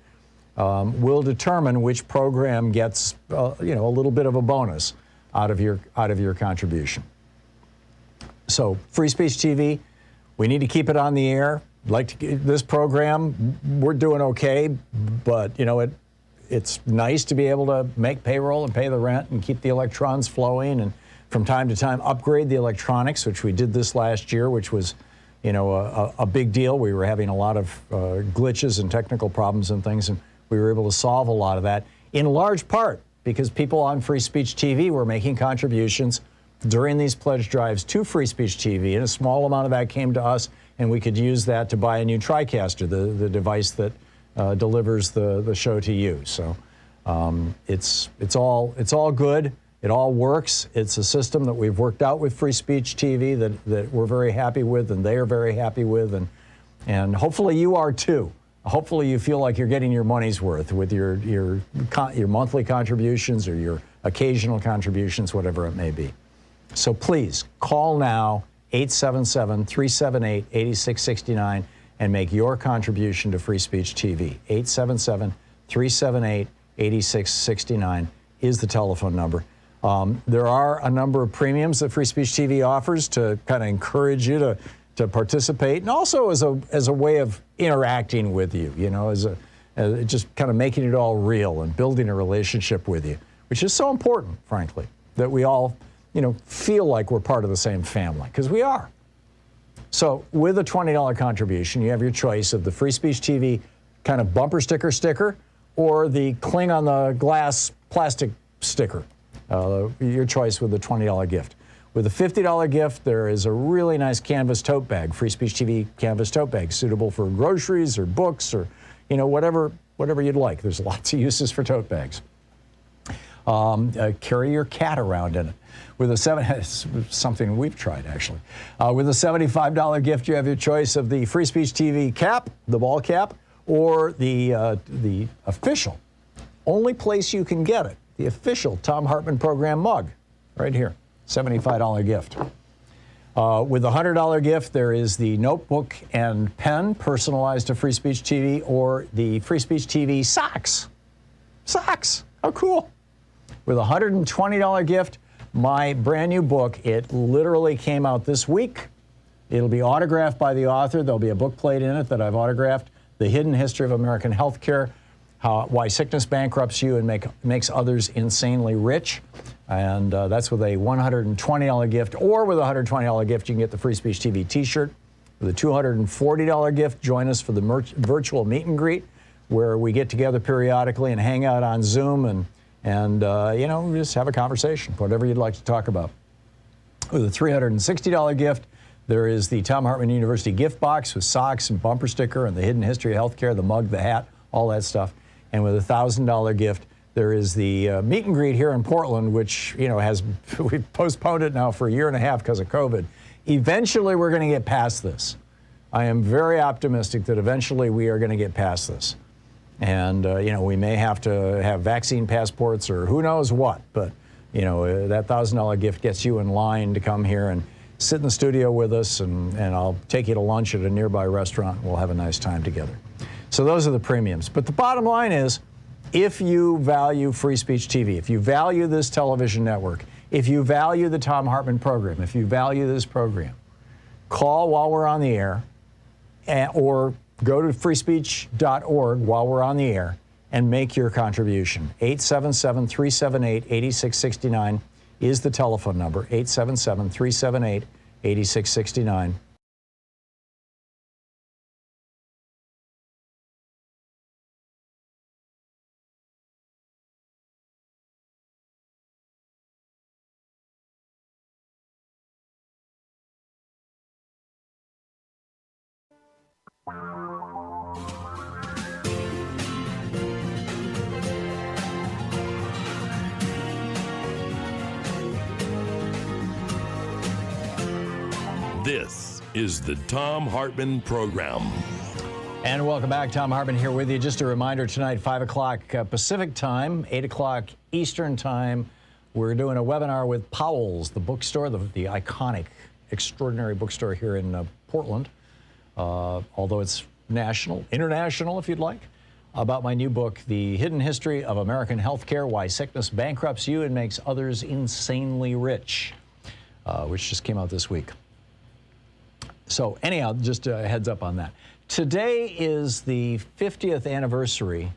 will determine which program gets a little bit of a bonus out of your contribution. So Free Speech TV, We need to keep it on the air. This program, we're doing okay, but you know it's nice to be able to make payroll and pay the rent and keep the electrons flowing, and from time to time upgrade the electronics, which we did this last year, which was, you know, a big deal. We were having a lot of glitches and technical problems and things, and we were able to solve a lot of that in large part because people on Free Speech TV were making contributions during these pledge drives to Free Speech TV, and a small amount of that came to us, and we could use that to buy a new TriCaster, the device that delivers the show to you. So it's all good. It all works. It's a system that we've worked out with Free Speech TV that we're very happy with, and they are very happy with, and hopefully you are too. Hopefully you feel like you're getting your money's worth with your monthly contributions or your occasional contributions, whatever it may be. So please call now, 877-378-8669, and make your contribution to Free Speech TV. 877-378-8669 is the telephone number. There are a number of premiums that Free Speech TV offers to kind of encourage you to participate, and also as a way of interacting with you, you know, as just kind of making it all real and building a relationship with you, which is so important, frankly, that we all, you know, feel like we're part of the same family, because we are. So with a $20 contribution, you have your choice of the Free Speech TV kind of bumper sticker or the cling on the glass plastic sticker. Your choice with the $20 gift. With a $50 gift, there is a really nice canvas tote bag, Free Speech TV canvas tote bag, suitable for groceries or books or, you know, whatever you'd like. There's lots of uses for tote bags. Carry your cat around in it. With something we've tried, actually. With a $75 gift, you have your choice of the Free Speech TV cap, the ball cap, or the official, only place you can get it, the official Thom Hartmann Program mug, right here, $75 gift. With the $100 gift, there is the notebook and pen personalized to Free Speech TV, or the Free Speech TV socks. Socks, how cool. With a $120 gift, my brand new book, it literally came out this week. It'll be autographed by the author. There'll be a book plate in it that I've autographed, The Hidden History of American Healthcare, Why Sickness Bankrupts You and Makes Others Insanely Rich. And that's with a $120 gift, or with a $120 gift, you can get the Free Speech TV t-shirt. With a $240 gift, join us for the virtual meet and greet, where we get together periodically and hang out on Zoom and you know, just have a conversation, whatever you'd like to talk about. With a $360 gift, there is the Thom Hartmann University gift box with socks and bumper sticker and the Hidden History of Healthcare, the mug, the hat, all that stuff. And with a $1,000 gift, there is the meet and greet here in Portland, which, you know, we've postponed it now for a year and a half because of COVID. Eventually, we're going to get past this. I am very optimistic that eventually we are going to get past this. And, you know, we may have to have vaccine passports or who knows what, but, you know, that $1,000 gift gets you in line to come here and sit in the studio with us, and I'll take you to lunch at a nearby restaurant, and we'll have a nice time together. So those are the premiums. But the bottom line is, if you value Free Speech TV, if you value this television network, if you value the Thom Hartmann Program, if you value this program, call while we're on the air, or go to freespeech.org while we're on the air and make your contribution. 877-378-8669 is the telephone number, 877-378-8669. This is the Thom Hartmann Program. And welcome back. Thom Hartmann here with you. Just a reminder, tonight, 5 o'clock Pacific time, 8 o'clock Eastern time, we're doing a webinar with Powell's, the bookstore, the iconic, extraordinary bookstore here in Portland, although it's national, international, if you'd like, about my new book, The Hidden History of American Healthcare, Why Sickness Bankrupts You and Makes Others Insanely Rich, which just came out this week. So anyhow, just a heads up on that. Today is the 50th anniversary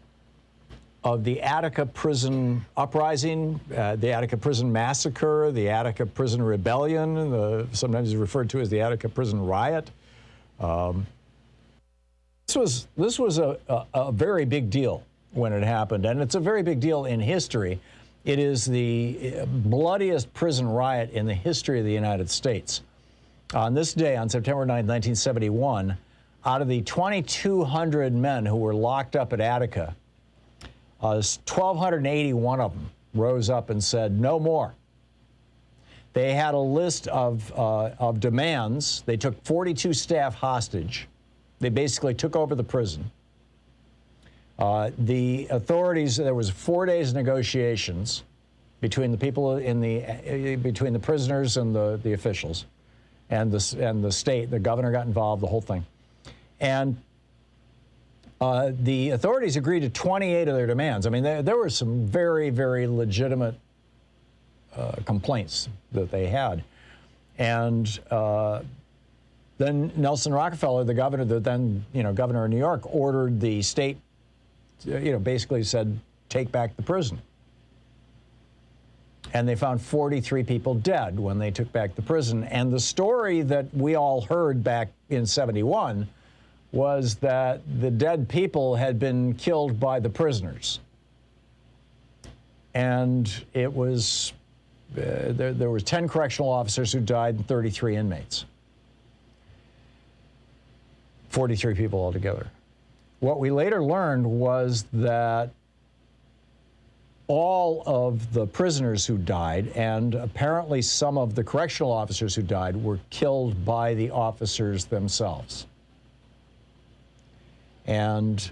of the Attica prison uprising, the Attica prison massacre, the Attica prison rebellion, sometimes referred to as the Attica prison riot. This was a very big deal when it happened, and it's a very big deal in history. It is the bloodiest prison riot in the history of the United States. On this day, on September 9, 1971, out of the 2,200 men who were locked up at Attica, 1,281 of them rose up and said, no more. They had a list of demands. They took 42 staff hostage. They basically took over the prison. The authorities, there was 4 days of negotiations between the people between the prisoners and the officials, and the state. The governor got involved, the whole thing. And the authorities agreed to 28 of their demands. I mean, there were some very, very legitimate complaints that they had. And then Nelson Rockefeller, the governor, governor of New York, ordered the state, basically said, take back the prison. And they found 43 people dead when they took back the prison. And the story that we all heard back in '71 was that the dead people had been killed by the prisoners. And it was, there were 10 correctional officers who died and 33 inmates. 43 people altogether. What we later learned was that all of the prisoners who died, and apparently some of the correctional officers who died, were killed by the officers themselves. And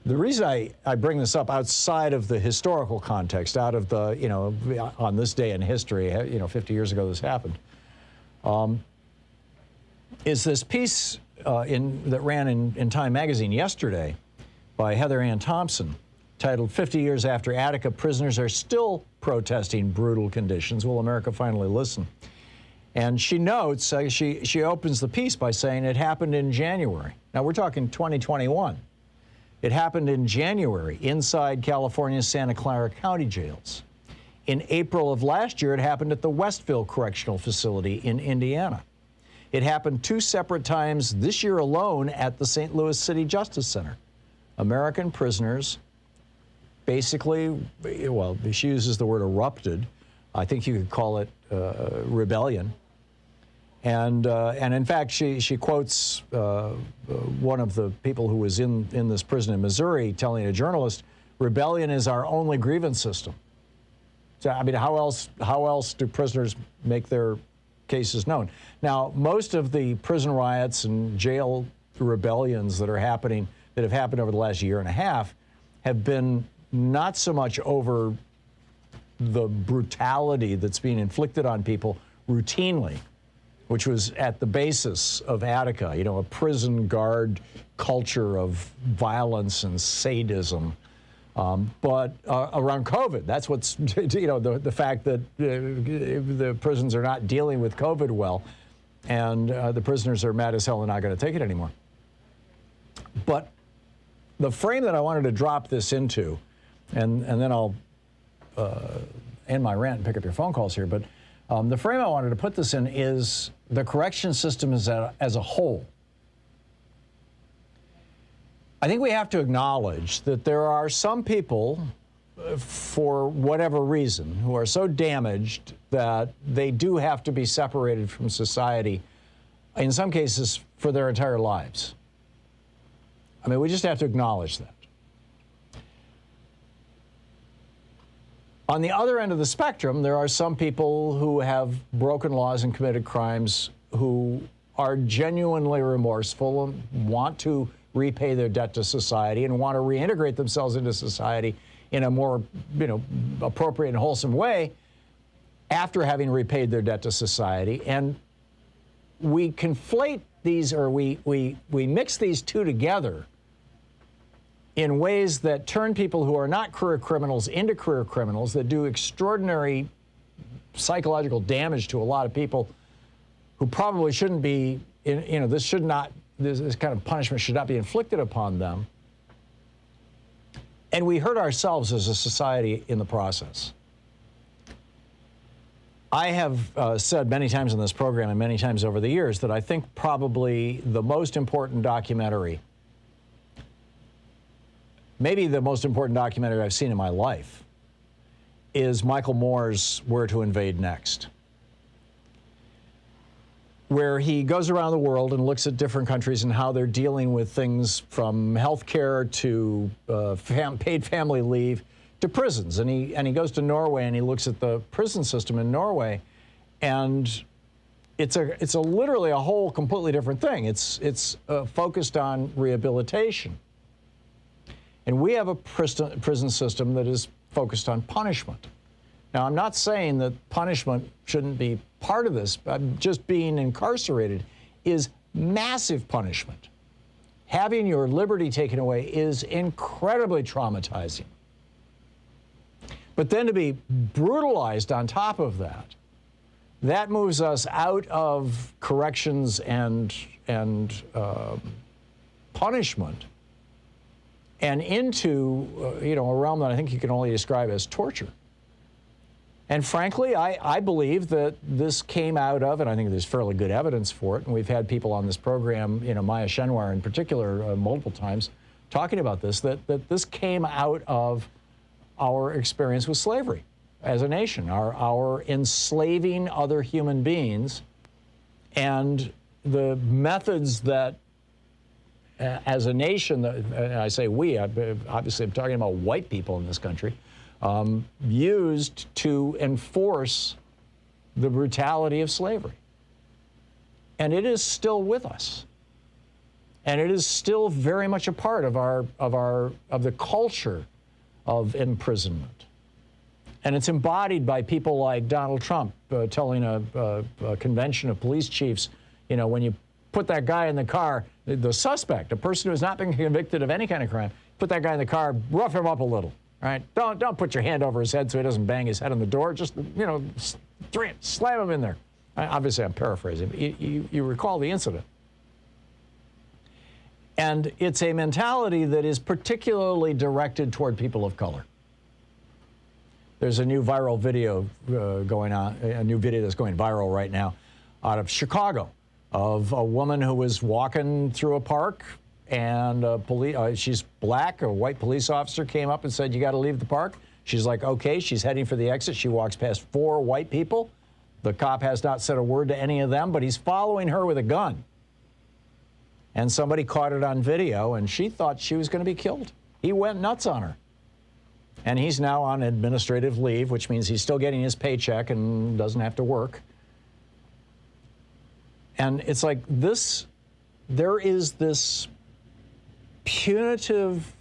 the reason I bring this up outside of the historical context, out of the, on this day in history, 50 years ago this happened, is this piece that ran in Time magazine yesterday by Heather Ann Thompson, titled 50 Years After Attica, Prisoners Are Still Protesting Brutal Conditions. Will America Finally Listen? And she notes, she opens the piece by saying it happened in January. Now we're talking 2021. It happened in January inside California's Santa Clara County jails. In April of last year, it happened at the Westville Correctional Facility in Indiana. It happened 2 separate times this year alone at the St. Louis City Justice Center. American prisoners basically, well, she uses the word erupted. I think you could call it rebellion. And in fact, she quotes one of the people who was in this prison in Missouri telling a journalist, rebellion is our only grievance system. So, I mean, how else do prisoners make their cases known? Now, most of the prison riots and jail rebellions that have happened over the last year and a half have been not so much over the brutality that's being inflicted on people routinely, which was at the basis of Attica, a prison guard culture of violence and sadism. But around COVID, that's what's, the fact that the prisons are not dealing with COVID well, and the prisoners are mad as hell and not going to take it anymore. But the frame that I wanted to drop this into, and then I'll end my rant and pick up your phone calls here, but the frame I wanted to put this in is the correction system as a whole. I think we have to acknowledge that there are some people, for whatever reason, who are so damaged that they do have to be separated from society, in some cases, for their entire lives. I mean, we just have to acknowledge that. On the other end of the spectrum, there are some people who have broken laws and committed crimes who are genuinely remorseful and want to repay their debt to society and want to reintegrate themselves into society in a more, appropriate and wholesome way after having repaid their debt to society. And we conflate these, or we mix these two together in ways that turn people who are not career criminals into career criminals, that do extraordinary psychological damage to a lot of people who probably shouldn't be this kind of punishment should not be inflicted upon them. And we hurt ourselves as a society in the process. I have said many times in this program and many times over the years that I think probably the most important documentary, maybe the most important documentary I've seen in my life, is Michael Moore's Where to Invade Next, where he goes around the world and looks at different countries and how they're dealing with things from healthcare to paid family leave to prisons. And he goes to Norway and he looks at the prison system in Norway, and it's literally a whole completely different thing. It's focused on rehabilitation. And we have a prison system that is focused on punishment. Now, I'm not saying that punishment shouldn't be part of this, but just being incarcerated is massive punishment. Having your liberty taken away is incredibly traumatizing. But then to be brutalized on top of that, that moves us out of corrections and punishment and into a realm that I think you can only describe as torture. And frankly, I believe that this came out of, and I think there's fairly good evidence for it, and we've had people on this program, Maya Shenwar in particular, multiple times, talking about this, that this came out of our experience with slavery as a nation, our enslaving other human beings, and the methods that, as a nation, I say we, obviously I'm talking about white people in this country, used to enforce the brutality of slavery. And it is still with us. And it is still very much a part of the culture of imprisonment. And it's embodied by people like Donald Trump telling a convention of police chiefs, when you put that guy in the car, the suspect, a person who has not been convicted of any kind of crime, put that guy in the car, rough him up a little, right? Don't put your hand over his head so he doesn't bang his head on the door. Just, slam him in there. Obviously, I'm paraphrasing. You recall the incident. And it's a mentality that is particularly directed toward people of color. There's a new viral video going on, a new video that's going viral right now out of Chicago of a woman who was walking through a park, and she's black. A white police officer came up and said, "You got to leave the park." She's like, okay. She's heading for the exit. She walks past 4 white people. The cop has not said a word to any of them, but he's following her with a gun. And somebody caught it on video, and she thought she was going to be killed. He went nuts on her. And he's now on administrative leave, which means he's still getting his paycheck and doesn't have to work. And it's like there is this punitive,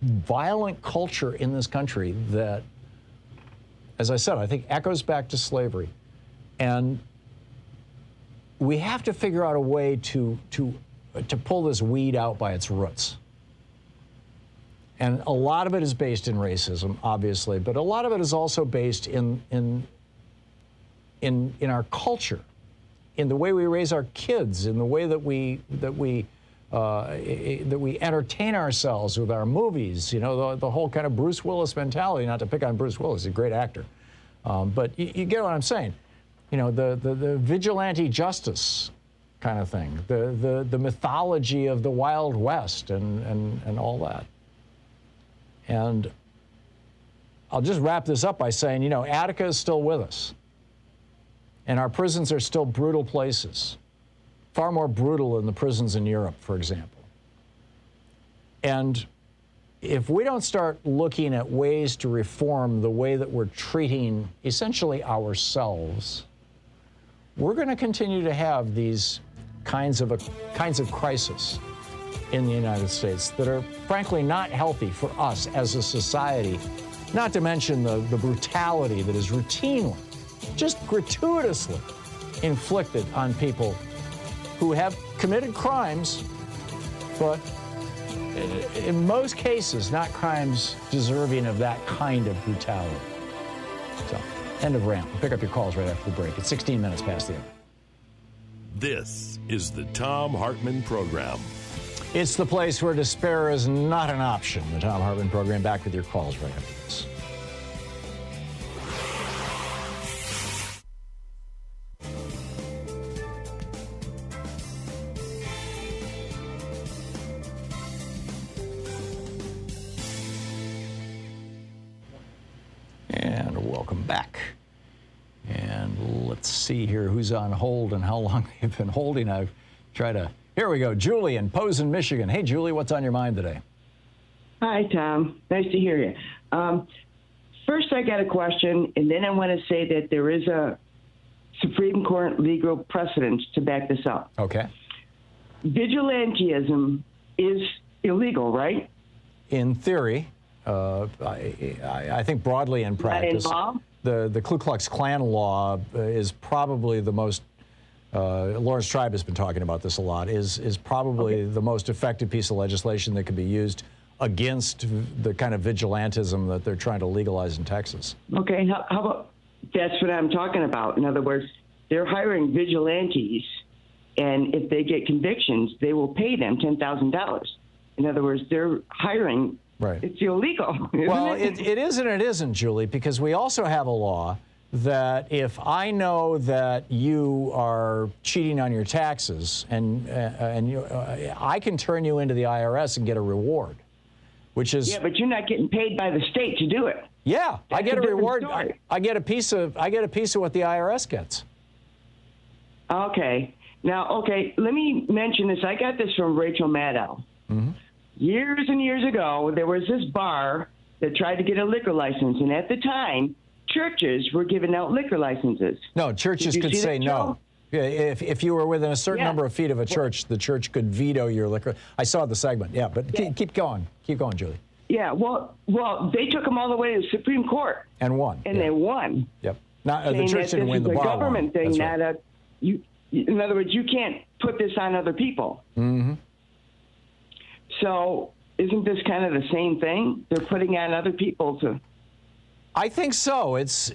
violent culture in this country that, as I said, I think echoes back to slavery. And we have to figure out a way to pull this weed out by its roots. And a lot of it is based in racism, obviously, but a lot of it is also based in our culture, in the way we raise our kids, in the way that we entertain ourselves with our movies. The whole kind of Bruce Willis mentality. Not to pick on Bruce Willis, he's a great actor, but you get what I'm saying. The vigilante justice kind of thing, the mythology of the Wild West and all that. And I'll just wrap this up by saying, Attica is still with us. And our prisons are still brutal places, far more brutal than the prisons in Europe, for example. And if we don't start looking at ways to reform the way that we're treating essentially ourselves, we're going to continue to have these kinds of crises in the United States that are frankly not healthy for us as a society, not to mention the brutality that is routinely, just gratuitously inflicted on people who have committed crimes, but in most cases, not crimes deserving of that kind of brutality. So, end of rant. We'll pick up your calls right after the break. It's 16 minutes past the hour. This is the Thom Hartmann Program. It's the place where despair is not an option. The Thom Hartmann Program, back with your calls right after this. And welcome back. And let's see here who's on hold and how long they've been holding. I've tried to... Here we go. Julie in Posen, Michigan. Hey, Julie, what's on your mind today? Hi, Tom. Nice to hear you. First, I got a question, and then I want to say that there is a Supreme Court legal precedent to back this up. Okay. Vigilantism is illegal, right? In theory. I think broadly in practice. The Ku Klux Klan law is probably the most... Lawrence Tribe has been talking about this a lot, is probably the most effective piece of legislation that could be used against the kind of vigilantism that they're trying to legalize in Texas. Okay, how about, that's what I'm talking about. In other words, they're hiring vigilantes, and if they get convictions, they will pay them $10,000. In other words, they're hiring, right. It's illegal. Well, it is and it isn't, Julie, because we also have a law that if I know that you are cheating on your taxes and I can turn you into the IRS and get a reward, which is... Yeah, but you're not getting paid by the state to do it. Yeah, I get a reward. Story. I get a piece of what the IRS gets. Okay. Now, okay, let me mention this. I got this from Rachel Maddow. Mm-hmm. Years and years ago, there was this bar that tried to get a liquor license, and at the time, churches were giving out liquor licenses. No, churches could say no. If you were within a certain number of feet of a church, the church could veto your liquor. I saw the segment, but keep going. Keep going, Julie. Yeah, well, they took them all the way to the Supreme Court. And won. And they won. Yep. Not, the church didn't win, the bar won. It's a government thing, right. not in other words, you can't put this on other people. Mm-hmm. So isn't this kind of the same thing? They're putting on other people to... I think so. It's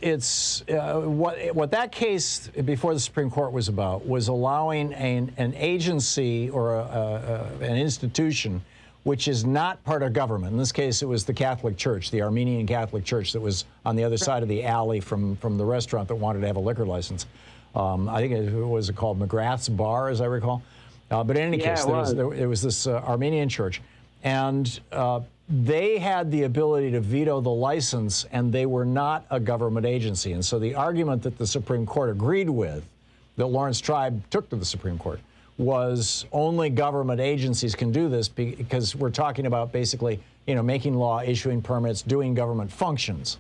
what that case before the Supreme Court was about was allowing an agency or an institution which is not part of government. In this case, it was the Catholic Church, the Armenian Catholic Church that was on the other side of the alley from the restaurant that wanted to have a liquor license. I think it was called McGrath's Bar, as I recall. But in any case, there was this Armenian church, and they had the ability to veto the license, and they were not a government agency. And so the argument that the Supreme Court agreed with, that Lawrence Tribe took to the Supreme Court, was only government agencies can do this because we're talking about basically, making law, issuing permits, doing government functions.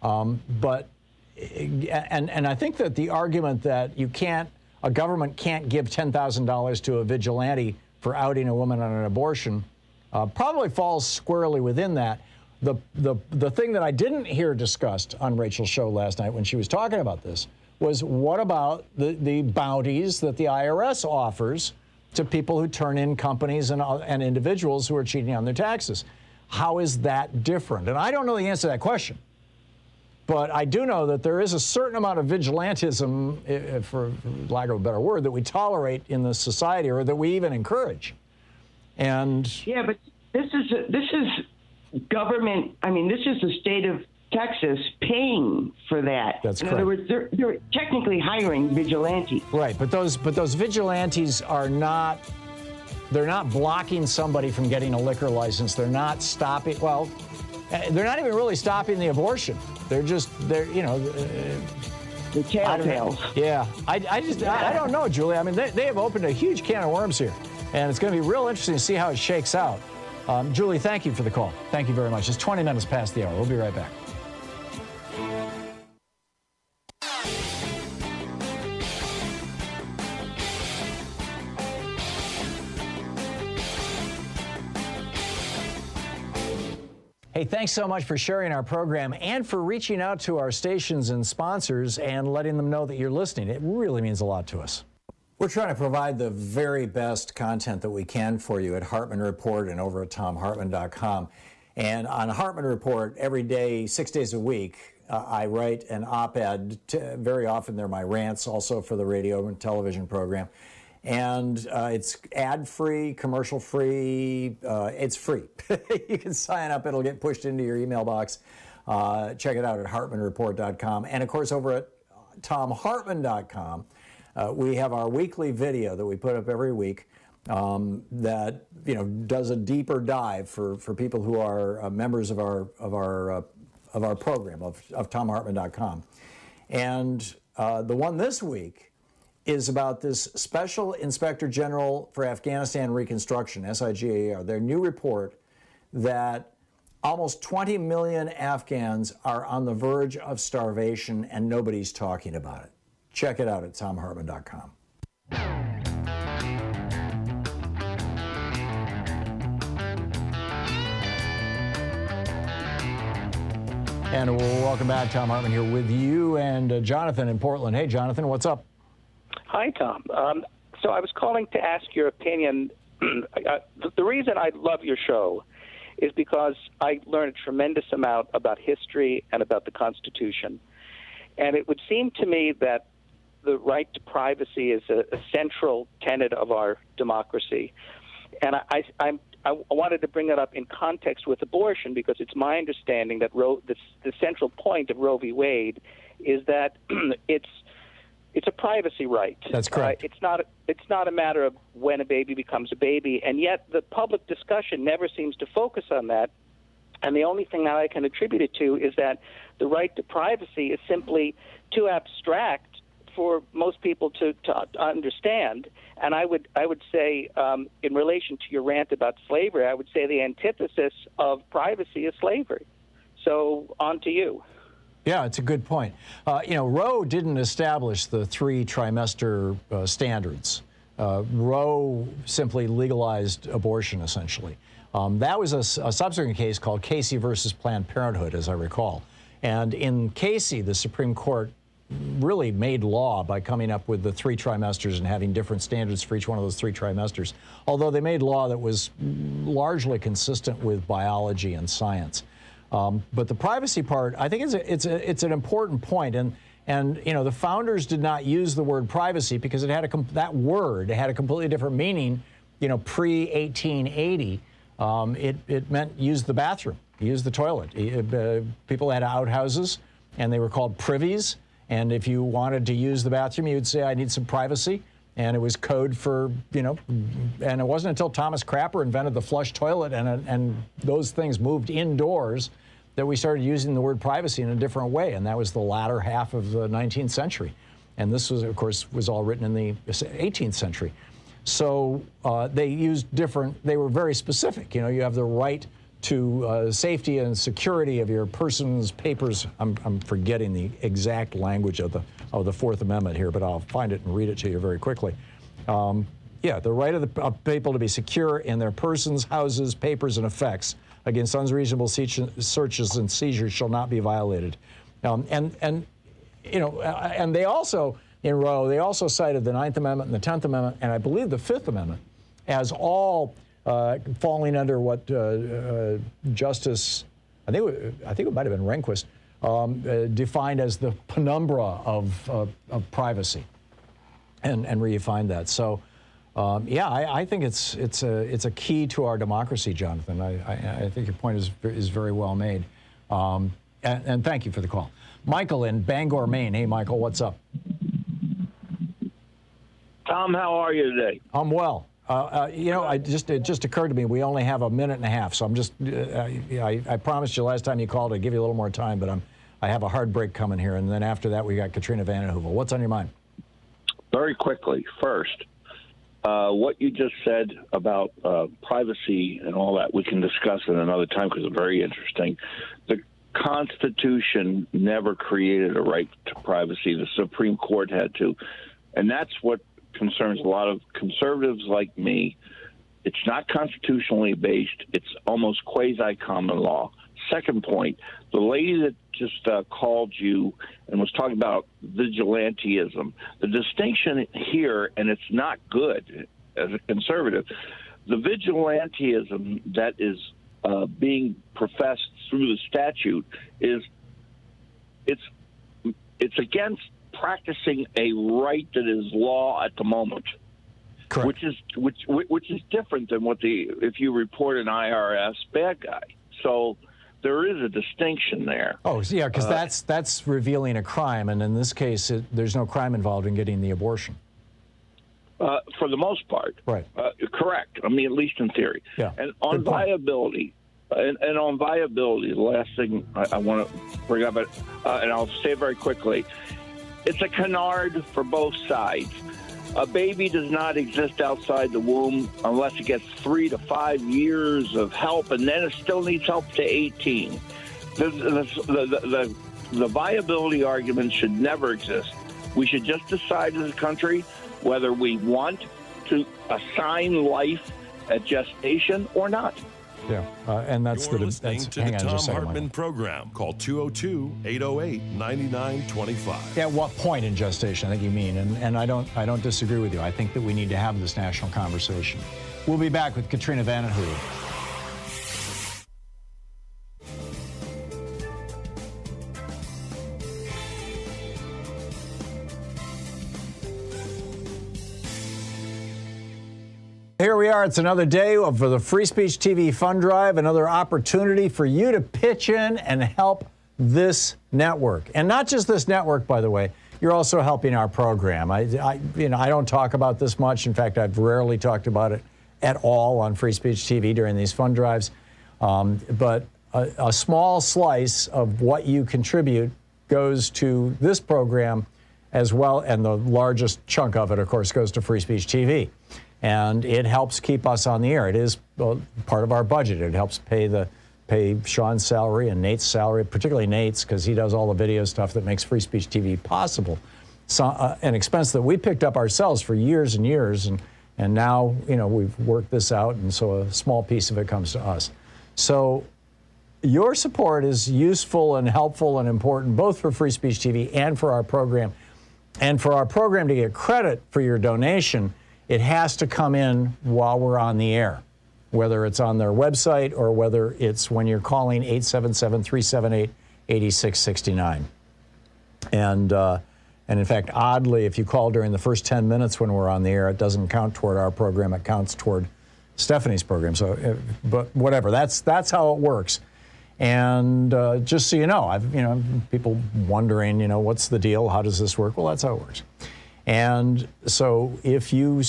But I think that the argument that a government can't give $10,000 to a vigilante for outing a woman on an abortion probably falls squarely within that. The thing that I didn't hear discussed on Rachel's show last night when she was talking about this was what about the bounties that the IRS offers to people who turn in companies and individuals who are cheating on their taxes? How is that different? And I don't know the answer to that question. But I do know that there is a certain amount of vigilantism, for lack of a better word, that we tolerate in the society or that we even encourage. And yeah, but this is government. I mean, this is the state of Texas paying for that. That's correct. In other words, they're technically hiring vigilantes. Right, but those vigilantes are not. They're not blocking somebody from getting a liquor license. They're not stopping. Well, they're not even really stopping the abortion. They're the tattletales. Yeah, I don't know, Julie. I mean, they have opened a huge can of worms here. And it's going to be real interesting to see how it shakes out. Julie, thank you for the call. Thank you very much. It's 20 minutes past the hour. We'll be right back. Hey, thanks so much for sharing our program and for reaching out to our stations and sponsors and letting them know that you're listening. It really means a lot to us. We're trying to provide the very best content that we can for you at Hartmann Report and over at thomhartmann.com. And on Hartmann Report, every day, 6 days a week, I write an op-ed. Very often they're my rants, also for the radio and television program. And it's ad-free, commercial-free. It's free. You can sign up. It'll get pushed into your email box. Check it out at hartmannreport.com. And, of course, over at thomhartmann.com, we have our weekly video that we put up every week that does a deeper dive for people who are members of our program of thomhartmann.com. And the one this week is about this Special Inspector General for Afghanistan Reconstruction, SIGAR, their new report that almost 20 million Afghans are on the verge of starvation and nobody's talking about it. Check it out at thomhartmann.com. And welcome back. Thom Hartmann here with you and Jonathan in Portland. Hey, Jonathan, what's up? Hi, Tom. So I was calling to ask your opinion. The reason I love your show is because I learn a tremendous amount about history and about the Constitution. And it would seem to me that the right to privacy is a central tenet of our democracy. And I wanted to bring that up in context with abortion because it's my understanding that the central point of Roe v. Wade is that it's a privacy right. That's correct. It's not a matter of when a baby becomes a baby, and yet the public discussion never seems to focus on that. And the only thing that I can attribute it to is that the right to privacy is simply too abstract for most people to understand. And I would say, in relation to your rant about slavery, I would say the antithesis of privacy is slavery. So on to you. Yeah, it's a good point. Roe didn't establish the 3-trimester standards. Roe simply legalized abortion, essentially. That was a subsequent case called Casey versus Planned Parenthood, as I recall. And in Casey, the Supreme Court really made law by coming up with the 3 trimesters and having different standards for each one of those 3 trimesters, although they made law that was largely consistent with biology and science. But the privacy part, I think it's an important point. And the founders did not use the word privacy because it had that word had a completely different meaning, pre-1880. It meant use the bathroom, use the toilet. People had outhouses, and they were called privies. And if you wanted to use the bathroom, you'd say, I need some privacy. And it was code for, and it wasn't until Thomas Crapper invented the flush toilet and those things moved indoors that we started using the word privacy in a different way. And that was the latter half of the 19th century. And this was, of course, was all written in the 18th century. So they used they were very specific. You have the right to safety and security of your person's papers. I'm forgetting the exact language of the Fourth Amendment here, but I'll find it and read it to you very quickly. The right of people to be secure in their persons, houses, papers, and effects against unreasonable searches and seizures shall not be violated. And they also, in Roe, they also cited the 9th Amendment and the 10th Amendment, and I believe the 5th Amendment, as all falling under what Justice, I think it might have been Rehnquist, defined as the penumbra of privacy, and redefined that. So, I think it's a key to our democracy, Jonathan. I think your point is very well made, and thank you for the call. Michael in Bangor, Maine. Hey, Michael, what's up? Tom, how are you today? I'm well. It just occurred to me we only have a minute and a half, so I'm just. I promised you last time you called I'd give you a little more time, but I have a hard break coming here, and then after that we got Katrina vanden Heuvel. What's on your mind? Very quickly, first, what you just said about privacy and all that we can discuss at another time because it's very interesting. The Constitution never created a right to privacy. The Supreme Court had to, and that's what concerns a lot of conservatives like me. It's not constitutionally based. It's almost quasi-common law. Second point, the lady that just called you and was talking about vigilantism, the distinction here, and it's not good as a conservative, the vigilantism that is being professed through the statute is it's against practicing a right that is law at the moment. which is different than if you report an IRS bad guy. So there is a distinction there. Oh, yeah, because that's revealing a crime, and in this case, there's no crime involved in getting the abortion. For the most part. Right. Correct. I mean, at least in theory. Yeah. And on viability, and on viability, the last thing I want to bring up, and I'll say it very quickly, it's a canard for both sides. A baby does not exist outside the womb unless it gets 3 to 5 years of help, and then it still needs help to 18. The viability argument should never exist. We should just decide as a country whether we want to assign life at gestation or not. Yeah, and that's You're listening to hang the on Thom just a second, Hartmann Michael. Program. Call 202-808-9925. At what point in gestation? I think you mean, and I don't disagree with you. I think that we need to have this national conversation. We'll be back with Katrina vanden Heuvel. Here we are. It's another day of the Free Speech TV Fund Drive, another opportunity for you to pitch in and help this network. And not just this network, by the way. You're also helping our program. I don't talk about this much. In fact, I've rarely talked about it at all on Free Speech TV during these fund drives. But a small slice of what you contribute goes to this program as well, and the largest chunk of it, of course, goes to Free Speech TV. And it helps keep us on the air. It is part of our budget. It helps pay Sean's salary and Nate's salary, particularly Nate's, because he does all the video stuff that makes Free Speech TV possible. So, an expense that we picked up ourselves for years and years, and now we've worked this out, and so a small piece of it comes to us. So your support is useful and helpful and important, both for Free Speech TV and for our program. And for our program to get credit for your donation, it has to come in while we're on the air, whether it's on their website or whether it's when you're calling 877-378-8669. And in fact, oddly, if you call during the first 10 minutes when we're on the air, it doesn't count toward our program. It counts toward Stephanie's program. So, but whatever, that's how it works. And just so you know, people wondering, what's the deal? How does this work? Well, that's how it works. And so if you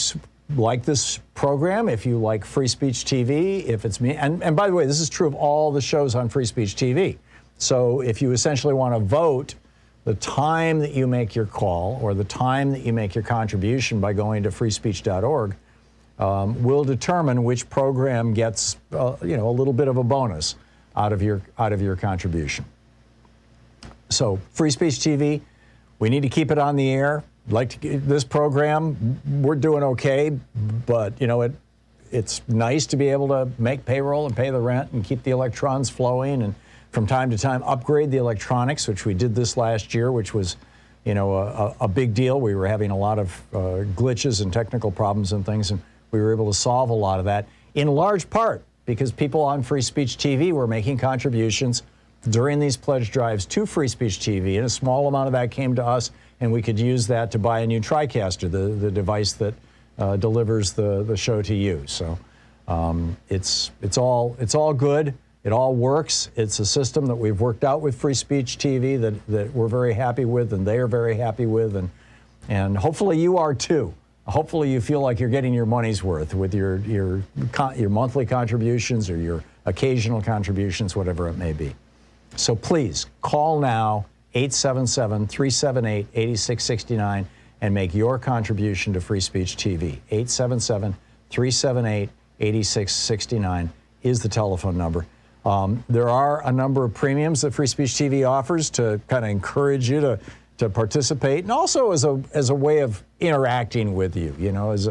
like this program, if you like Free Speech TV, if it's me, and by the way, this is true of all the shows on Free Speech TV. So if you essentially want to vote, the time that you make your call or the time that you make your contribution by going to freespeech.org will determine which program gets a little bit of a bonus out of your contribution. So Free Speech TV, we need to keep it on the air. This program, we're doing okay, but it's nice to be able to make payroll and pay the rent and keep the electrons flowing, and from time to time upgrade the electronics, which we did this last year, which was a big deal. We were having a lot of glitches and technical problems and things, and we were able to solve a lot of that in large part because people on Free Speech TV were making contributions during these pledge drives to Free Speech TV, and a small amount of that came to us, and we could use that to buy a new TriCaster, the device that delivers the show to you. So it's all good. It all works. It's a system that we've worked out with Free Speech TV that we're very happy with, and they are very happy with, and hopefully you are too. Hopefully you feel like you're getting your money's worth with your monthly contributions or your occasional contributions, whatever it may be. So please call now, 877-378-8669, and make your contribution to Free Speech TV. 877-378-8669 is the telephone number. There are a number of premiums that Free Speech TV offers to kind of encourage you to participate, and also as a way of interacting with you, as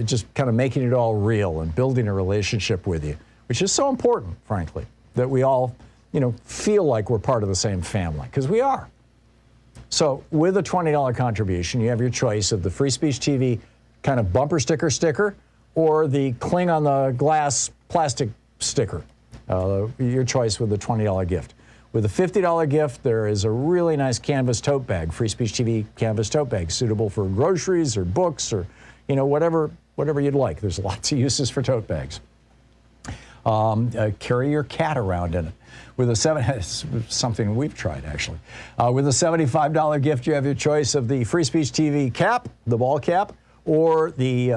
just kind of making it all real and building a relationship with you, which is so important, frankly, that we all feel like we're part of the same family, because we are. So with a $20 contribution, you have your choice of the Free Speech TV kind of bumper sticker or the cling on the glass plastic sticker. Your choice with the $20 gift. With a $50 gift, there is a really nice canvas tote bag, Free Speech TV canvas tote bag, suitable for groceries or books or whatever whatever you'd like. There's lots of uses for tote bags. Carry your cat around in it. With something we've tried, actually. With a $75 gift, you have your choice of the Free Speech TV cap, the ball cap, or the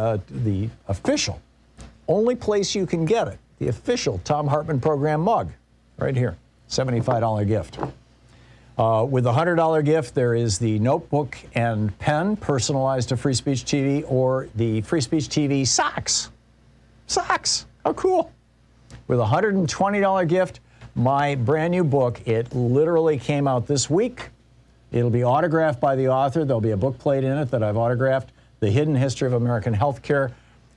official, only place you can get it, the official Thom Hartmann Program mug, right here, $75 gift. With a $100 gift, there is the notebook and pen personalized to Free Speech TV, or the Free Speech TV socks. Socks, how cool. With a $120 gift, my brand new book. It literally came out this week. It'll be autographed by the author. There'll be a book plate in it that I've autographed. The Hidden History of American Healthcare,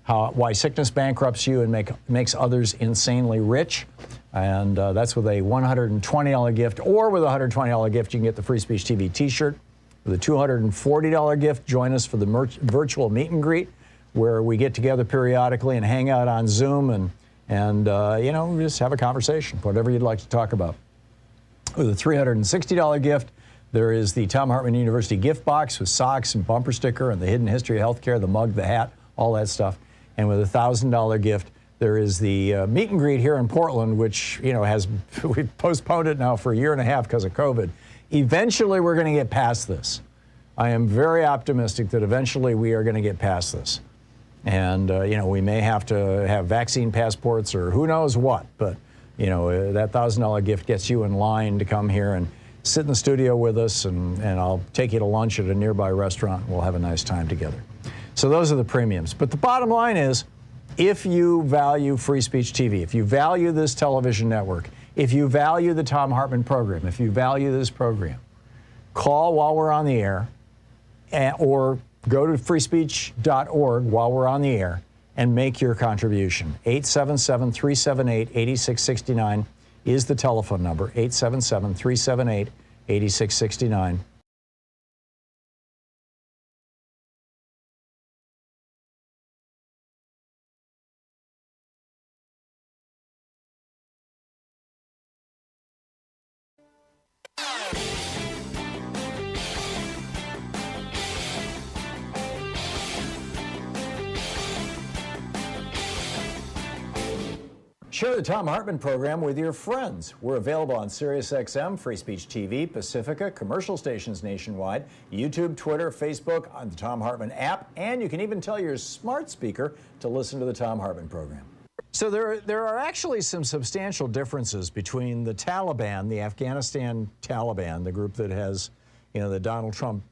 Why Sickness Bankrupts You and Makes Others Insanely Rich. And that's with a $120 gift. Or with a $120 gift, you can get the Free Speech TV t-shirt. With a $240 gift, join us for the virtual meet and greet, where we get together periodically and hang out on Zoom and just have a conversation, whatever you'd like to talk about. With a $360 gift, there is the Thom Hartmann University gift box with socks and bumper sticker and the Hidden History of Healthcare, the mug, the hat, all that stuff. And with a $1,000 gift, there is the meet and greet here in Portland, which, we've postponed it now for a year and a half because of COVID. Eventually, we're going to get past this. I am very optimistic that eventually we are going to get past this. And, we may have to have vaccine passports or who knows what, but, that $1,000 gift gets you in line to come here and sit in the studio with us, and I'll take you to lunch at a nearby restaurant, and we'll have a nice time together. So those are the premiums. But the bottom line is, if you value Free Speech TV, if you value this television network, if you value the Thom Hartmann Program, if you value this program, call while we're on the air, or go to freespeech.org while we're on the air and make your contribution. 877-378-8669 is the telephone number, 877-378-8669. Share the Thom Hartmann Program with your friends. We're available on SiriusXM, Free Speech TV, Pacifica, commercial stations nationwide, YouTube, Twitter, Facebook, on the Thom Hartmann app, and you can even tell your smart speaker to listen to the Thom Hartmann Program. So there are actually some substantial differences between the Taliban, the Afghanistan Taliban, the group that has, that Donald Trump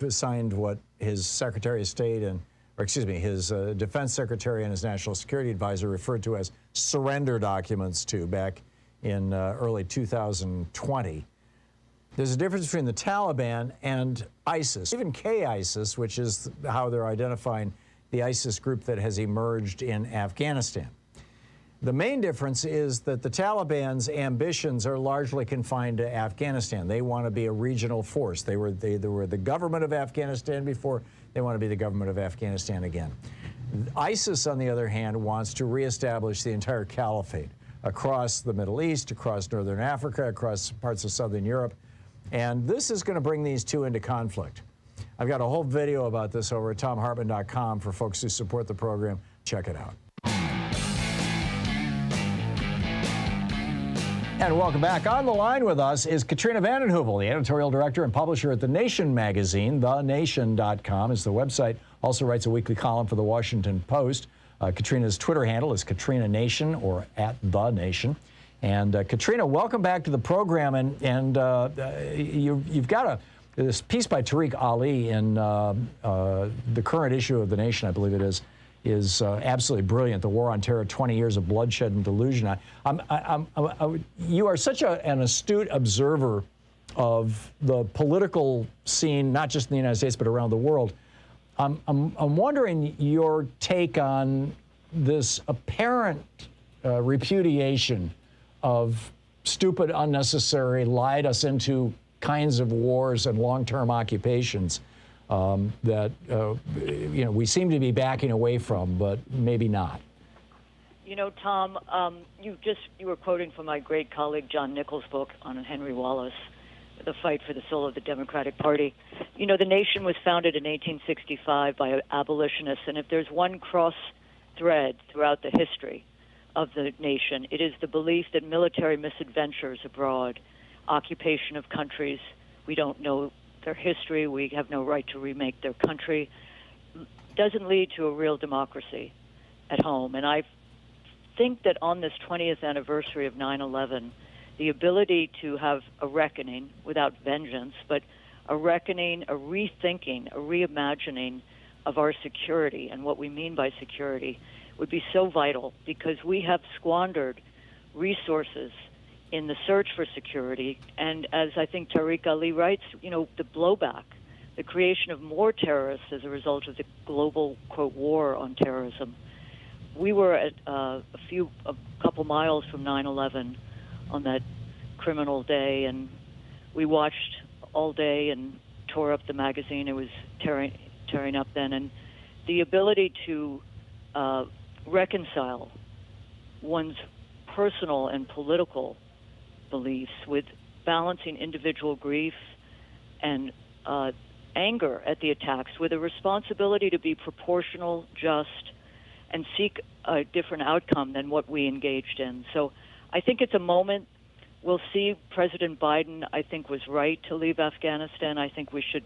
signed what his Secretary of State his defense secretary and his national security advisor referred to as surrender documents to back in early 2020. There's a difference between the Taliban and ISIS, even K-ISIS, which is how they're identifying the ISIS group that has emerged in Afghanistan. The main difference is that the Taliban's ambitions are largely confined to Afghanistan. They want to be a regional force. They were the government of Afghanistan before. They want to be the government of Afghanistan again. ISIS, on the other hand, wants to reestablish the entire caliphate across the Middle East, across northern Africa, across parts of southern Europe. And this is going to bring these two into conflict. I've got a whole video about this over at thomhartmann.com for folks who support the program. Check it out. And welcome back. On the line with us is Katrina vanden Heuvel, the editorial director and publisher at The Nation magazine. TheNation.com is the website. Also writes a weekly column for The Washington Post. Katrina's Twitter handle is Katrina Nation, or @TheNation. And Katrina, welcome back to the program. And you've got this piece by Tariq Ali in the current issue of The Nation, I believe it is absolutely brilliant. The War on Terror, 20 Years of Bloodshed and Delusion. You are such an astute observer of the political scene, not just in the United States, but around the world. I'm wondering your take on this apparent repudiation of stupid, unnecessary, lied us into kinds of wars and long-term occupations that we seem to be backing away from, but maybe not. Tom, you were quoting from my great colleague John Nichols' book on Henry Wallace, the fight for the soul of the Democratic Party. You know, the nation was founded in 1865 by abolitionists, and if there's one cross thread throughout the history of the nation, it is the belief that military misadventures abroad, occupation of countries, we don't know their history, we have no right to remake their country, doesn't lead to a real democracy at home. And I think that on this 20th anniversary of 9/11, the ability to have a reckoning without vengeance, but a reckoning, a rethinking, a reimagining of our security and what we mean by security would be so vital, because we have squandered resources in the search for security. And as I think Tariq Ali writes, you know, the blowback, the creation of more terrorists as a result of the global, quote, war on terrorism. We were at a couple miles from 9/11 on that criminal day, and we watched all day and tore up the magazine. It was tearing up then. And the ability to reconcile one's personal and political beliefs with balancing individual grief and anger at the attacks with a responsibility to be proportional, just, and seek a different outcome than what we engaged in. So I think it's a moment. We'll see. President Biden, I think, was right to leave Afghanistan. I think we should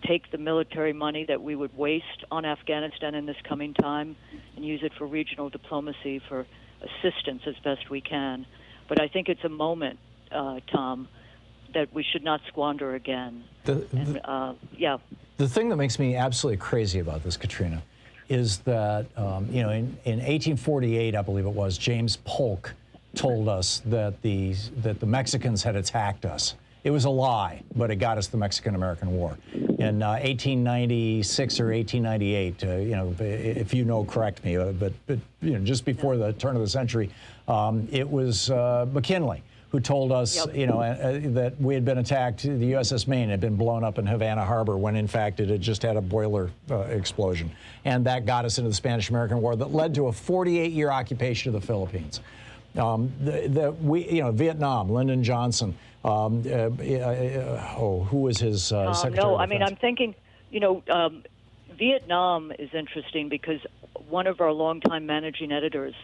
take the military money that we would waste on Afghanistan in this coming time and use it for regional diplomacy, for assistance as best we can. But I think it's a moment, Tom, that we should not squander again. Yeah. The thing that makes me absolutely crazy about this, Katrina, is that, you know, in 1848, I believe it was, James Polk told us that the Mexicans had attacked us. It was a lie, but it got us the Mexican-American War. In 1896 or 1898, you know, if you know, correct me, but you know, just before the turn of the century, it was McKinley who told us, you know, that we had been attacked. The USS Maine had been blown up in Havana Harbor when, in fact, it had just had a boiler explosion, and that got us into the Spanish-American War that led to a 48-year occupation of the Philippines. Vietnam, Lyndon Johnson. Who was his secretary? No, of I mean, Defense? I'm thinking, you know, Vietnam is interesting because one of our longtime managing editors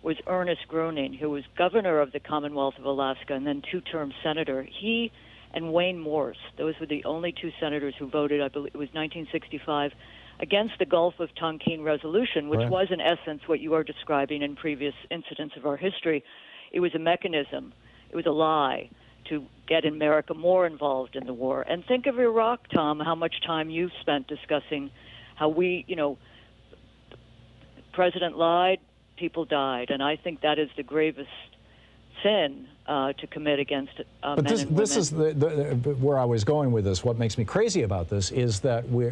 was Ernest Groening, who was governor of the Commonwealth of Alaska and then two-term senator. He and Wayne Morse, those were the only two senators who voted, I believe it was 1965, against the Gulf of Tonkin resolution, which was in essence what you are describing in previous incidents of our history. It was a mechanism. It was a lie to get America more involved in the war. And think of Iraq, Tom, how much time you've spent discussing how we, you know, the president lied, people died. And I think that is the gravest sin to commit against men and women. This is where I was going with this. What makes me crazy about this is that we're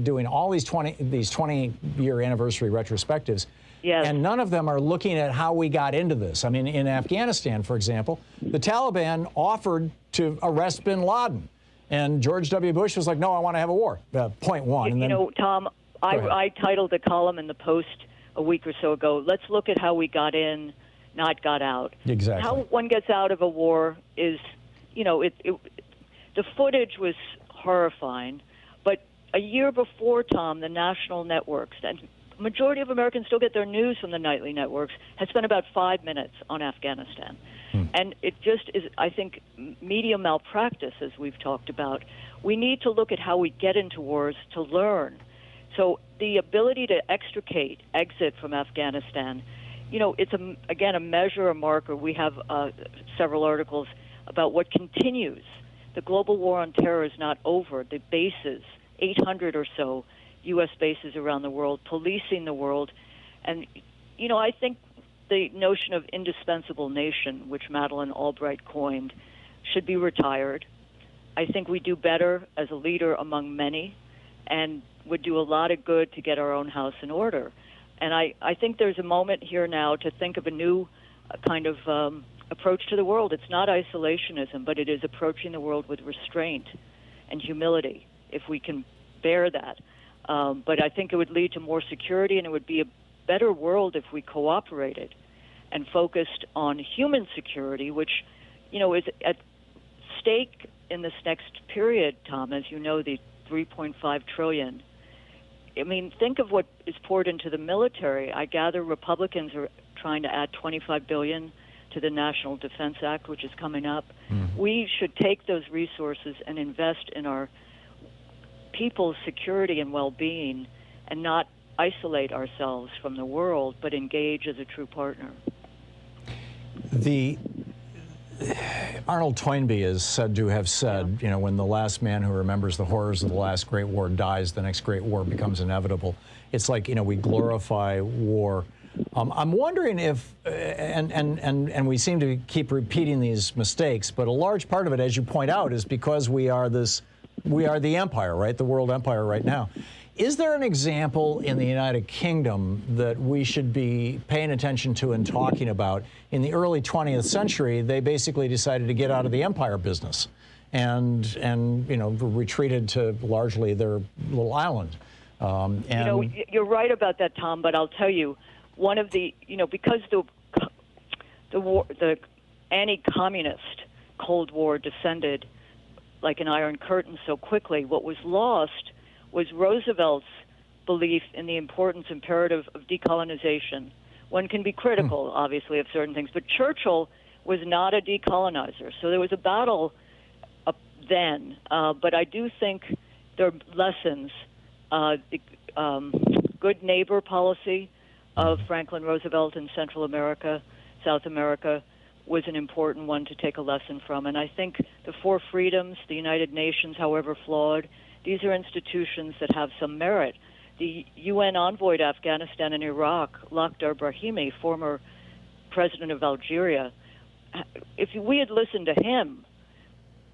doing all these 20-year anniversary retrospectives, and none of them are looking at how we got into this. I mean, in Afghanistan, for example, the Taliban offered to arrest bin Laden, and George W. Bush was like, no, I want to have a war, point one. You know, Tom, I titled a column in the Post a week or so ago, let's look at how we got in, not got out. Exactly. How one gets out of a war is, you know, the footage was horrifying, but a year before, Tom, the national networks, and the majority of Americans still get their news from the nightly networks, had spent about 5 minutes on Afghanistan. And it just is, I think, media malpractice, as we've talked about. We need to look at how we get into wars to learn. So the ability to exit from Afghanistan, you know, it's, again, a measure, a marker. We have several articles about what continues. The global war on terror is not over. The bases, 800 or so U.S. bases around the world, policing the world. And, you know, I think the notion of indispensable nation, which Madeleine Albright coined, should be retired. I think we do better as a leader among many and would do a lot of good to get our own house in order. And I think there's a moment here now to think of a new kind of approach to the world. It's not isolationism, but it is approaching the world with restraint and humility, if we can bear that. But I think it would lead to more security, and it would be a better world if we cooperated and focused on human security, which, you know, is at stake in this next period, Tom, as you know, the $3.5 trillion. I mean, think of what is poured into the military. I gather Republicans are trying to add $25 billion to the National Defense Act, which is coming up. We should take those resources and invest in our people's security and well-being, and not isolate ourselves from the world, but engage as a true partner. Arnold Toynbee is said to have said, you know, when the last man who remembers the horrors of the last great war dies, the next great war becomes inevitable. It's like, you know, we glorify war. I'm wondering if, and we seem to keep repeating these mistakes, but a large part of it, as you point out, is because we are the empire, right? The world empire right now. Is there an example in the United Kingdom that we should be paying attention to and talking about? In the early 20th century, they basically decided to get out of the empire business and you know, retreated to largely their little island. You know, you're right about that, Tom, but I'll tell you, one of the, you know, because the anti-communist Cold War descended like an iron curtain so quickly, what was lost was Roosevelt's belief in the importance, imperative of decolonization. One can be critical, obviously, of certain things, but Churchill was not a decolonizer. So there was a battle then, but I do think there are lessons. Good neighbor policy of Franklin Roosevelt in Central America, South America, was an important one to take a lesson from. And I think the Four Freedoms, the United Nations, however flawed, these are institutions that have some merit. The UN envoy to Afghanistan and Iraq, Lakhdar Brahimi, former president of Algeria, if we had listened to him,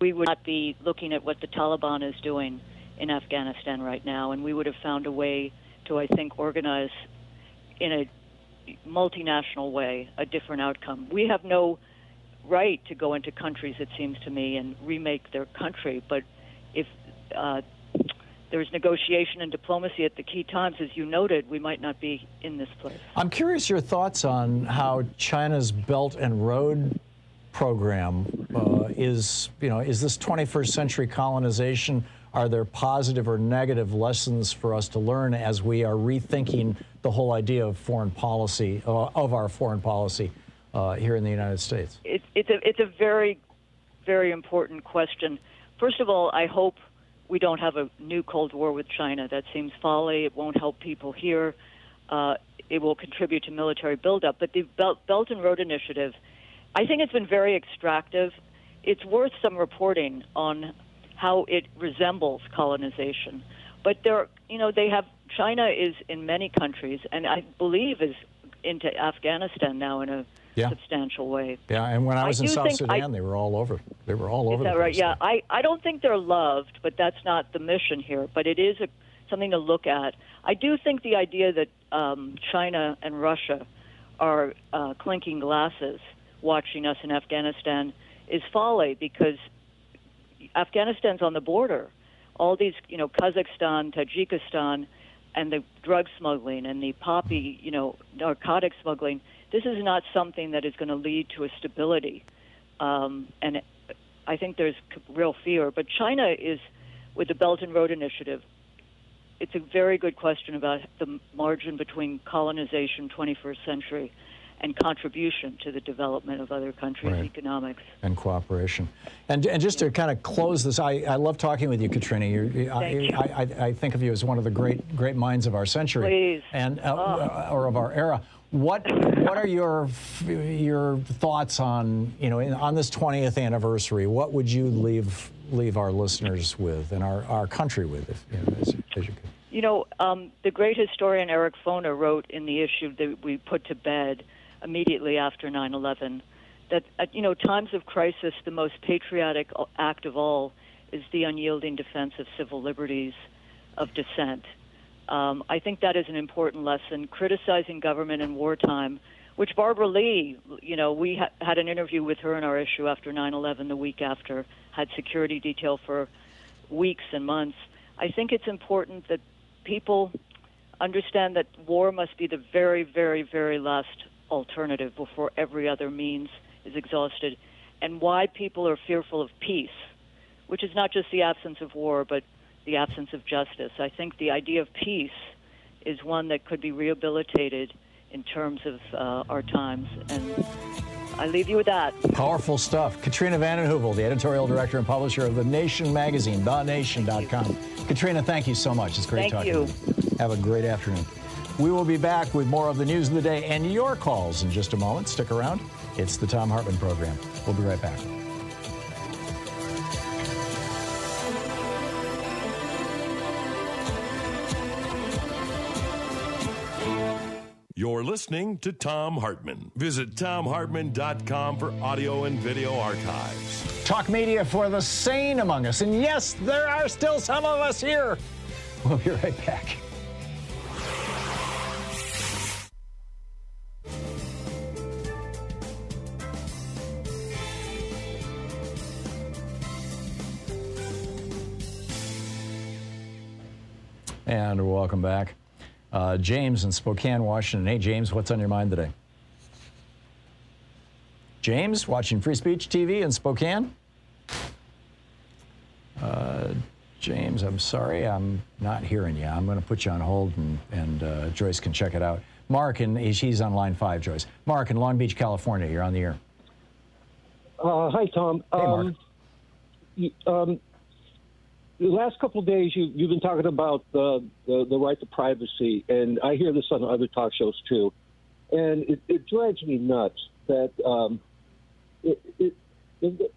we would not be looking at what the Taliban is doing in Afghanistan right now, and we would have found a way to, I think, organize in a multinational way a different outcome. We have no right to go into countries, it seems to me, and remake their country, but if there's negotiation and diplomacy at the key times, as you noted, we might not be in this place. I'm curious your thoughts on how China's Belt and Road program is this 21st century colonization? Are there positive or negative lessons for us to learn as we are rethinking the whole idea of foreign policy, of our foreign policy here in the United States? It's a very, very important question. First of all, I hope we don't have a new Cold War with China. That seems folly. It won't help people here. It will contribute to military buildup. But the Belt and Road Initiative, I think it's been very extractive. It's worth some reporting on how it resembles colonization. But China is in many countries, and I believe is into Afghanistan now in a substantial way. Yeah, and when I was in South Sudan, they were all over. They were all over. Is that right? Yeah, I don't think they're loved, but that's not the mission here. But it is something to look at. I do think the idea that China and Russia are clinking glasses watching us in Afghanistan is folly, because Afghanistan's on the border. All these, Kazakhstan, Tajikistan, and the drug smuggling and the poppy, narcotic smuggling, this is not something that is going to lead to a stability. And I think there's real fear. But China is, with the Belt and Road Initiative, it's a very good question about the margin between colonization, 21st century, and contribution to the development of other countries' economics. And cooperation. And just to kind of close this, I love talking with you, Katrina. I think of you as one of the great minds of our century. Please. And or of our era. What are your thoughts on, on this 20th anniversary? What would you leave our listeners with and our country with, as you could? The great historian Eric Foner wrote in the issue that we put to bed immediately after 9/11 that at times of crisis, the most patriotic act of all is the unyielding defense of civil liberties of dissent. I think that is an important lesson. Criticizing government in wartime, which Barbara Lee, we had an interview with her in our issue after 9/11 the week after, had security detail for weeks and months. I think it's important that people understand that war must be the very, very, very last alternative before every other means is exhausted, and why people are fearful of peace, which is not just the absence of war, but the absence of justice. I think the idea of peace is one that could be rehabilitated in terms of our times. And I leave you with that. Powerful stuff. Katrina vanden Heuvel, the editorial director and publisher of The Nation magazine, thenation.com. Katrina, thank you so much. It's great talking to you. Have a great afternoon. We will be back with more of the news of the day and your calls in just a moment. Stick around. It's the Thom Hartmann Program. We'll be right back. You're listening to Thom Hartmann. Visit thomhartmann.com for audio and video archives. Talk media for the sane among us. And yes, there are still some of us here. We'll be right back. And welcome back. James in Spokane, Washington. Hey, James, what's on your mind today? James, watching Free Speech TV in Spokane? James, I'm sorry, I'm not hearing you. I'm going to put you on hold, and Joyce can check it out. Mark, and he's on line 5, Joyce. Mark in Long Beach, California. You're on the air. Hi, Tom. Hey, Mark. The last couple of days, you've been talking about the right to privacy, and I hear this on other talk shows too, and it drives me nuts that the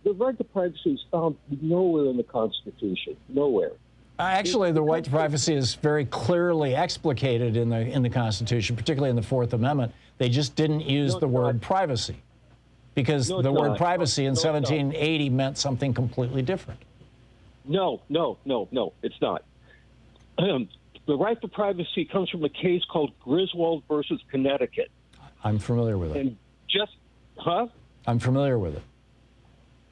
right to privacy is found nowhere in the Constitution, nowhere. Actually, the right to privacy is very clearly explicated in the Constitution, particularly in the Fourth Amendment. They just didn't use the word privacy because the word privacy in 1780 meant something completely different. No, it's not. The right to privacy comes from a case called Griswold versus Connecticut. I'm familiar with it. And I'm familiar with it.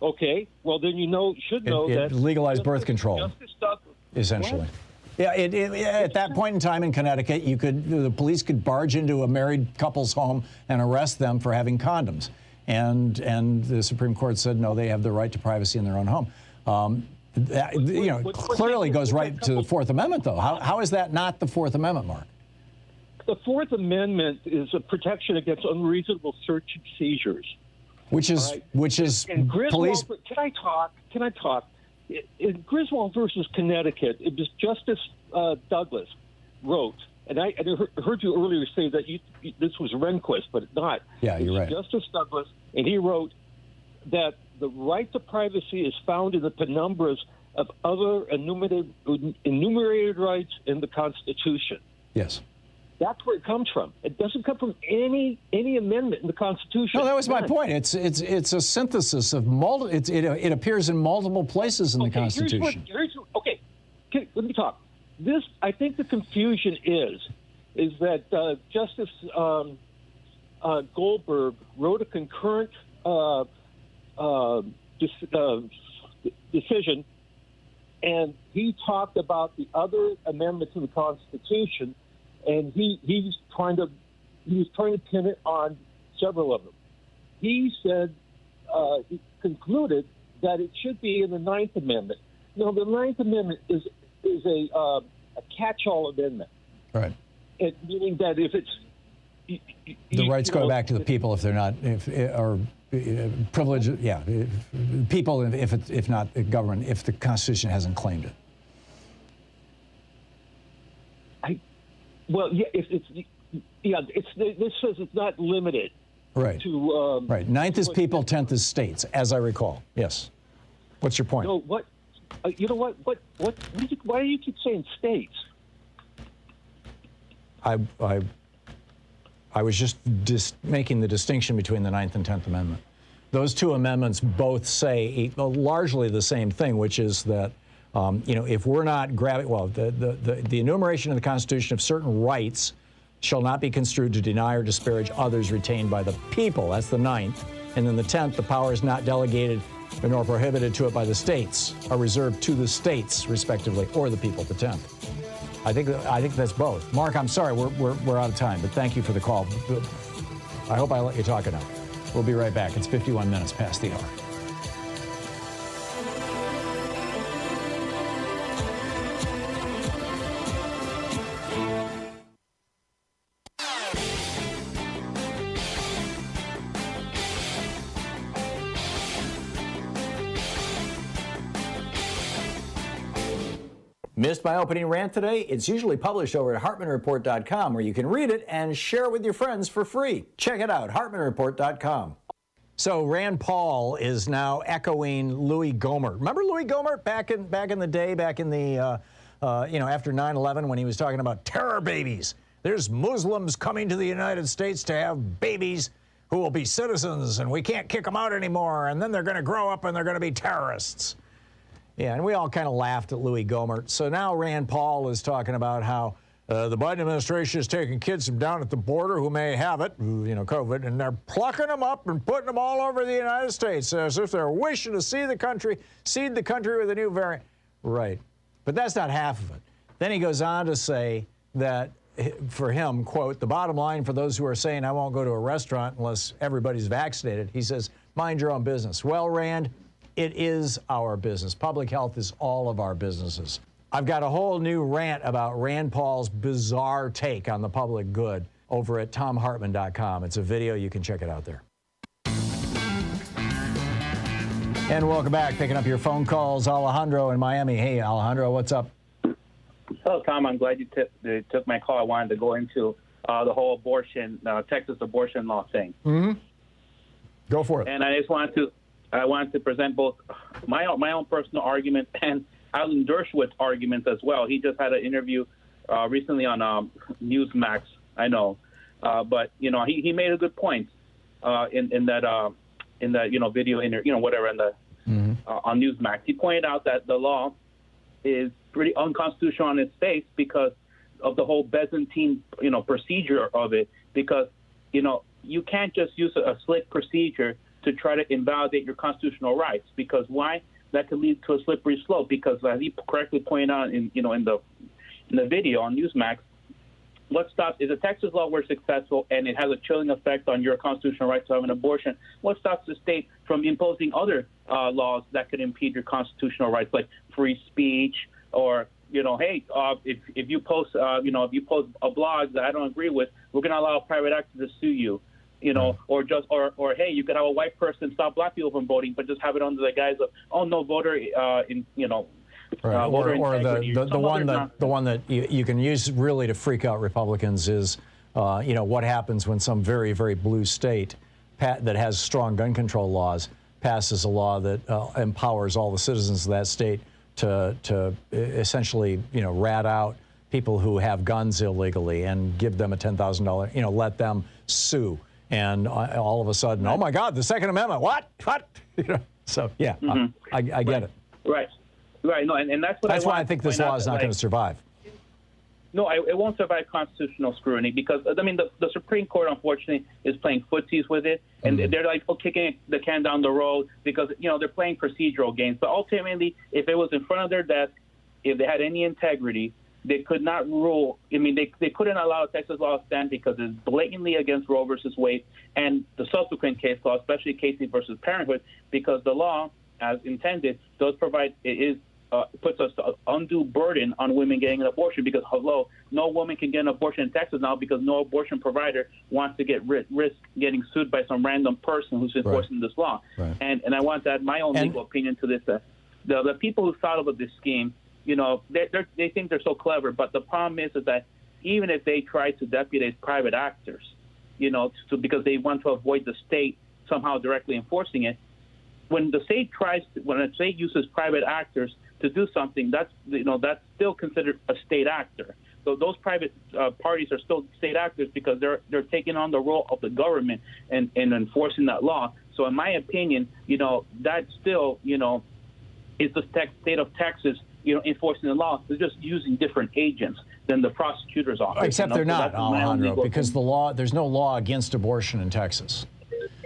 Okay, well then you should know that it legalized birth control, essentially. What? Yeah, at that point in time in Connecticut, the police could barge into a married couple's home and arrest them for having condoms, and the Supreme Court said no, they have the right to privacy in their own home. That, clearly goes right to the Fourth Amendment, though. How is that not the Fourth Amendment, Mark? The Fourth Amendment is a protection against unreasonable search and seizures. Which is and police. Can I talk? In Griswold versus Connecticut, it was Justice Douglas wrote, and I heard you earlier say that this was Rehnquist, but it's not. Yeah, you're right. Justice Douglas, and he wrote that the right to privacy is found in the penumbras of other enumerated rights in the Constitution. Yes. That's where it comes from. It doesn't come from any amendment in the Constitution. No, that was my point. It's a synthesis of it appears in multiple places in the Constitution. Okay, let me talk. I think the confusion is that Justice Goldberg wrote a concurrent decision, and he talked about the other amendments in the Constitution, and he was trying to pin it on several of them. He said he concluded that it should be in the Ninth Amendment. No, the Ninth Amendment is a catch-all amendment, right? Meaning that if it's the rights go back to the people if they're not privilege, yeah, people if not the government, if the Constitution hasn't claimed it. This says it's not limited. Right. To right. Ninth is people, 10th is states, as I recall. Yes. What's your point? No, what? You know what? Why do you keep saying states? I was just making the distinction between the Ninth and 10th Amendment. Those two amendments both say largely the same thing, which is that if we're not grabbing, the enumeration in the Constitution of certain rights shall not be construed to deny or disparage others retained by the people. That's the Ninth. And then the 10th, the power is not delegated nor prohibited to it by the states, are reserved to the states, respectively, or the people, the 10th. I think that's both. Mark, I'm sorry, we're out of time, but thank you for the call. I hope I let you talk enough. We'll be right back. It's 51 minutes past the hour. Missed my opening rant today? It's usually published over at HartmannReport.com, where you can read it and share it with your friends for free. Check it out, HartmannReport.com. So Rand Paul is now echoing Louis Gohmert. Remember Louis Gohmert back in the day, back in the after 9/11, when he was talking about terror babies? There's Muslims coming to the United States to have babies who will be citizens, and we can't kick them out anymore, and then they're going to grow up and they're going to be terrorists. Yeah, and we all kind of laughed at Louis Gohmert. So now Rand Paul is talking about how the Biden administration is taking kids from down at the border who may have it, COVID, and they're plucking them up and putting them all over the United States as if they're wishing to seed the country with a new variant. Right. But that's not half of it. Then he goes on to say that, for him, quote, the bottom line for those who are saying I won't go to a restaurant unless everybody's vaccinated, he says, mind your own business. Well, Rand, it is our business. Public health is all of our businesses. I've got a whole new rant about Rand Paul's bizarre take on the public good over at ThomHartmann.com. It's a video. You can check it out there. And welcome back. Picking up your phone calls, Alejandro in Miami. Hey, Alejandro, what's up? Hello, Tom. I'm glad you took my call. I wanted to go into the whole abortion, Texas abortion law thing. Mm-hmm. Go for it. And I wanted to present both my own personal argument and Alan Dershowitz arguments as well. He just had an interview recently on Newsmax, I know, but he made a good point in that video whatever on Newsmax. He pointed out that the law is pretty unconstitutional on its face because of the whole Byzantine procedure of it, because you can't just use a slick procedure to try to invalidate your constitutional rights. Because why? That could lead to a slippery slope. Because as he correctly pointed out in the video on Newsmax, what stops is a Texas law were successful and it has a chilling effect on your constitutional right to have an abortion. What stops the state from imposing other laws that could impede your constitutional rights, like free speech, or hey, if you post a blog that I don't agree with, we're going to allow a private actor to sue you. Or hey, you could have a white person stop black people from voting, but just have it under the guise of no voter Right. Or the one that you can use really to freak out Republicans is what happens when some very, very blue state that has strong gun control laws passes a law that empowers all the citizens of that state to essentially rat out people who have guns illegally and give them a $10,000 let them sue. And all of a sudden, oh my God, the Second Amendment, what? So yeah, I get it. Right. No, and that's why I think this law is not going to survive. No, it won't survive constitutional scrutiny because the Supreme Court unfortunately is playing footsies with it, and they're like kicking the can down the road because they're playing procedural games. But ultimately, if it was in front of their desk, if they had any integrity, they could not rule. They couldn't allow a Texas law to stand because it's blatantly against Roe versus Wade and the subsequent case law, especially Casey versus Parenthood, because the law, as intended, does provide puts us an undue burden on women getting an abortion because, no woman can get an abortion in Texas now because no abortion provider wants to risk getting sued by some random person who's enforcing this law. Right. And I want to add my own legal opinion to this. The people who thought about this scheme, they think they're so clever, but the problem is that even if they try to deputize private actors, because they want to avoid the state somehow directly enforcing it, when a state uses private actors to do something, that's still considered a state actor. So those private parties are still state actors because they're taking on the role of the government and enforcing that law. So in my opinion, that still is the state of Texas enforcing the law. They're just using different agents than the prosecutor's office. Except they're not, Alejandro, because there's no law against abortion in Texas.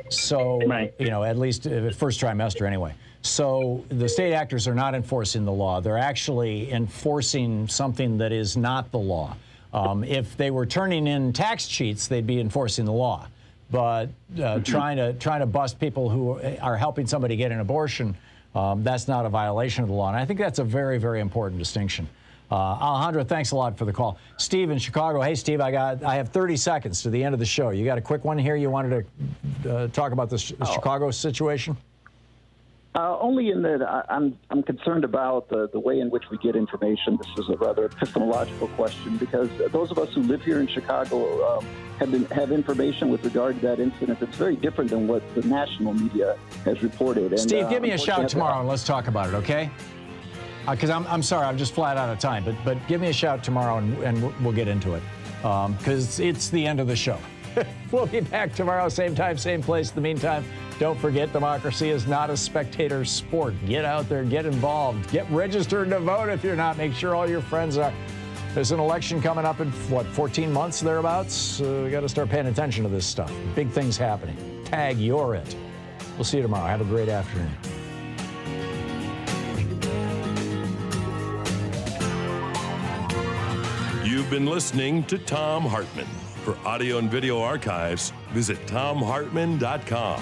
So, at least first trimester anyway. So the state actors are not enforcing the law. They're actually enforcing something that is not the law. If they were turning in tax cheats, they'd be enforcing the law. But trying to bust people who are helping somebody get an abortion, that's not a violation of the law. And I think that's a very, very important distinction. Alejandro, thanks a lot for the call. Steve in Chicago. Hey, Steve, I have 30 seconds to the end of the show. You got a quick one here? You wanted to talk about the Chicago situation? Only in that I'm concerned about the way in which we get information. This is a rather epistemological question because those of us who live here in Chicago have information with regard to that incident that's very different than what the national media has reported. And, Steve, give me a shout tomorrow and let's talk about it, okay? Because I'm sorry, I'm just flat out of time. But give me a shout tomorrow and we'll get into it because it's the end of the show. We'll be back tomorrow, same time, same place. In the meantime, don't forget, democracy is not a spectator sport. Get out there, get involved, get registered to vote if you're not. Make sure all your friends are. There's an election coming up in, 14 months, thereabouts? We got to start paying attention to this stuff. Big things happening. Tag, you're it. We'll see you tomorrow. Have a great afternoon. You've been listening to Thom Hartmann. For audio and video archives, visit thomhartmann.com.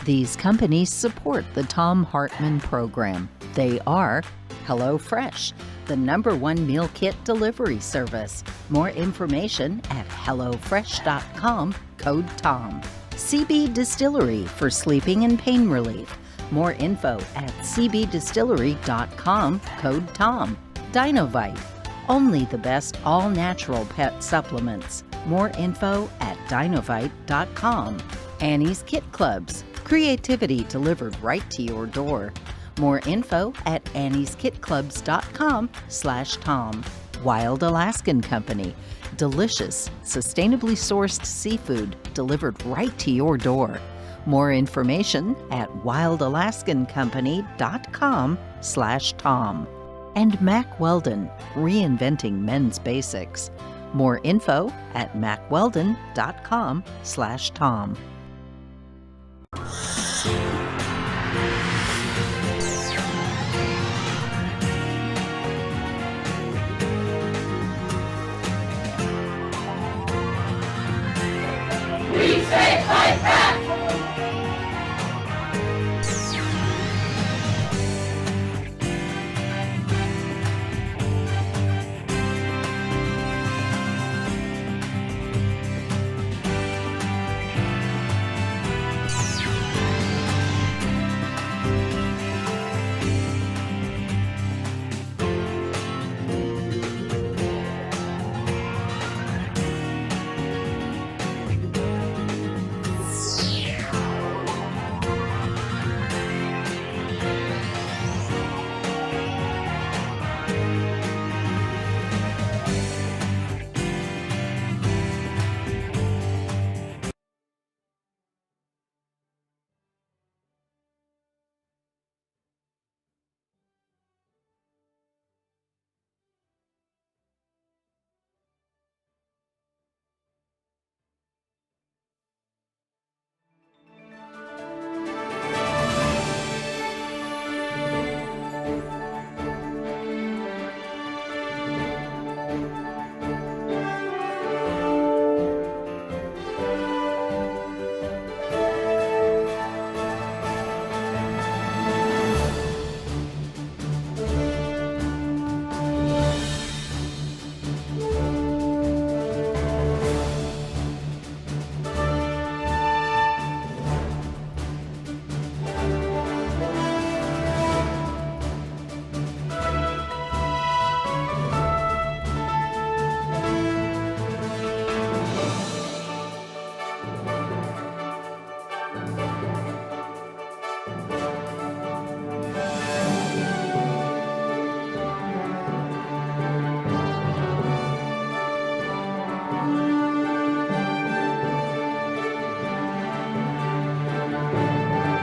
These companies support the Thom Hartmann Program. They are HelloFresh, the #1 meal kit delivery service. More information at hellofresh.com, code TOM. CB Distillery for sleeping and pain relief. More info at cbdistillery.com, code TOM. Dinovite, only the best all-natural pet supplements. More info at dinovite.com. Annie's Kit Clubs, creativity delivered right to your door. More info at annieskitclubs.com/Tom. Wild Alaskan Company, delicious, sustainably sourced seafood delivered right to your door. More information at wildalaskancompany.com/Tom. And Mack Weldon, reinventing men's basics. More info at mackweldon.com/Tom. We say fight back!